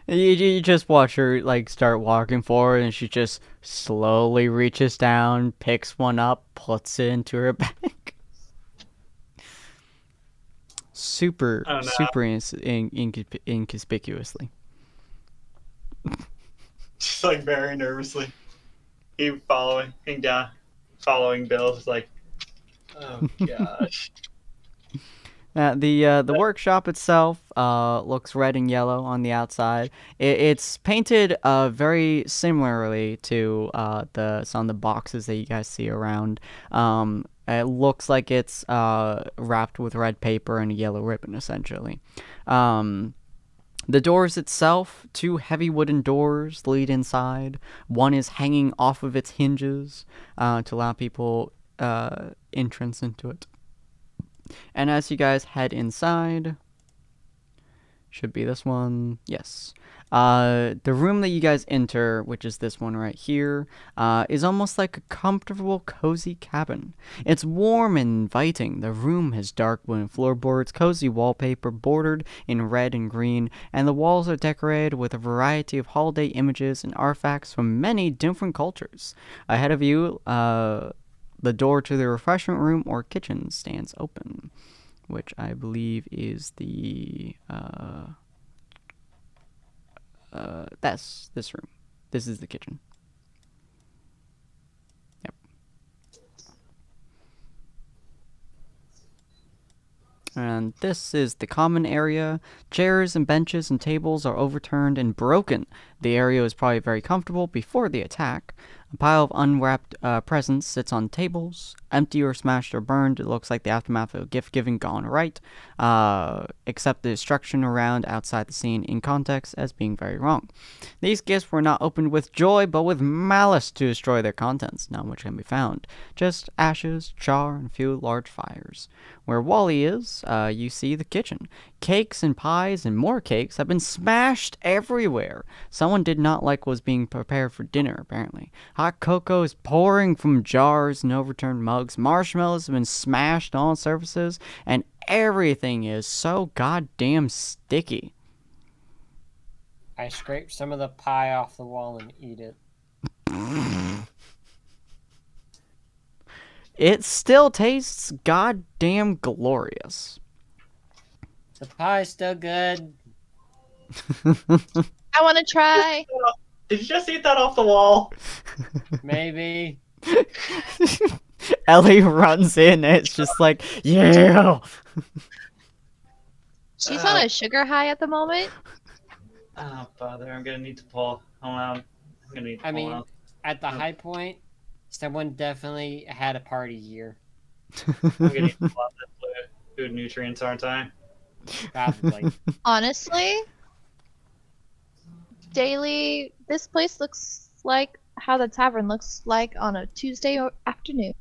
You just watch her like start walking forward, and she just slowly reaches down, picks one up, puts it into her bag. Super, Oh, no. super inconspicuously. Just like very nervously. Following Bill. Just like, oh gosh. The workshop itself looks red and yellow on the outside. It's painted very similarly to some of the boxes that you guys see around. It looks like it's wrapped with red paper and a yellow ribbon, essentially. The doors itself, 2 heavy wooden doors lead inside. One is hanging off of its hinges to allow people entrance into it. And as you guys head inside, should be this one, yes. The room that you guys enter, which is this one right here, is almost like a comfortable, cozy cabin. It's warm and inviting. The room has dark wooden floorboards, cozy wallpaper bordered in red and green, and the walls are decorated with a variety of holiday images and artifacts from many different cultures. Ahead of you, the door to the refreshment room or kitchen stands open, which I believe is the that's this room. This is the kitchen. Yep. And this is the common area. Chairs and benches and tables are overturned and broken. The area was probably very comfortable before the attack. A pile of unwrapped presents sits on tables, empty or smashed or burned. It looks like the aftermath of a gift giving gone right, except the destruction around outside the scene in context as being very wrong. These gifts were not opened with joy, but with malice to destroy their contents, none which can be found. Just ashes, char, and a few large fires. Where Wally is, you see the kitchen. Cakes and pies and more cakes have been smashed everywhere. Someone did not like what was being prepared for dinner, apparently. Hot cocoa is pouring from jars and overturned mugs. Marshmallows have been smashed on surfaces, and everything is so goddamn sticky. I scrape some of the pie off the wall and eat it. It still tastes goddamn glorious. The pie's still good. I want to try. Did you just eat that off the wall? Maybe. Ellie runs in, and it's just like, yeah! She's on a sugar high at the moment. Oh, bother. I'm gonna need to pull. Hold on. I'm gonna need to I pull mean, out. at the high point, someone definitely had a party here. I'm gonna need to pull out the food nutrients, aren't I? Probably. Honestly, daily, this place looks like how the tavern looks like on a Tuesday afternoon.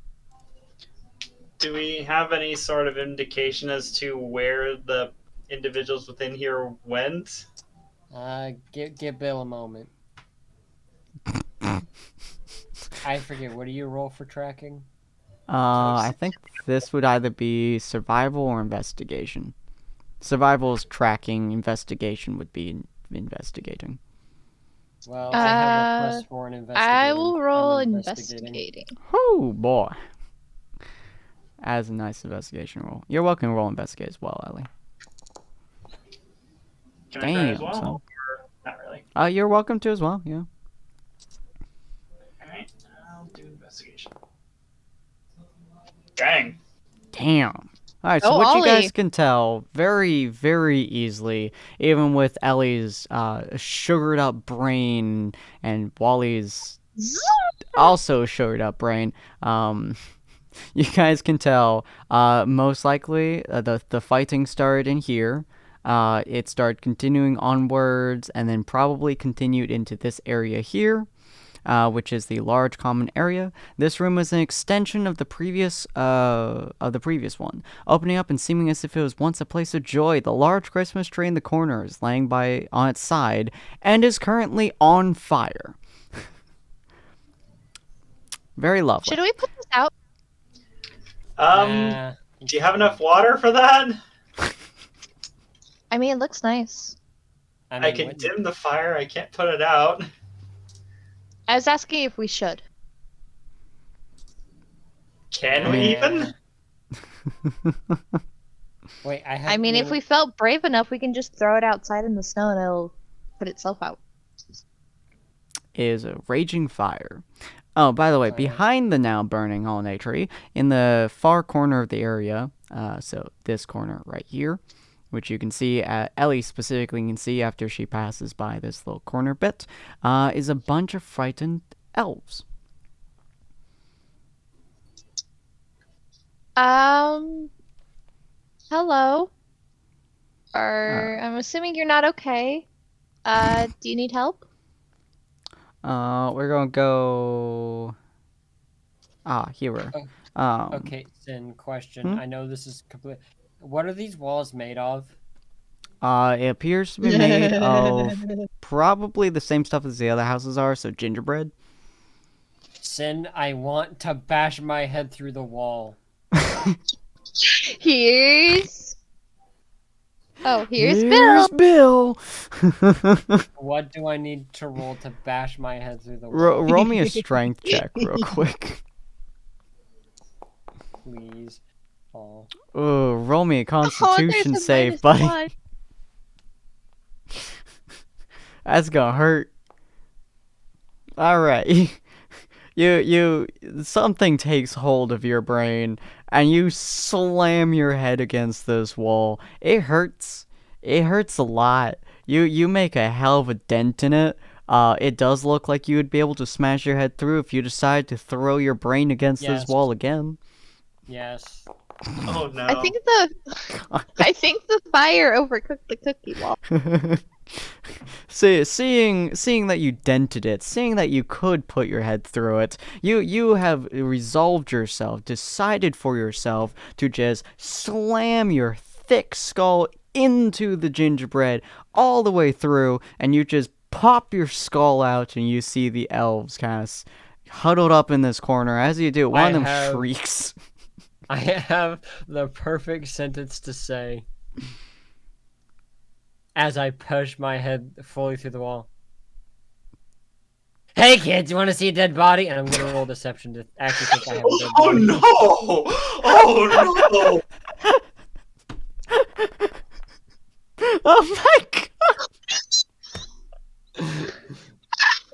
Do we have any sort of indication as to where the individuals within here went? Give Bill a moment. I forget. What do you roll for tracking? I think this would either be survival or investigation. Survival is tracking, investigation would be investigating. Well, I have a +4 in investigating. I will roll I'm investigating. Oh boy. As a nice investigation roll. You're welcome to roll investigate as well, Ellie. Can I try as Damn, well? son. Or not really. You're welcome to as well, yeah. Alright, I'll do investigation. Dang. Damn. Alright, so Oh, what you guys Ollie. can tell very, very easily, even with Ellie's sugared up brain and Wally's also sugared up brain, you guys can tell most likely the fighting started in here. It started continuing onwards and then probably continued into this area here. Which is the large common area. This room is an extension of the previous one, opening up and seeming as if it was once a place of joy. The large Christmas tree in the corner is laying by on its side and is currently on fire. Very lovely. Should we put this out? Nah. Do you have enough water for that? I mean, it looks nice. I can dim the fire. I can't put it out. I was asking if we should. Can we even? Wait, I mean, if we felt brave enough, we can just throw it outside in the snow and it'll put itself out. Is a raging fire. Oh, by the way, behind the now burning holiday tree, in the far corner of the area, so this corner right here, which you can see, Ellie specifically can see after she passes by this little corner bit, is a bunch of frightened elves. Hello. I'm assuming you're not okay. Do you need help? We're gonna go. Here. Okay, Sin, question. I know this is complete. What are these walls made of? It appears to be made of probably the same stuff as the other houses are, so gingerbread. Sin, I want to bash my head through the wall. Here's Here's Bill. Bill. What do I need to roll to bash my head through the wall? Roll me a strength check real quick. Please. Oh. Ooh, roll me a Constitution there's a save, minus buddy. one. That's gonna hurt. Alright. You something takes hold of your brain and you slam your head against this wall. It hurts. It hurts a lot. You make a hell of a dent in it. It does look like you would be able to smash your head through if you decide to throw your brain against this wall again. Yes. Oh no. I think the fire overcooked the cookie wall. Seeing that you dented it, seeing that you could put your head through it, you have resolved yourself, decided for yourself to just slam your thick skull into the gingerbread all the way through, and you just pop your skull out, and you see the elves kind of huddled up in this corner. As you do, one of them shrieks. I have the perfect sentence to say as I push my head fully through the wall. Hey kids, you want to see a dead body? And I'm going to roll deception to actually think I have a dead body. Oh no! Oh no! Oh my god!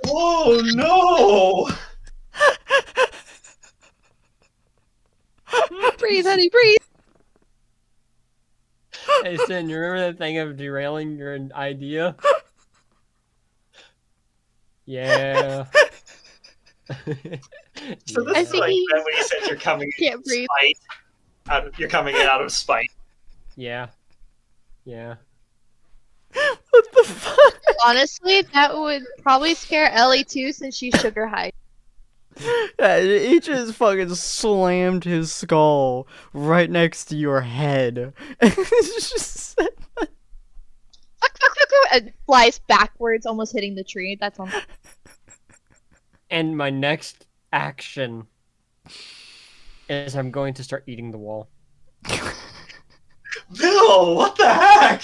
Oh no! Breathe, honey, breathe. Hey Sin, you remember that thing of derailing your idea? Yeah. So this is like when you said you're coming in Can't breathe. spite. You're coming in out of spite. Yeah. Yeah. What the fuck? Honestly, that would probably scare Ellie too, since she's sugar high. Yeah, he just fucking slammed his skull right next to your head. It's just... And flies backwards, almost hitting the tree. That's on. And my next action is I'm going to start eating the wall. Bill, what the heck?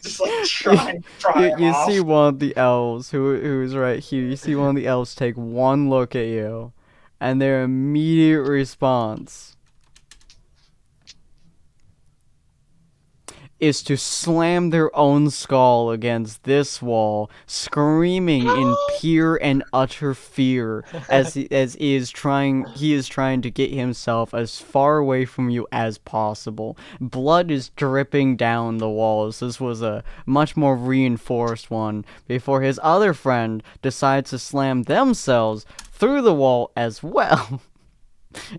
Just like try you off. see one of the elves who's right here. You see one of the elves take one look at you, and their immediate response is to slam their own skull against this wall, screaming in pure and utter fear as he is trying to get himself as far away from you as possible. Blood is dripping down the walls. This was a much more reinforced one before his other friend decides to slam themselves through the wall as well.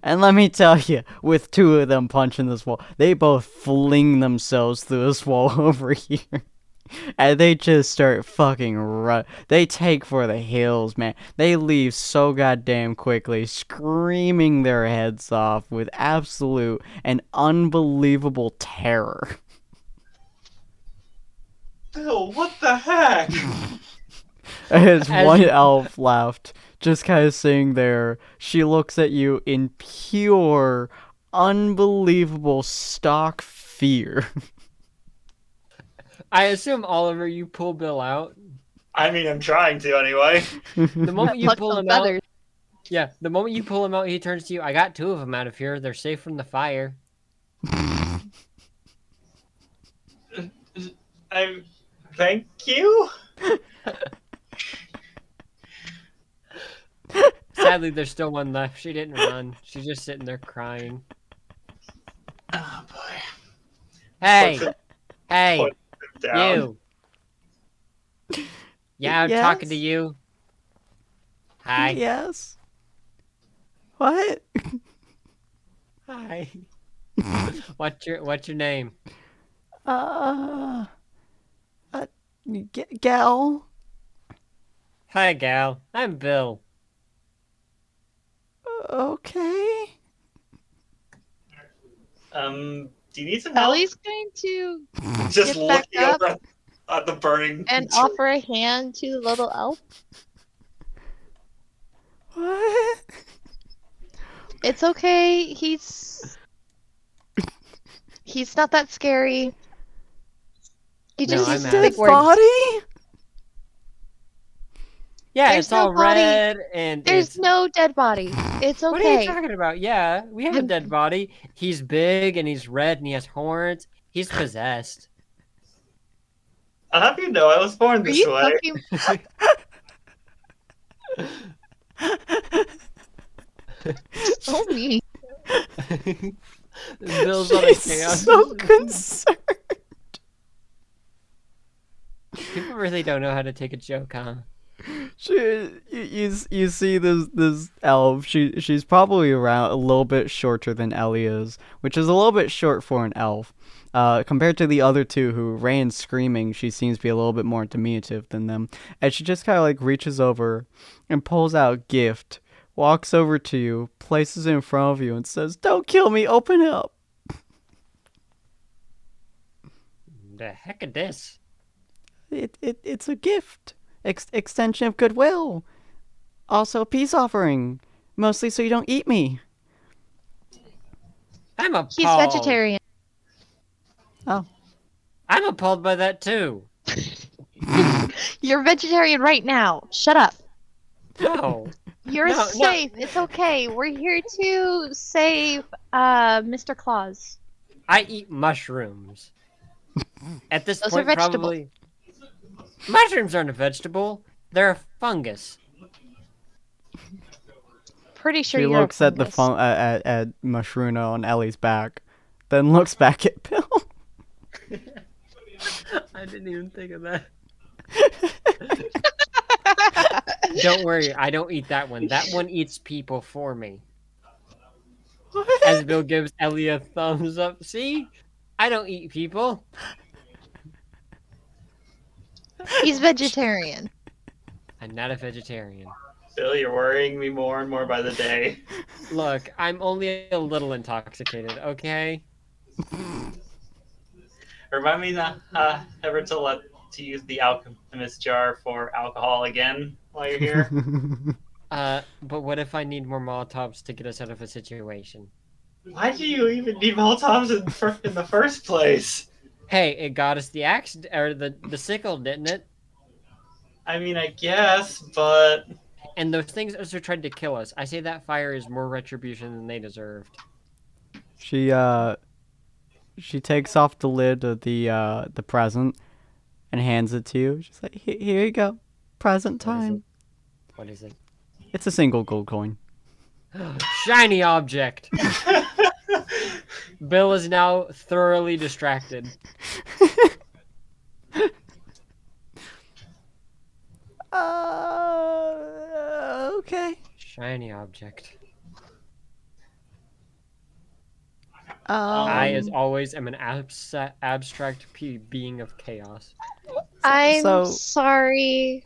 And let me tell you, with two of them punching this wall, they both fling themselves through this wall over here. And they just start fucking run. They take for the hills, man. They leave so goddamn quickly, screaming their heads off with absolute and unbelievable terror. Bill, what the heck? As one elf left, just kind of sitting there. She looks at you in pure, unbelievable stock fear. I assume, Oliver, you pull Bill out. I mean, I'm trying to anyway. The moment you Pluck pull some him out, feathers. yeah, the moment you pull him out, he turns to you. I got two of them out of here. They're safe from the fire. Thank you. Sadly, there's still one left. She didn't run. She's just sitting there crying. Oh boy. Hey, Puts it hey, down. you. Yeah, I'm Yes? talking to you. Hi. Yes. What? Hi. What's your name? Gal? Hi, gal. I'm Bill. Okay. Do you need some help? Ellie's going to Just get back looking up over at the burning. and offer a hand to the little elf. What? It's okay. He's not that scary. He No, just I'm uses out. big Dead words. body? Yeah, There's it's no all body. red and There's it's... no dead body. It's What are you okay. talking about? Yeah, we have a dead body. He's big and he's red and he has horns. He's possessed. I'll have you know I was born Are this you way. talking? So mean. Bill's on a She's chaos. so concerned. People really don't know how to take a joke, huh? You see this elf. She's probably around a little bit shorter than Ellie is, which is a little bit short for an elf. Compared to the other two who ran screaming, she seems to be a little bit more diminutive than them. And she just kind of like reaches over and pulls out a gift, walks over to you, places it in front of you, and says, "Don't kill me. Open up." The heck of this? It's a gift. Extension of goodwill. Also a peace offering. Mostly so you don't eat me. I'm appalled. He's vegetarian. Oh. I'm appalled by that too. You're vegetarian right now. Shut up. No. You're No, no. safe. It's okay. We're here to save Mr. Claus. I eat mushrooms. At this Those are point, vegetables. probably... Mushrooms aren't a vegetable. They're a fungus. Pretty sure She you're looks a at the fungus. at Mashruna on Ellie's back, then looks back at Bill. I didn't even think of that. Don't worry, I don't eat that one. That one eats people for me. As Bill gives Ellie a thumbs up. See? I don't eat people. He's vegetarian. I'm not a vegetarian. Bill, you're worrying me more and more by the day. Look, I'm only a little intoxicated, okay? Remind me not ever to use the alchemist jar for alcohol again while you're here. But what if I need more Molotovs to get us out of a situation? Why do you even need Molotovs in the first place? Hey, it got us the axe, or the sickle, didn't it? I mean, I guess, but And those things also tried to kill us. I say that fire is more retribution than they deserved. She She takes off the lid of the present and hands it to you. She's like, Here you go, present What is time." it? What is it? It's a single gold coin. Shiny object. Bill is now thoroughly distracted. Okay. Shiny object. I, as Um, always, am an abstract being of chaos. I'm so- sorry.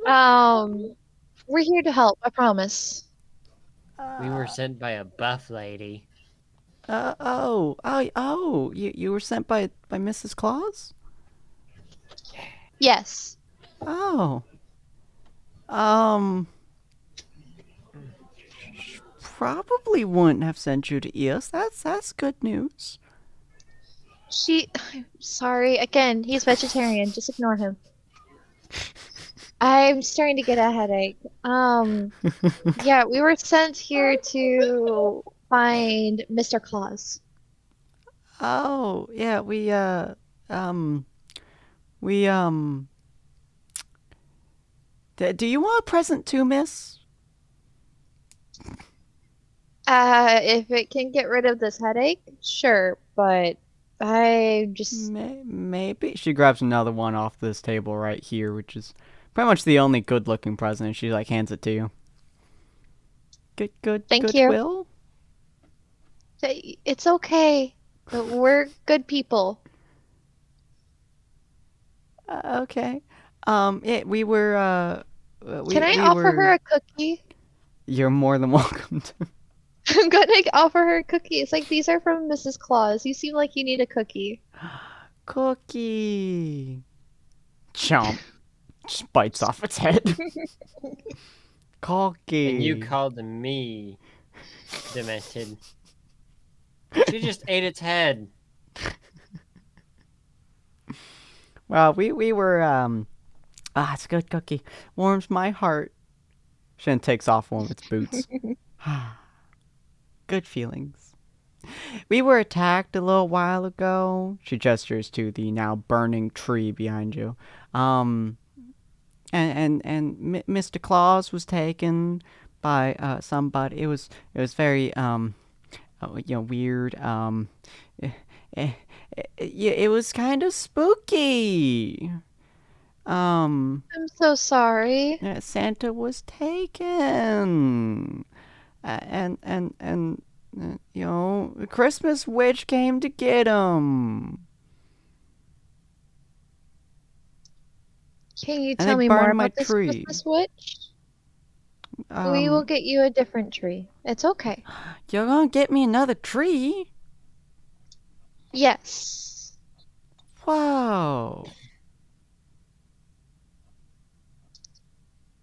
We're here to help, I promise. We were sent by a buff lady. You were sent by Mrs. Claus? Yes. Oh. Um. Probably wouldn't have sent you to us. That's good news. I'm sorry. Again, he's vegetarian. Just ignore him. I'm starting to get a headache. Yeah, we were sent here to find Mr. Claus. Oh, yeah, we do you want a present too, miss? If it can get rid of this headache, sure, but I just Maybe. She grabs another one off this table right here, which is pretty much the only good-looking present, and she, like, hands it to you. Thank you. Goodwill? It's okay. We're good people. Okay. Yeah, we were, Can I we offer were... her a cookie? You're more than welcome to. I'm gonna offer her a cookie. It's like, these are from Mrs. Claus. You seem like you need a cookie. Cookie. Chomp. Just bites off its head. Cookie. And you called me demented. She just ate its head. Well, we were, it's a good cookie. Warms my heart. Shen takes off one of its boots. Good feelings. We were attacked a little while ago. She gestures to the now burning tree behind you. And Mr. Claus was taken by somebody. It was very weird. It was kind of spooky. I'm so sorry. Santa was taken. And the Christmas witch came to get him. Can you And tell they me more burned my about this tree. Christmas witch? We will get you a different tree. It's okay. You're gonna get me another tree? Yes. Wow.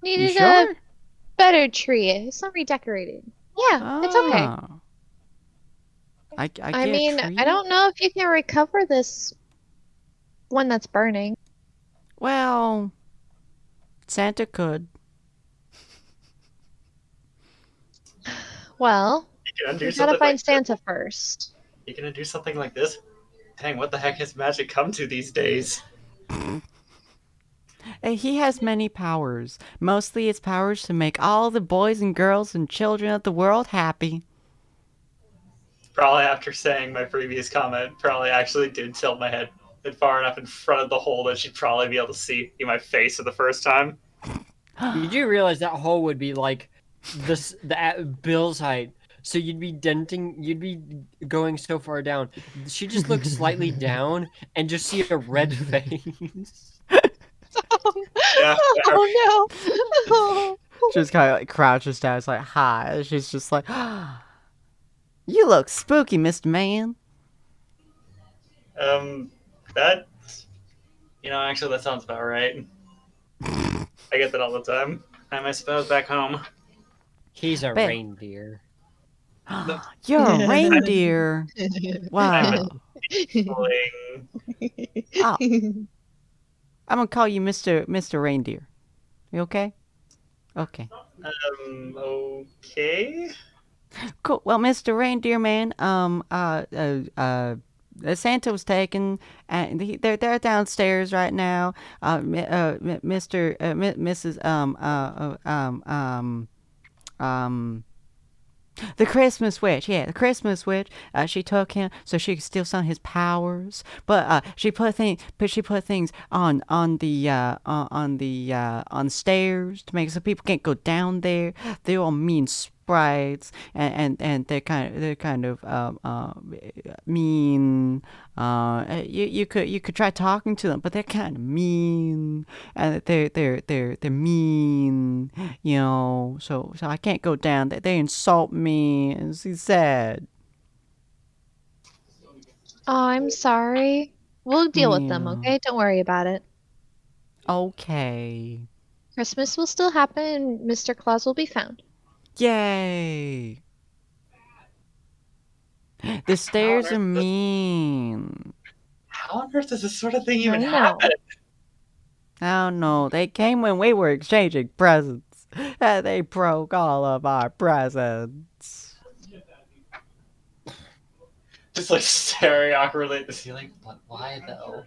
You Needed sure? a better tree. It's not redecorated. Yeah, it's okay. Ah. I get I mean, a tree? I don't know if you can recover this one that's burning. Well, Santa could. Well, You gonna do we gotta something find like Santa first. You gonna do something like this? Dang, what the heck has magic come to these days? He has many powers. Mostly it's powers to make all the boys and girls and children of the world happy. Probably after saying my previous comment, probably actually did tilt my head far enough in front of the hole that she'd probably be able to see my face for the first time. You do realize that hole would be like Bill's height. So you'd be going so far down. She just looks slightly down and just see a red face. Yeah, Oh no! She just kind of like crouches down. It's like, hi. She's just like, you look spooky, Mr. Man. That, actually, that sounds about right. I get that all the time. I suppose back home. He's a Ben. reindeer. You're a reindeer. Wow. Bling. Oh, I'm gonna call you Mr. Reindeer. You okay? Okay. Okay. Cool. Well, Mr. Reindeer Man, Santa was taken, and they're downstairs right now. Mr. Mrs. The Christmas witch, yeah, the Christmas witch. She took him so she could steal some of his powers. But she put things on stairs to make it so people can't go down there. They're all mean sprites, and they're kind of mean. You could try talking to them, but they're kind of mean, and they're mean, you know. So I can't go down. They insult me, and she's sad. Oh, I'm sorry. We'll deal with them, Yeah. okay? Don't worry about it. Okay. Christmas will still happen and Mr. Claus will be found. Yay. The stairs are mean. How on earth does this sort of thing I even know. happen? I don't know. They came when we were exchanging presents. And they broke all of our presents. Just like staring awkwardly at the ceiling. But why though?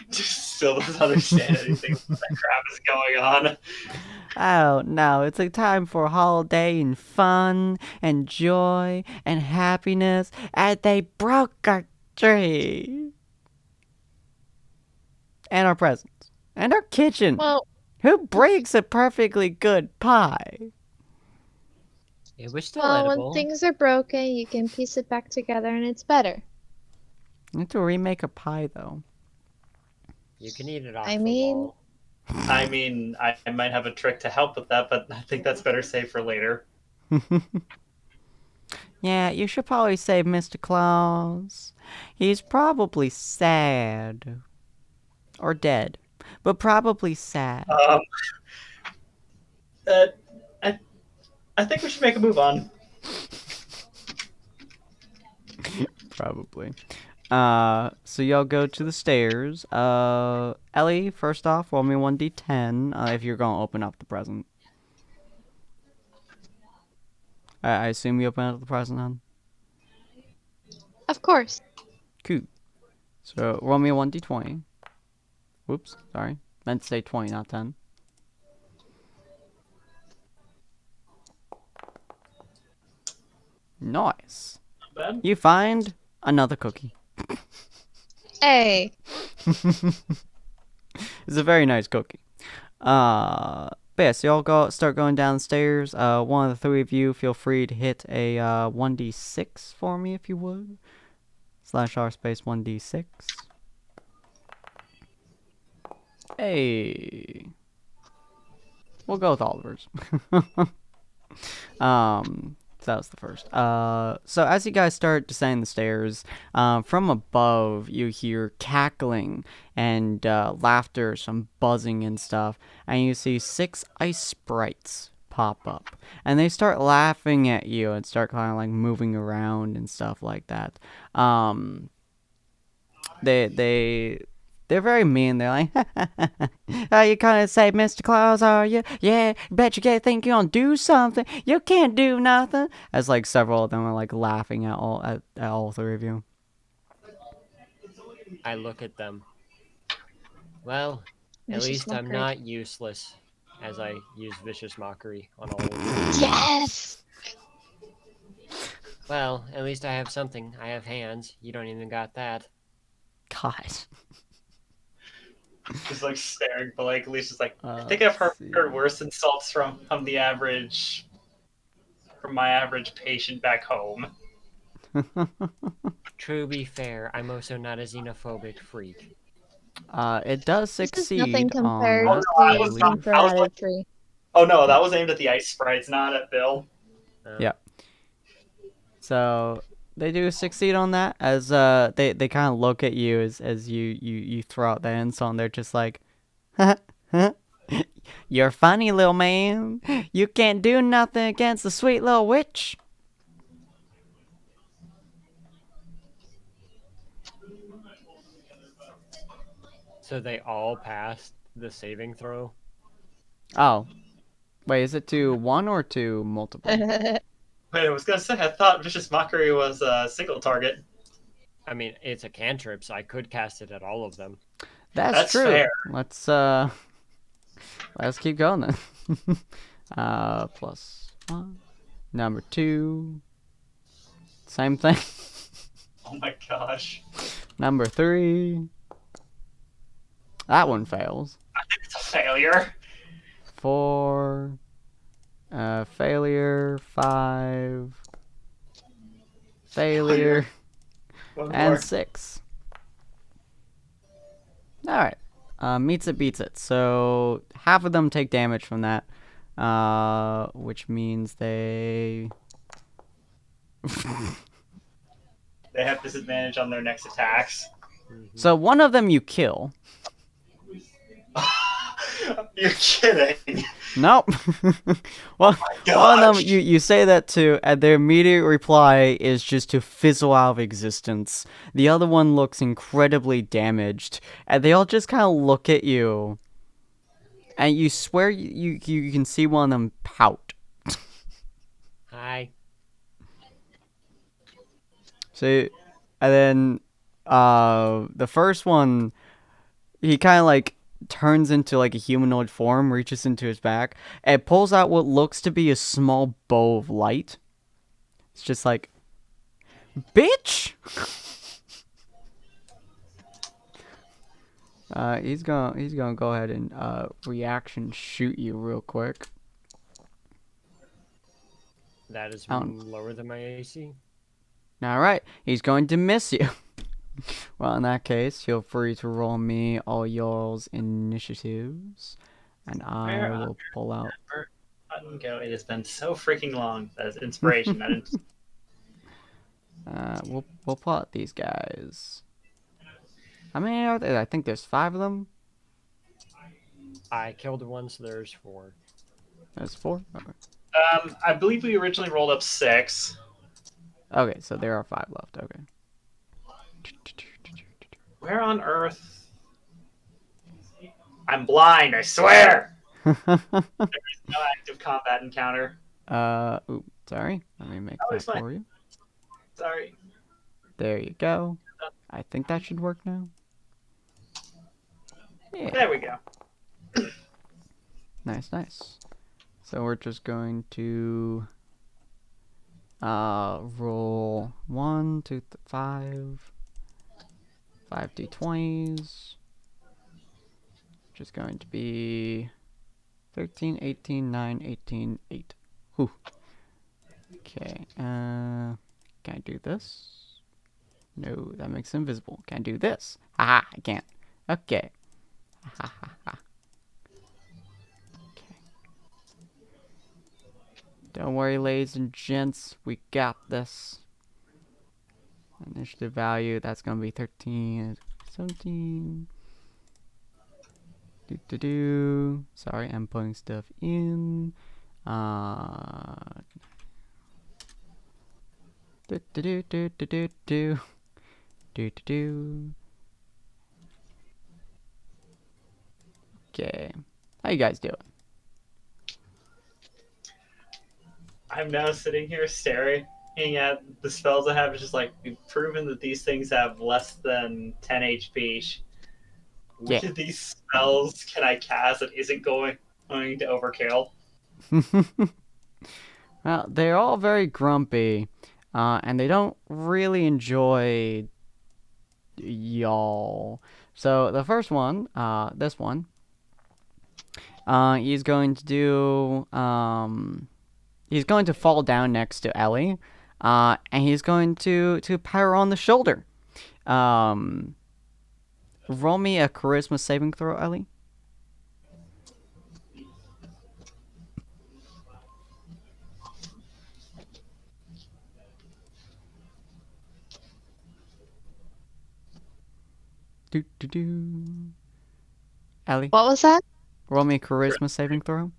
Just still doesn't understand anything what that crap is going on. I don't know. It's a time for holiday and fun and joy and happiness. And they broke our tree. And our presents. And our kitchen. Well, Who breaks a perfectly good pie? It was still well, edible. when things are broken, you can piece it back together and it's better. I need to remake a pie, though. You can eat it off I the mean- wall. I mean, I might have a trick to help with that, but I think that's better saved for later. Yeah, you should probably save Mr. Claus. He's probably sad. Or dead. But probably sad. I think we should make a move on. Probably. So y'all go to the stairs. Ellie, first off, roll me 1d10 if you're gonna open up the present. I assume you open up the present, hon? Of course. Cool. So roll me a 1d20. Whoops, sorry. Meant to say 20, not 10. Nice. Not bad. You find another cookie. Hey, It's a very nice cookie. But yeah, so y'all start going downstairs. One of the three of you, feel free to hit a 1d6 for me if you would. /r space 1d6. Hey. We'll go with Oliver's. So that was the first. So as you guys start descending the stairs, from above you hear cackling and laughter, some buzzing and stuff, and you see 6 ice sprites pop up, and they start laughing at you and start kind of like moving around and stuff like that. They're very mean. They're like, "Oh, you kind of say, Mr. Claus, are you? Yeah, bet you can't think you're gonna do something. You can't do nothing." As like several of them are like laughing at all three of you. I look at them. Well, at Vicious least I'm mockery. not useless, as I use vicious mockery on all of you. yes! Well, at least I have something. I have hands. You don't even got that. God. Just like staring blankly, just like I think Let's I've heard, see. heard worse insults from my average patient back home. True, be fair, I'm also not a xenophobic freak. It does This is succeed nothing compared on. to I was being not- thrown I was out of like- a tree. Oh no, that was aimed at the ice sprites, not at Bill. Yeah. So they do succeed on that as they kind of look at you as you throw out the insult, and they're just like, "You're funny, little man. You can't do nothing against the sweet little witch." So they all passed the saving throw? Oh, wait, is it to one or to multiple? Wait, I was gonna say I thought vicious mockery was a single target. I mean, it's a cantrip, so I could cast it at all of them. That's true. fair. Let's keep going then. +1. Number 2. Same thing. Oh my gosh. Number 3. That one fails. I think it's a failure. 4. Failure. 5. Failure. One And more. 6. Alright. Meets it, beats it. So half of them take damage from that. Which means they... They have disadvantage on their next attacks. So one of them you kill. You're kidding. Nope. Well, my one of them gosh. you say that to, and their immediate reply is just to fizzle out of existence. The other one looks incredibly damaged, and they all just kind of look at you, and you swear you can see one of them pout. Hi. So, and then the first one, he kind of like turns into like a humanoid form, reaches into his back, and pulls out what looks to be a small bow of light. It's just like, bitch. He's gonna go ahead and reaction shoot you real quick. That is Um, lower than my AC. All right, he's going to miss you. Well, in that case, feel free to roll me all y'all's initiatives, and I Where will pull out. Button go. It has been so freaking long. That's inspiration. I didn't. We'll pull out these guys. How many are there? I think there's 5 of them. I killed one, so there's 4. There's 4. Okay. I believe we originally rolled up 6. Okay, so there are 5 left. Okay. Where on earth? I'm blind. I swear. No active combat encounter. Ooh, sorry. Let me make Oh, that it's fine. for you. Sorry. There you go. I think that should work now. Yeah. There we go. Nice, nice. So we're just going to roll 1, 2, 5 d20s. Just going to be 13, 18, 9, 18, 8. Whew. Okay. Can I do this? No, that makes it invisible. Can I do this? Haha, I can't. Okay. Ha ha ha. Okay. Don't worry, ladies and gents. We got this. Initiative value, that's going to be 13, 17. Do. Sorry, I'm putting stuff in. Do. Okay. How you guys doing? I'm now sitting here staring at the spells I have. It's just like, we've proven that these things have less than 10 HP. Which Yeah. of these spells can I cast that isn't going to overkill? Well, they're all very grumpy, and they don't really enjoy y'all. So the first one, this one, he's going to do, he's going to fall down next to Ellie, and he's going to pat her on the shoulder. Roll me a charisma saving throw, Ellie. Do. Ellie, What was that? roll me a charisma saving throw.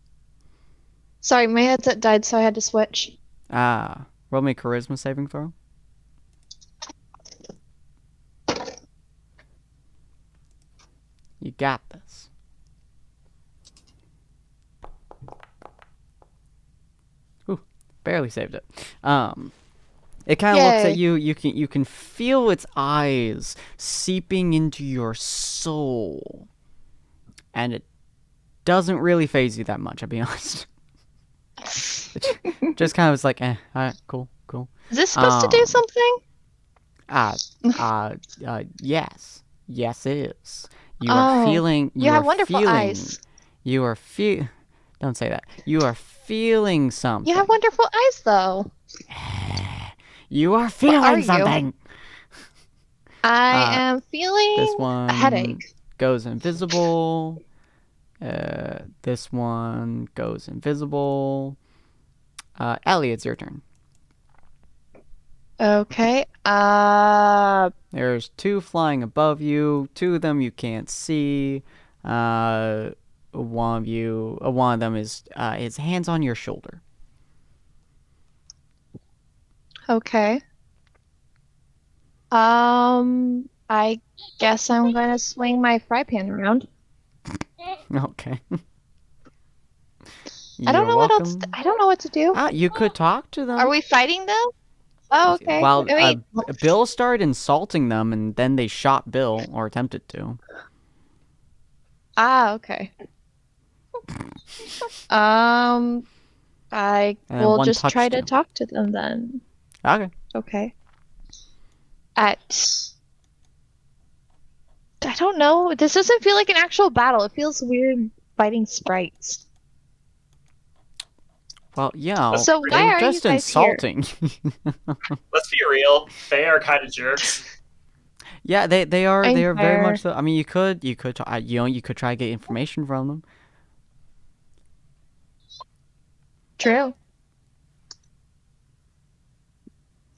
Sorry, my headset died, so I had to switch. Roll me a charisma saving throw. You got this. Ooh, barely saved it. It kind of looks at Yay. you. You can feel its eyes seeping into your soul, and it doesn't really phase you that much. I'll be honest. It just kind of was like, all right, cool. Is this supposed to do something? Yes, it is. You are feeling. You have wonderful eyes. You are Don't say that. You are feeling something. You have wonderful eyes, though. You are are feeling you? something. I am feeling This one a headache. goes invisible. This one goes invisible. Ellie, it's your turn. Okay. There's 2 flying above you. 2 of them you can't see. One of them is his hands on your shoulder. Okay. I guess I'm gonna swing my fry pan around. Okay. I don't You're know what else. welcome. I don't know what to do. You could talk to them. Are we fighting them? Oh, okay. Well, I mean, Bill started insulting them, and then they shot Bill, or attempted to. okay. I And will one just try touched to you. talk to them then. Okay. Okay. I don't know. This doesn't feel like an actual battle. It feels weird fighting sprites. Well, yeah. So they why were are you just guys here? insulting. Let's be real. They are kind of jerks. Yeah, they are I'm very fair. much so. I mean, you could try, you could try to get information from them. True.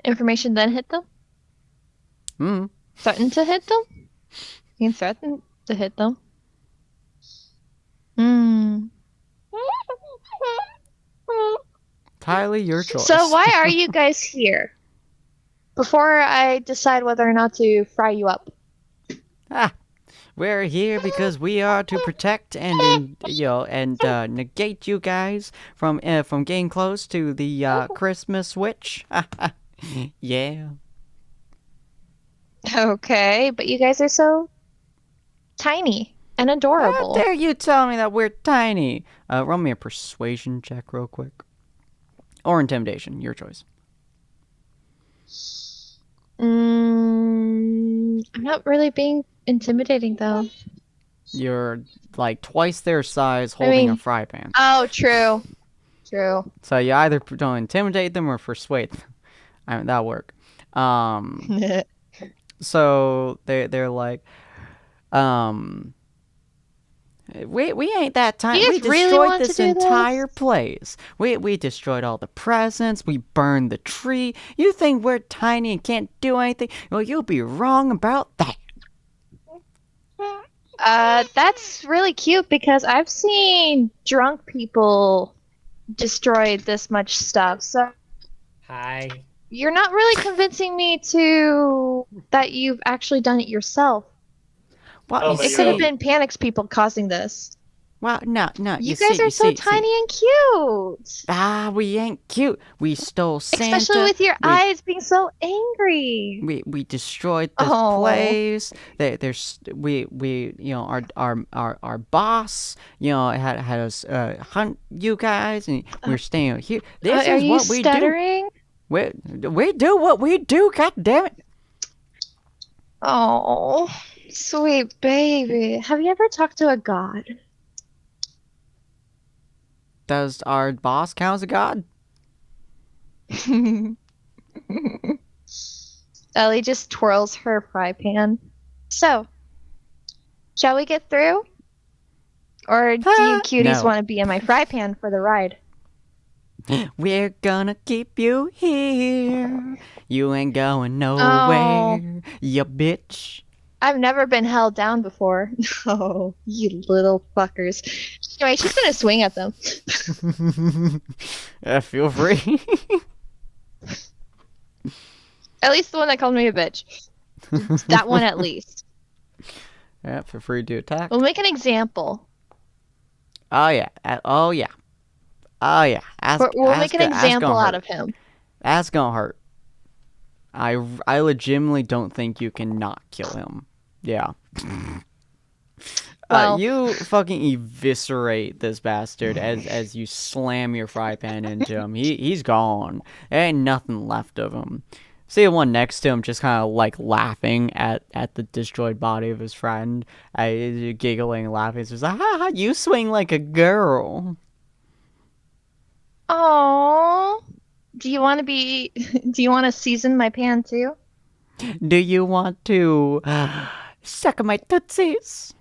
Information then hit them? Hmm. Threaten to hit them? You can threaten to hit them. Hmm. Kylie, your choice. So why are you guys here? Before I decide whether or not to fry you up. We're here because we are to protect and negate you guys from getting close to the Christmas witch. Yeah. Okay, but you guys are so tiny and How adorable. dare you tell me that we're tiny? Roll me a persuasion check real quick. Or intimidation, your choice. I'm not really being intimidating though. You're like twice their size holding a mean- fry pan. Oh, true. True. So you either don't intimidate them or persuade them. I mean, that'll work. So they're like, we ain't that tiny. You We guys really destroyed want to this do this? entire place. We destroyed all the presents. We burned the tree. You think we're tiny and can't do anything? Well, you'll be wrong about that. That's really cute because I've seen drunk people destroy this much stuff. So Hi. you're not really convincing me that you've actually done it yourself. Well, Oh, you but It you're could have see, been Panics people causing this. well, no. You guys are so tiny and cute. We ain't cute. We stole Santa. Especially with your we- eyes being so angry. We destroyed this Oh. place. There's our boss had us hunt you guys, and we're staying here. This Are is you what we do. stuttering? We do what we do. God damn it! Oh, sweet baby. Have you ever talked to a god? Does our boss count as a god? Ellie just twirls her fry pan. So, shall we get through? Or do you cuties No. want to be in my fry pan for the ride? We're gonna keep you here. You ain't going nowhere, you bitch. I've never been held down before. Oh, you little fuckers. Anyway, she's gonna swing at them. Feel free. At least the one that called me a bitch. That one at least. Yeah, feel free to attack. We'll make an example. Oh yeah. Oh yeah. We'll make an example out of him. That's gonna hurt. I legitimately don't think you can not kill him. Yeah. Well, You fucking eviscerate this bastard as you slam your fry pan into him. He's gone. There ain't nothing left of him. See the one next to him just kind of like laughing at the destroyed body of his friend. Giggling and laughing. He's just like, ha ha, you swing like a girl. oh, do you want to be? Do you want to season my pan too? Do you want to suck my tootsies?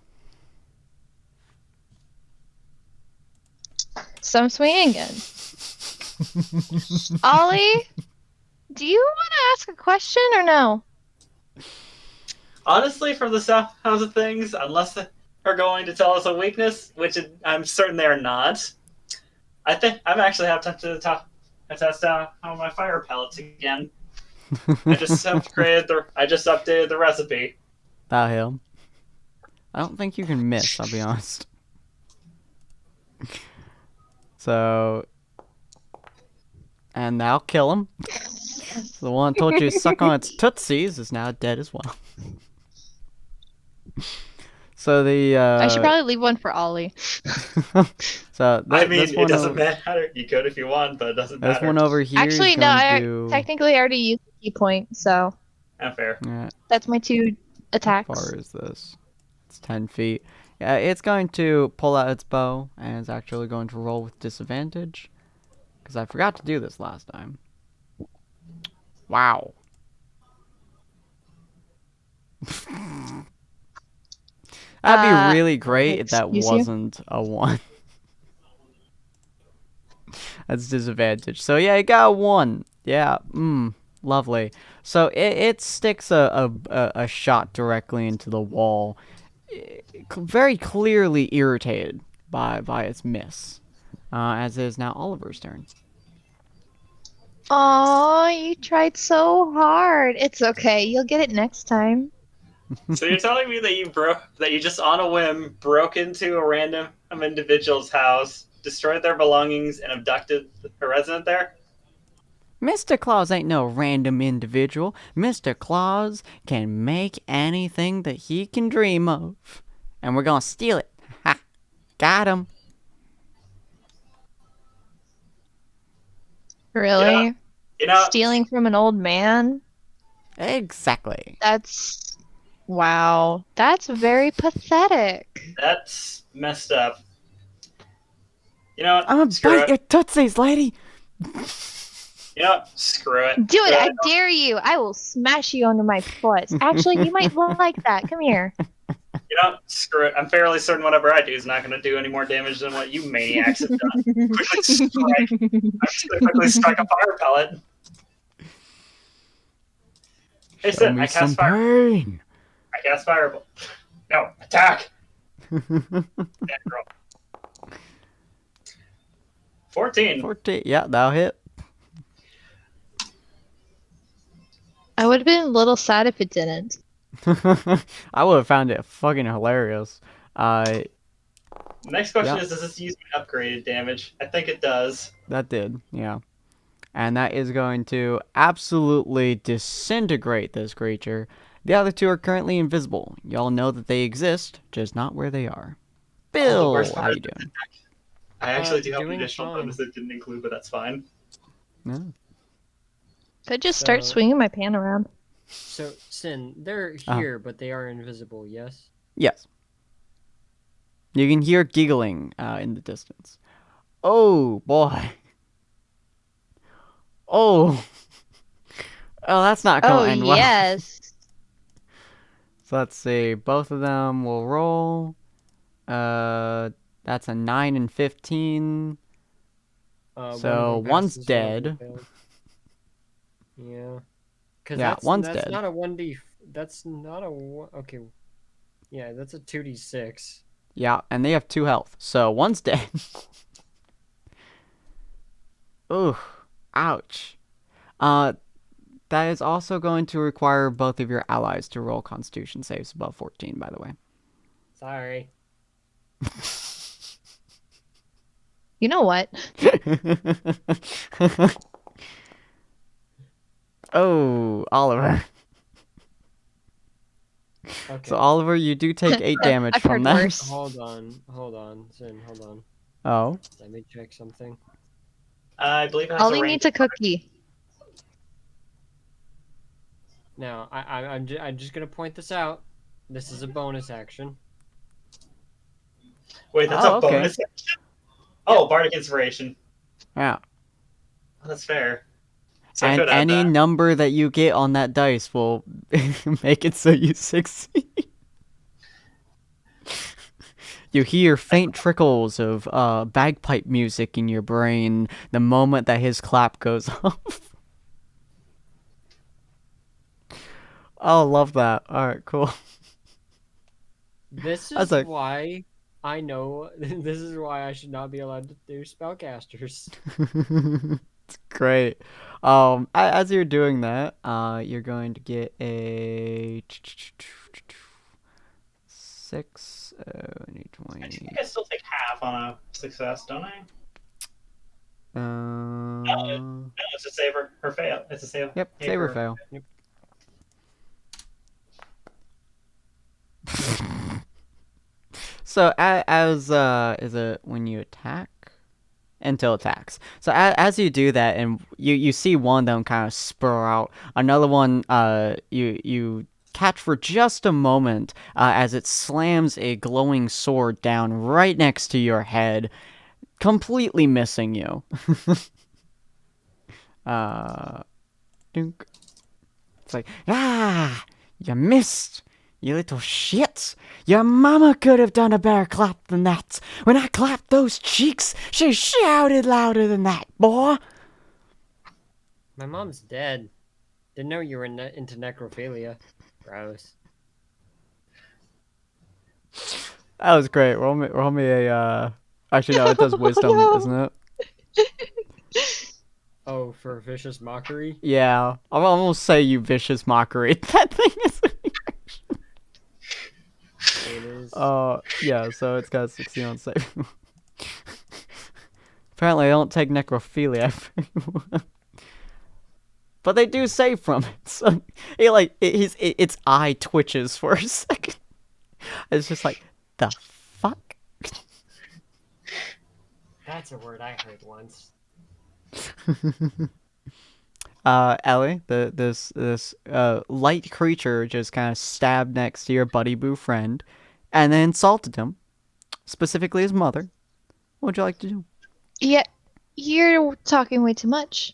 So I'm swinging again. Ollie, do you want to ask a question or no? Honestly, from the sounds of things, unless they're going to tell us a weakness, which I'm certain they're not, I think I'm actually have time to test out on my fire pellets again. I just updated the recipe. About him. I don't think you can miss, I'll be honest. So, and now kill him. The one that told you to suck on its tootsies is now dead as well. So the I should probably leave one for Ollie. so I mean, this it one doesn't over, matter. You could if you want, but it doesn't this matter. one over here Actually, is no, going I to technically already used the key point, so Not fair. that's my 2 How attacks. far is this? It's 10 feet. Yeah, it's going to pull out its bow and it's actually going to roll with disadvantage. Because I forgot to do this last time. Wow. That'd be really great if that excuse you? wasn't a 1. That's disadvantage. So yeah, it got a 1. Yeah, lovely. So it sticks a shot directly into the wall. Very clearly irritated by its miss. As it is now Oliver's turn. Aw, you tried so hard. It's okay. You'll get it next time. So you're telling me that you just on a whim broke into a random individual's house, destroyed their belongings, and abducted a resident there? Mr. Claus ain't no random individual. Mr. Claus can make anything that he can dream of. And we're gonna steal it. Ha! Got him. Really? You know, Stealing from an old man? Exactly. That's... Wow. That's very pathetic. that's messed up. You know what? I'm gonna Screw bite it. your tootsies, lady. You know what? Screw it. Do it! Screw I dare you! I will smash you under my foot. Actually, you might like that. Come here. You know, screw it. I'm fairly certain whatever I do is not going to do any more damage than what you maniacs have done. Quickly strike. I'm just going to quickly strike a fire pellet. Hey, Show Sid, me I some cast fire. pain. I cast fireball. No, attack. Dead girl. 14. 14. Yeah, that'll hit. I would have been a little sad if it didn't. I would have found it fucking hilarious. The next question Yeah. is, does this use my upgraded damage? I think it does. That did, yeah. And that is going to absolutely disintegrate this creature. The other two are currently invisible. Y'all know that they exist, just not where they are. Bill, worst how part you doing? I actually do have an Doing additional fine. bonus it didn't include, but that's fine. No. Could just start So- swinging my pan around. So, Sin, they're Uh-huh. here, but they are invisible, yes? Yes. You can hear giggling in the distance. Oh, boy. Oh. Oh, that's not going Oh, to end well. yes. So let's see. Both of them will roll. That's a 9 and 15. One So, of them one's passes, one of them dead. failed. Yeah. Cause Yeah, one's that's dead. not a 1d. That's not a one. Okay. Yeah, that's a 2d6. Yeah, and they have 2 health. So one's dead. Ooh, ouch. That is also going to require both of your allies to roll Constitution saves above 14, by the way. Sorry. You know what? Oh, Oliver. Okay. So Oliver, you do take 8 damage I've from heard that. worse. Hold on, Sin, hold on. Oh. Let me check something. I believe it has Ollie a range. needs a cookie. Now, I'm just gonna point this out. This is a bonus action. Wait, that's Oh, a okay. bonus action? Oh, Bardic Inspiration. Yeah. Oh, that's fair. So I And could add any that. number that you get on that dice will make it so you succeed. You hear faint trickles of bagpipe music in your brain the moment that his clap goes off. Oh, love that. Alright, cool. This That's is like- why I know. This is why I should not be allowed to do spellcasters. It's great. As you're doing that, you're going to get a 6. I need I 20. think I still take half on a success, don't I? Uh, No, it's a save or fail. It's a save. yep, save or fail. Yep. So as is it when you attack? Until attacks. So as you do that, and you see one of them kind of spur out, another one you catch for just a moment as it slams a glowing sword down right next to your head, completely missing you. Dunk. It's like, you missed, you little shit. Your mama could have done a better clap than that. When I clapped those cheeks, she shouted louder than that, boy. My mom's dead. Didn't know you were into necrophilia. Gross. That was great. Roll me a, actually, no, it does wisdom, no. isn't it? Oh, for vicious mockery? Yeah. I'm almost say you vicious mockery. That thing is... It is. Yeah, so it's got a 16 on save. Apparently I don't take necrophilia. But they do save from it. So its eye twitches for a second. It's just like, the fuck? That's a word I heard once. Ellie, this light creature just kind of stabbed next to your buddy boo friend, and then insulted him, specifically his mother. What would you like to do? Yeah, you're talking way too much.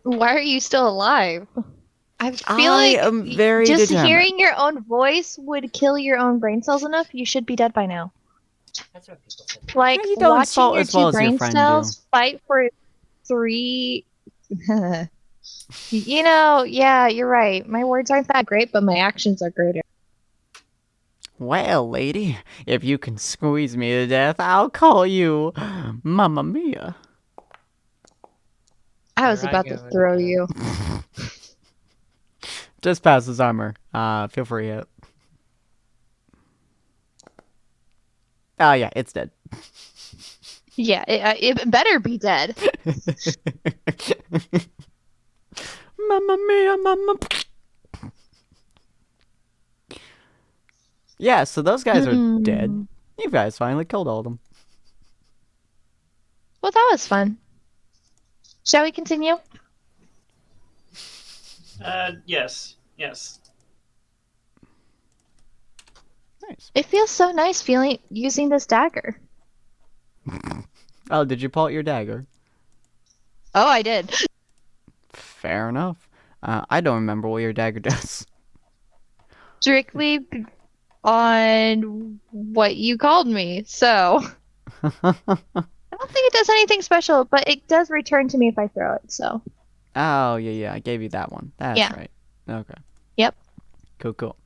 Why are you still alive? I feel I like am very just determined. hearing your own voice would kill your own brain cells enough. You should be dead by now. That's what people said. Like Yeah, you don't watching insult your as well two as your brain friend cells fight for 3. Yeah, you're right. My words aren't that great, but my actions are greater. Well, lady, if you can squeeze me to death, I'll call you Mamma Mia. I was Here I about to go throw again. you. Just passes armor. Feel free to hit. Oh yeah, it's dead. Yeah, it better be dead. Mamma Mia, Mamma. Yeah, so those guys are dead. You guys finally killed all of them. Well, that was fun. Shall we continue? Yes. Yes. Nice. It feels so nice using this dagger. Oh, did you pull out your dagger? Oh, I did. Fair enough. I don't remember what your dagger does. Strictly on what you called me, so I don't think it does anything special, but it does return to me if I throw it, so. Oh, yeah, I gave you that one. That's Yeah. right. Okay. Yep. Cool.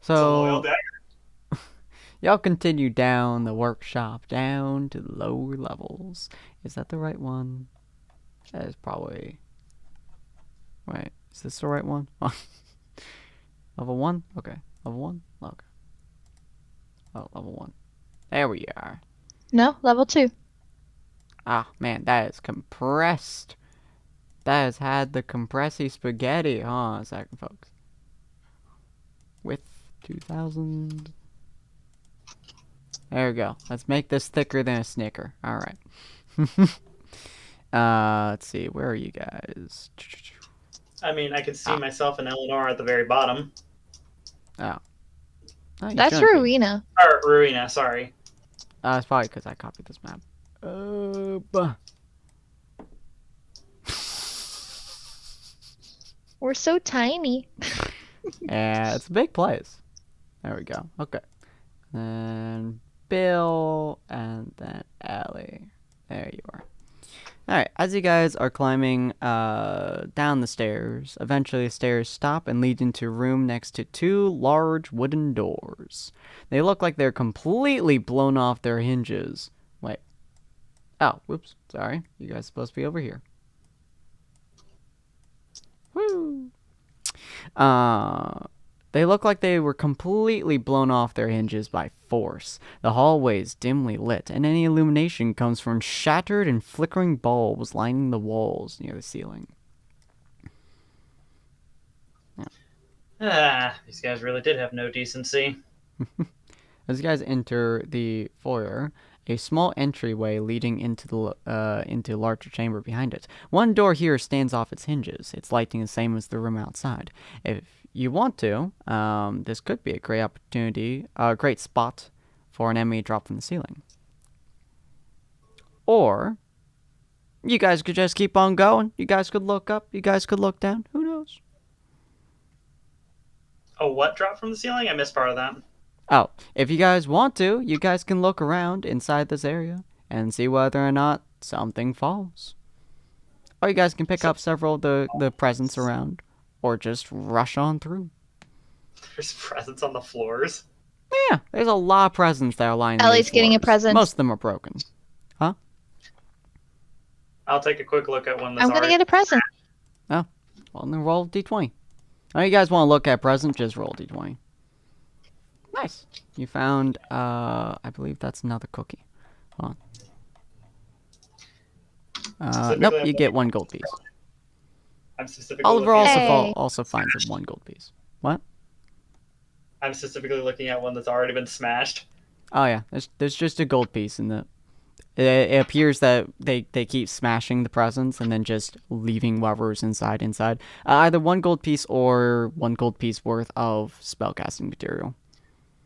It's a loyal So, dagger. y'all continue down the workshop, down to the lower levels. Is that the right one? That is probably... Wait, is this the right one? Level 1? Okay. Level 1? Okay. Oh, level 1. There we are. No, level 2. Ah, man, that is compressed. that has had the compressy spaghetti. Hold on a second, folks. With 2,000. There we go. Let's make this thicker than a Snicker. All right. Let's see. Where are you guys? I mean, I can see myself and Eleanor at the very bottom. Oh. Oh, you That's shouldn't be. Rowena. Or Ruina, sorry. It's probably because I copied this map. Buh. We're so tiny. Yeah, it's a big place. There we go. Okay. Then Bill, and then Allie. There you are. Alright, as you guys are climbing down the stairs, eventually the stairs stop and lead into a room next to two large wooden doors. They look like they're completely blown off their hinges. Wait. Oh, whoops. Sorry. You guys are supposed to be over here. Woo! They look like they were completely blown off their hinges by force. The hallway is dimly lit, and any illumination comes from shattered and flickering bulbs lining the walls near the ceiling. These guys really did have no decency. As you guys enter the foyer, a small entryway leading into a larger chamber behind it. One door here stands off its hinges. Its lighting is the same as the room outside. If you want to, this could be a great opportunity, a great spot for an enemy drop from the ceiling. Or you guys could just keep on going. You guys could look up. You guys could look down. Who knows? Oh, what dropped from the ceiling? I missed part of that. Oh, if you guys want to, you guys can look around inside this area and see whether or not something falls. Or you guys can pick up several of the presents around, or just rush on through. There's presents on the floors. Yeah, there's a lot of presents that are lying. Ellie's getting a floors. present. Most of them are broken. Huh? I'll take a quick look at one that's I'm gonna get a present. Oh, well then roll d20. Oh, you guys want to look at present? Just roll d20. Nice. You found, I believe that's another cookie. Hold on. Nope, you get 1 gold piece. I'm specifically Oliver looking Hey. also finds a 1 gold piece. What? I'm specifically looking at one that's already been smashed. Oh yeah, there's just a gold piece in the. It appears that they keep smashing the presents and then just leaving whatever's inside. Either 1 gold piece or 1 gold piece worth of spellcasting material.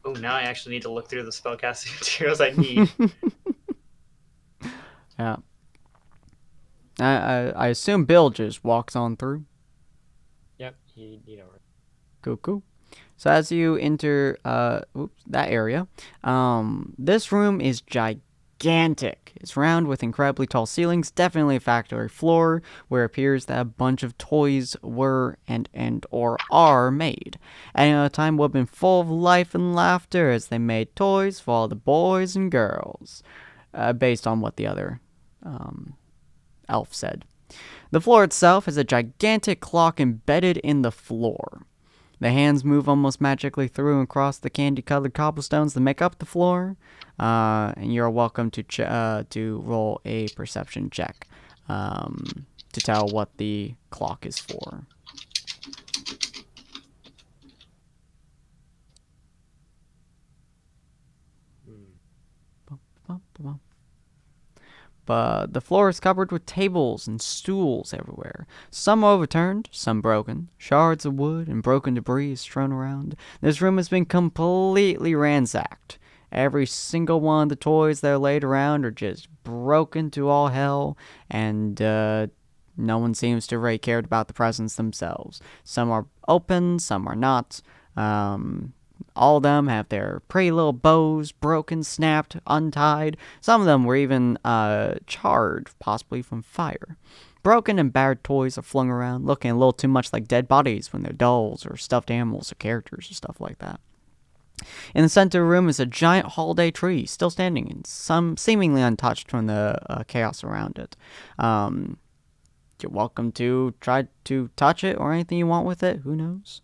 Oh, now I actually need to look through the spellcasting materials I need. Yeah. I assume Bill just walks on through. Yep, you know. Cool. So as you enter that area, this room is gigantic. It's round with incredibly tall ceilings, definitely a factory floor where it appears that a bunch of toys were or are made. And the time would have been full of life and laughter as they made toys for all the boys and girls, based on what the other elf said. The floor itself is a gigantic clock embedded in the floor. The hands move almost magically through and across the candy-colored cobblestones that make up the floor, and you're welcome to roll a perception check to tell what the clock is for. But the floor is covered with tables and stools everywhere. Some overturned, some broken. Shards of wood and broken debris strewn around. This room has been completely ransacked. Every single one of the toys that are laid around are just broken to all hell, and no one seems to really cared about the presents themselves. Some are open, some are not. All of them have their pretty little bows broken, snapped, untied. Some of them were even charred, possibly from fire. Broken and battered toys are flung around, looking a little too much like dead bodies when they're dolls or stuffed animals or characters or stuff like that. In the center of the room is a giant holiday tree, still standing, and some seemingly untouched from the chaos around it. You're welcome to try to touch it or anything you want with it. Who knows?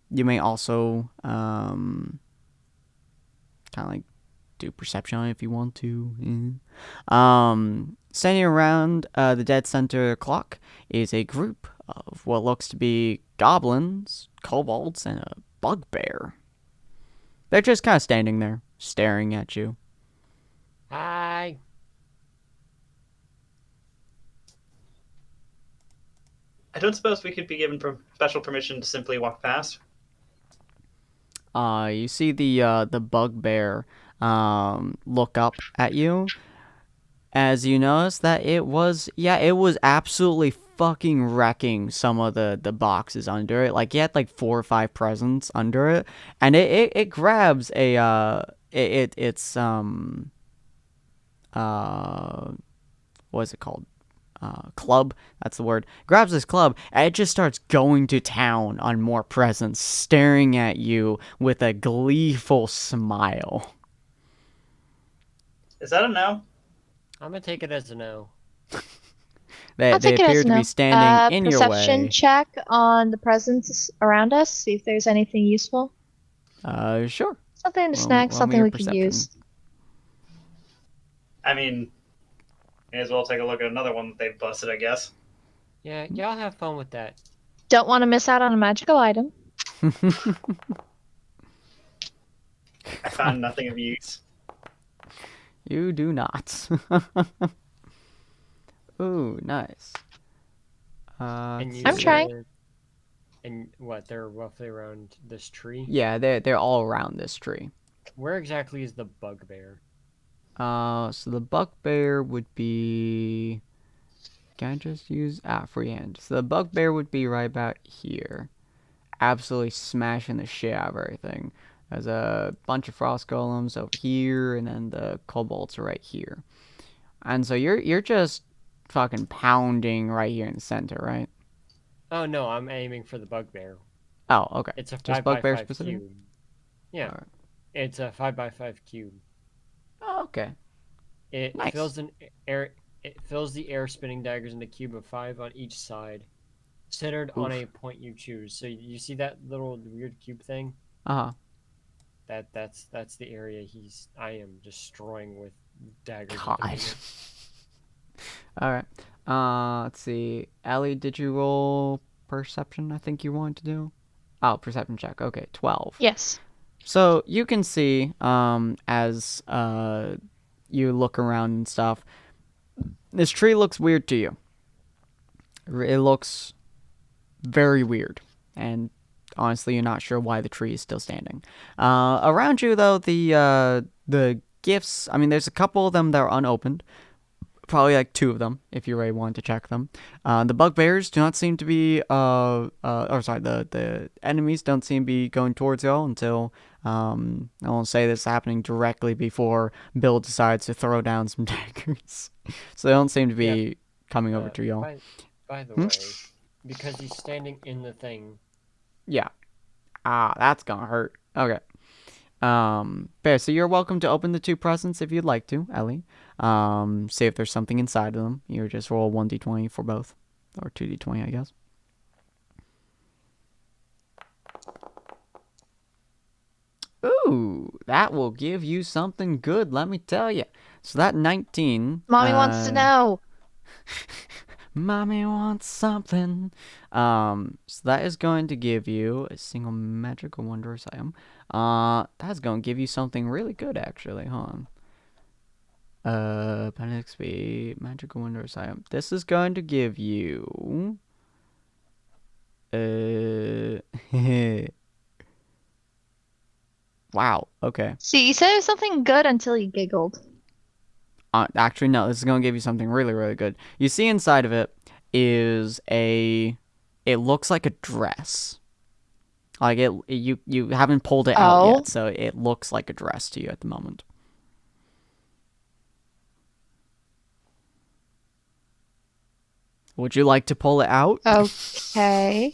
You may also kind of like do perception on it if you want to. standing around the dead center clock is a group of what looks to be goblins, kobolds, and a bugbear. They're just kind of standing there, staring at you. Hi. I don't suppose we could be given special permission to simply walk past. You see the bugbear look up at you as you notice that it was absolutely fucking wrecking some of the boxes under it. Like, he had like 4 or 5 presents under it, and it grabs a what is it called? Club, that's the word. Grabs this club, and it just starts going to town on more presents, staring at you with a gleeful smile. Is that a no? I'm gonna take it as a no. They I'll take it appear as to no. be standing in your Perception way. check on the presence around us. See if there's anything useful. Sure. Something to Roll- snack. roll me Something your we could perception. use. I mean, may as well take a look at another one that they've busted, I guess. Yeah, y'all have fun with that. Don't want to miss out on a magical item. I found nothing of use. You do not. Ooh, nice. And you I'm said- trying. And what? They're roughly around this tree. Yeah, they're all around this tree. Where exactly is the bugbear? So the bugbear would be. Can I just use freehand? So the bugbear would be right about here, absolutely smashing the shit out of everything. There's a bunch of frost golems over here, and then the kobolds are right here. And so you're just fucking pounding right here in the center, right? Oh no, I'm aiming for the bugbear. Oh, okay. It's a Just 5 by bugbear 5 specific? cube. Yeah, Alright. it's a 5 by 5 cube. Oh, okay. It Nice. fills an air. It fills the air spinning daggers in a cube of 5 on each side, centered on a point you choose. So you see that little weird cube thing? Uh-huh. That's the area I am destroying with daggers. at the God. moment. Alright. Let's see. Ellie, did you roll perception? I think you wanted to do. Oh, perception check. Okay, 12. Yes. So you can see, as you look around and stuff, this tree looks weird to you. It looks very weird, and honestly, you're not sure why the tree is still standing. Around you, though, the gifts. I mean, there's a couple of them that are unopened. Probably like 2 of them, if you really want to check them. The bugbears do not seem to be, the enemies don't seem to be going towards y'all until, I won't say this happening directly before Bill decides to throw down some daggers. So they don't seem to be coming over to y'all. By the way, because he's standing in the thing. Yeah. That's gonna hurt. Okay. Fair. So you're welcome to open the 2 presents if you'd like to, Ellie. See if there's something inside of them. You just roll 1d20 for both. Or 2d20, I guess. Ooh, that will give you something good, let me tell you. So that 19... Mommy wants to know. Mommy wants something. So that is going to give you a single magical wondrous item. That's going to give you something really good, actually. Hold on. Appendix B, magical wondrous item. This is going to give you... Wow, okay. See, you said it was something good until you giggled. Actually, no, this is going to give you something really, really good. You see inside of it is it looks like a dress. Like, you haven't pulled it out yet, so it looks like a dress to you at the moment. Would you like to pull it out? Okay.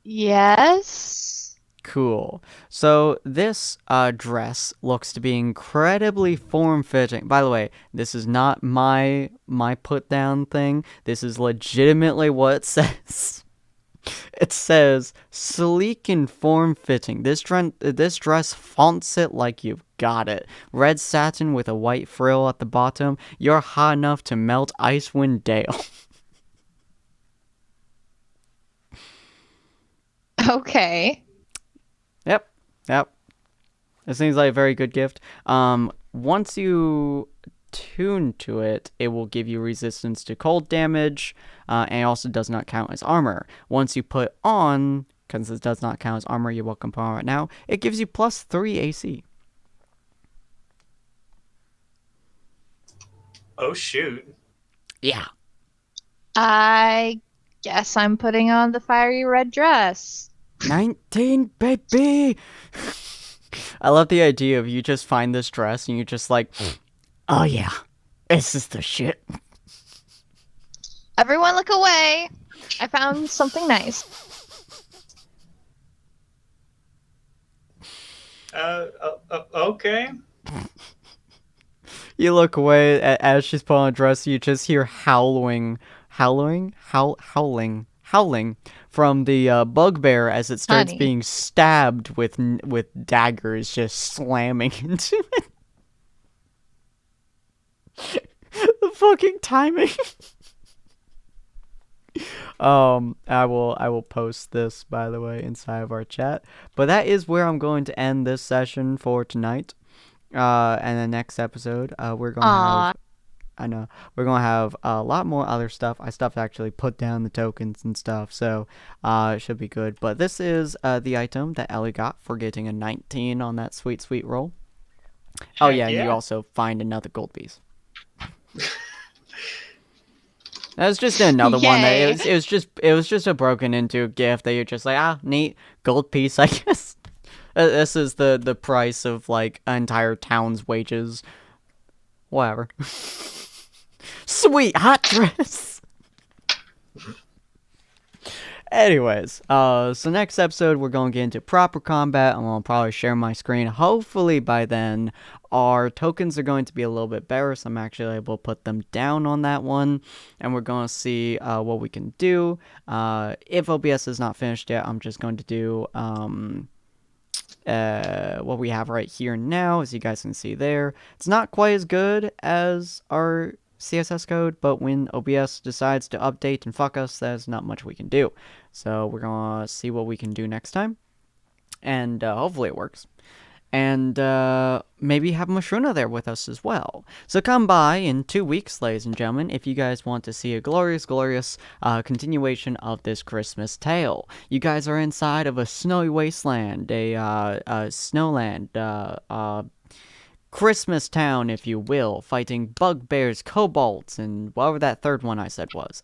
Yes. Cool. So this dress looks to be incredibly form-fitting. By the way, this is not my put-down thing. This is legitimately what it says. It says, sleek and form-fitting. This dress fonts it like you've got it. Red satin with a white frill at the bottom. You're hot enough to melt Icewind Dale. Okay. Yep. It seems like a very good gift. Once you tune to it, it will give you resistance to cold damage, and it also does not count as armor. Once you put on, because it does not count as armor, you're welcome to right now, it gives you plus 3 AC. Oh shoot. Yeah. I guess I'm putting on the fiery red dress. 19, baby! I love the idea of you just find this dress and you're just like, oh yeah, this is the shit. Everyone look away. I found something nice. Okay. You look away as she's putting on a dress, you just hear howling from the bugbear as it starts Honey. being stabbed with daggers just slamming into it. The fucking timing. I will post this, by the way, inside of our chat. But that is where I'm going to end this session for tonight. And the next episode, we're gonna Aw. we're gonna have a lot more other stuff. I still have to actually put down the tokens and stuff, so it should be good. But this is the item that Ellie got for getting a 19 on that sweet roll. Oh Heck yeah, and you yeah. also find another gold piece. That was just another one that Yay. it was just a broken into gift that you're just like, neat gold piece, I guess. This is the price of like an entire town's wages. Whatever. Sweet hot dress. Anyways, so next episode we're going to get into proper combat. I'm going to probably share my screen. Hopefully by then our tokens are going to be a little bit better, so I'm actually able to put them down on that one. And we're going to see what we can do. If OBS is not finished yet, I'm just going to do what we have right here now, as you guys can see there. It's not quite as good as our CSS code, but when OBS decides to update and fuck us, there's not much we can do. So we're gonna see what we can do next time, and hopefully it works. And maybe have Mashruna there with us as well. So come by in 2 weeks, ladies and gentlemen, if you guys want to see a glorious continuation of this Christmas tale. You guys are inside of a snowy wasteland, a snowland, Christmas town, if you will, fighting bugbears, kobolds, and whatever that third one I said was.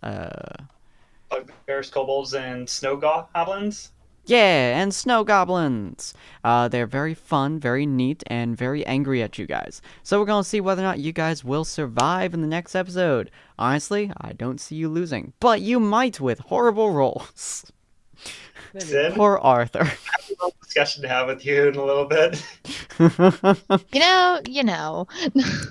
Bugbears, kobolds, and snow goblins. Yeah, and snow goblins. They're very fun, very neat, and very angry at you guys. So we're gonna see whether or not you guys will survive in the next episode. Honestly, I don't see you losing, but you might with horrible rolls. Sid, Poor Arthur. I have a little discussion to have with you in a little bit. You know.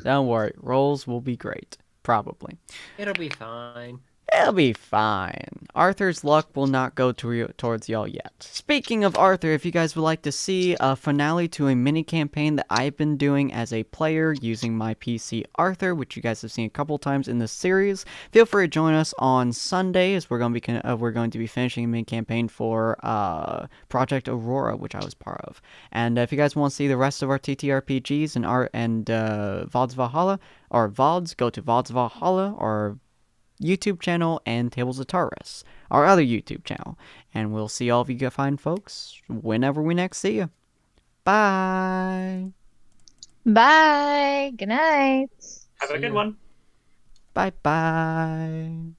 Don't worry, rolls will be great. Probably. It'll be fine. It'll be fine. Arthur's luck will not go towards y'all yet. Speaking of Arthur, if you guys would like to see a finale to a mini campaign that I've been doing as a player using my PC Arthur, which you guys have seen a couple times in this series, feel free to join us on Sunday, as we're going to be finishing a mini campaign for Project Aurora, which I was part of. And if you guys want to see the rest of our TTRPGs and Vods of Valhalla, or Vods, go to Vods of Valhalla, or YouTube channel, and Tables of Taurus, our other YouTube channel. And we'll see all of you fine folks whenever we next see you. Bye. Bye. Good night. Have a See good ya. one. Bye-bye.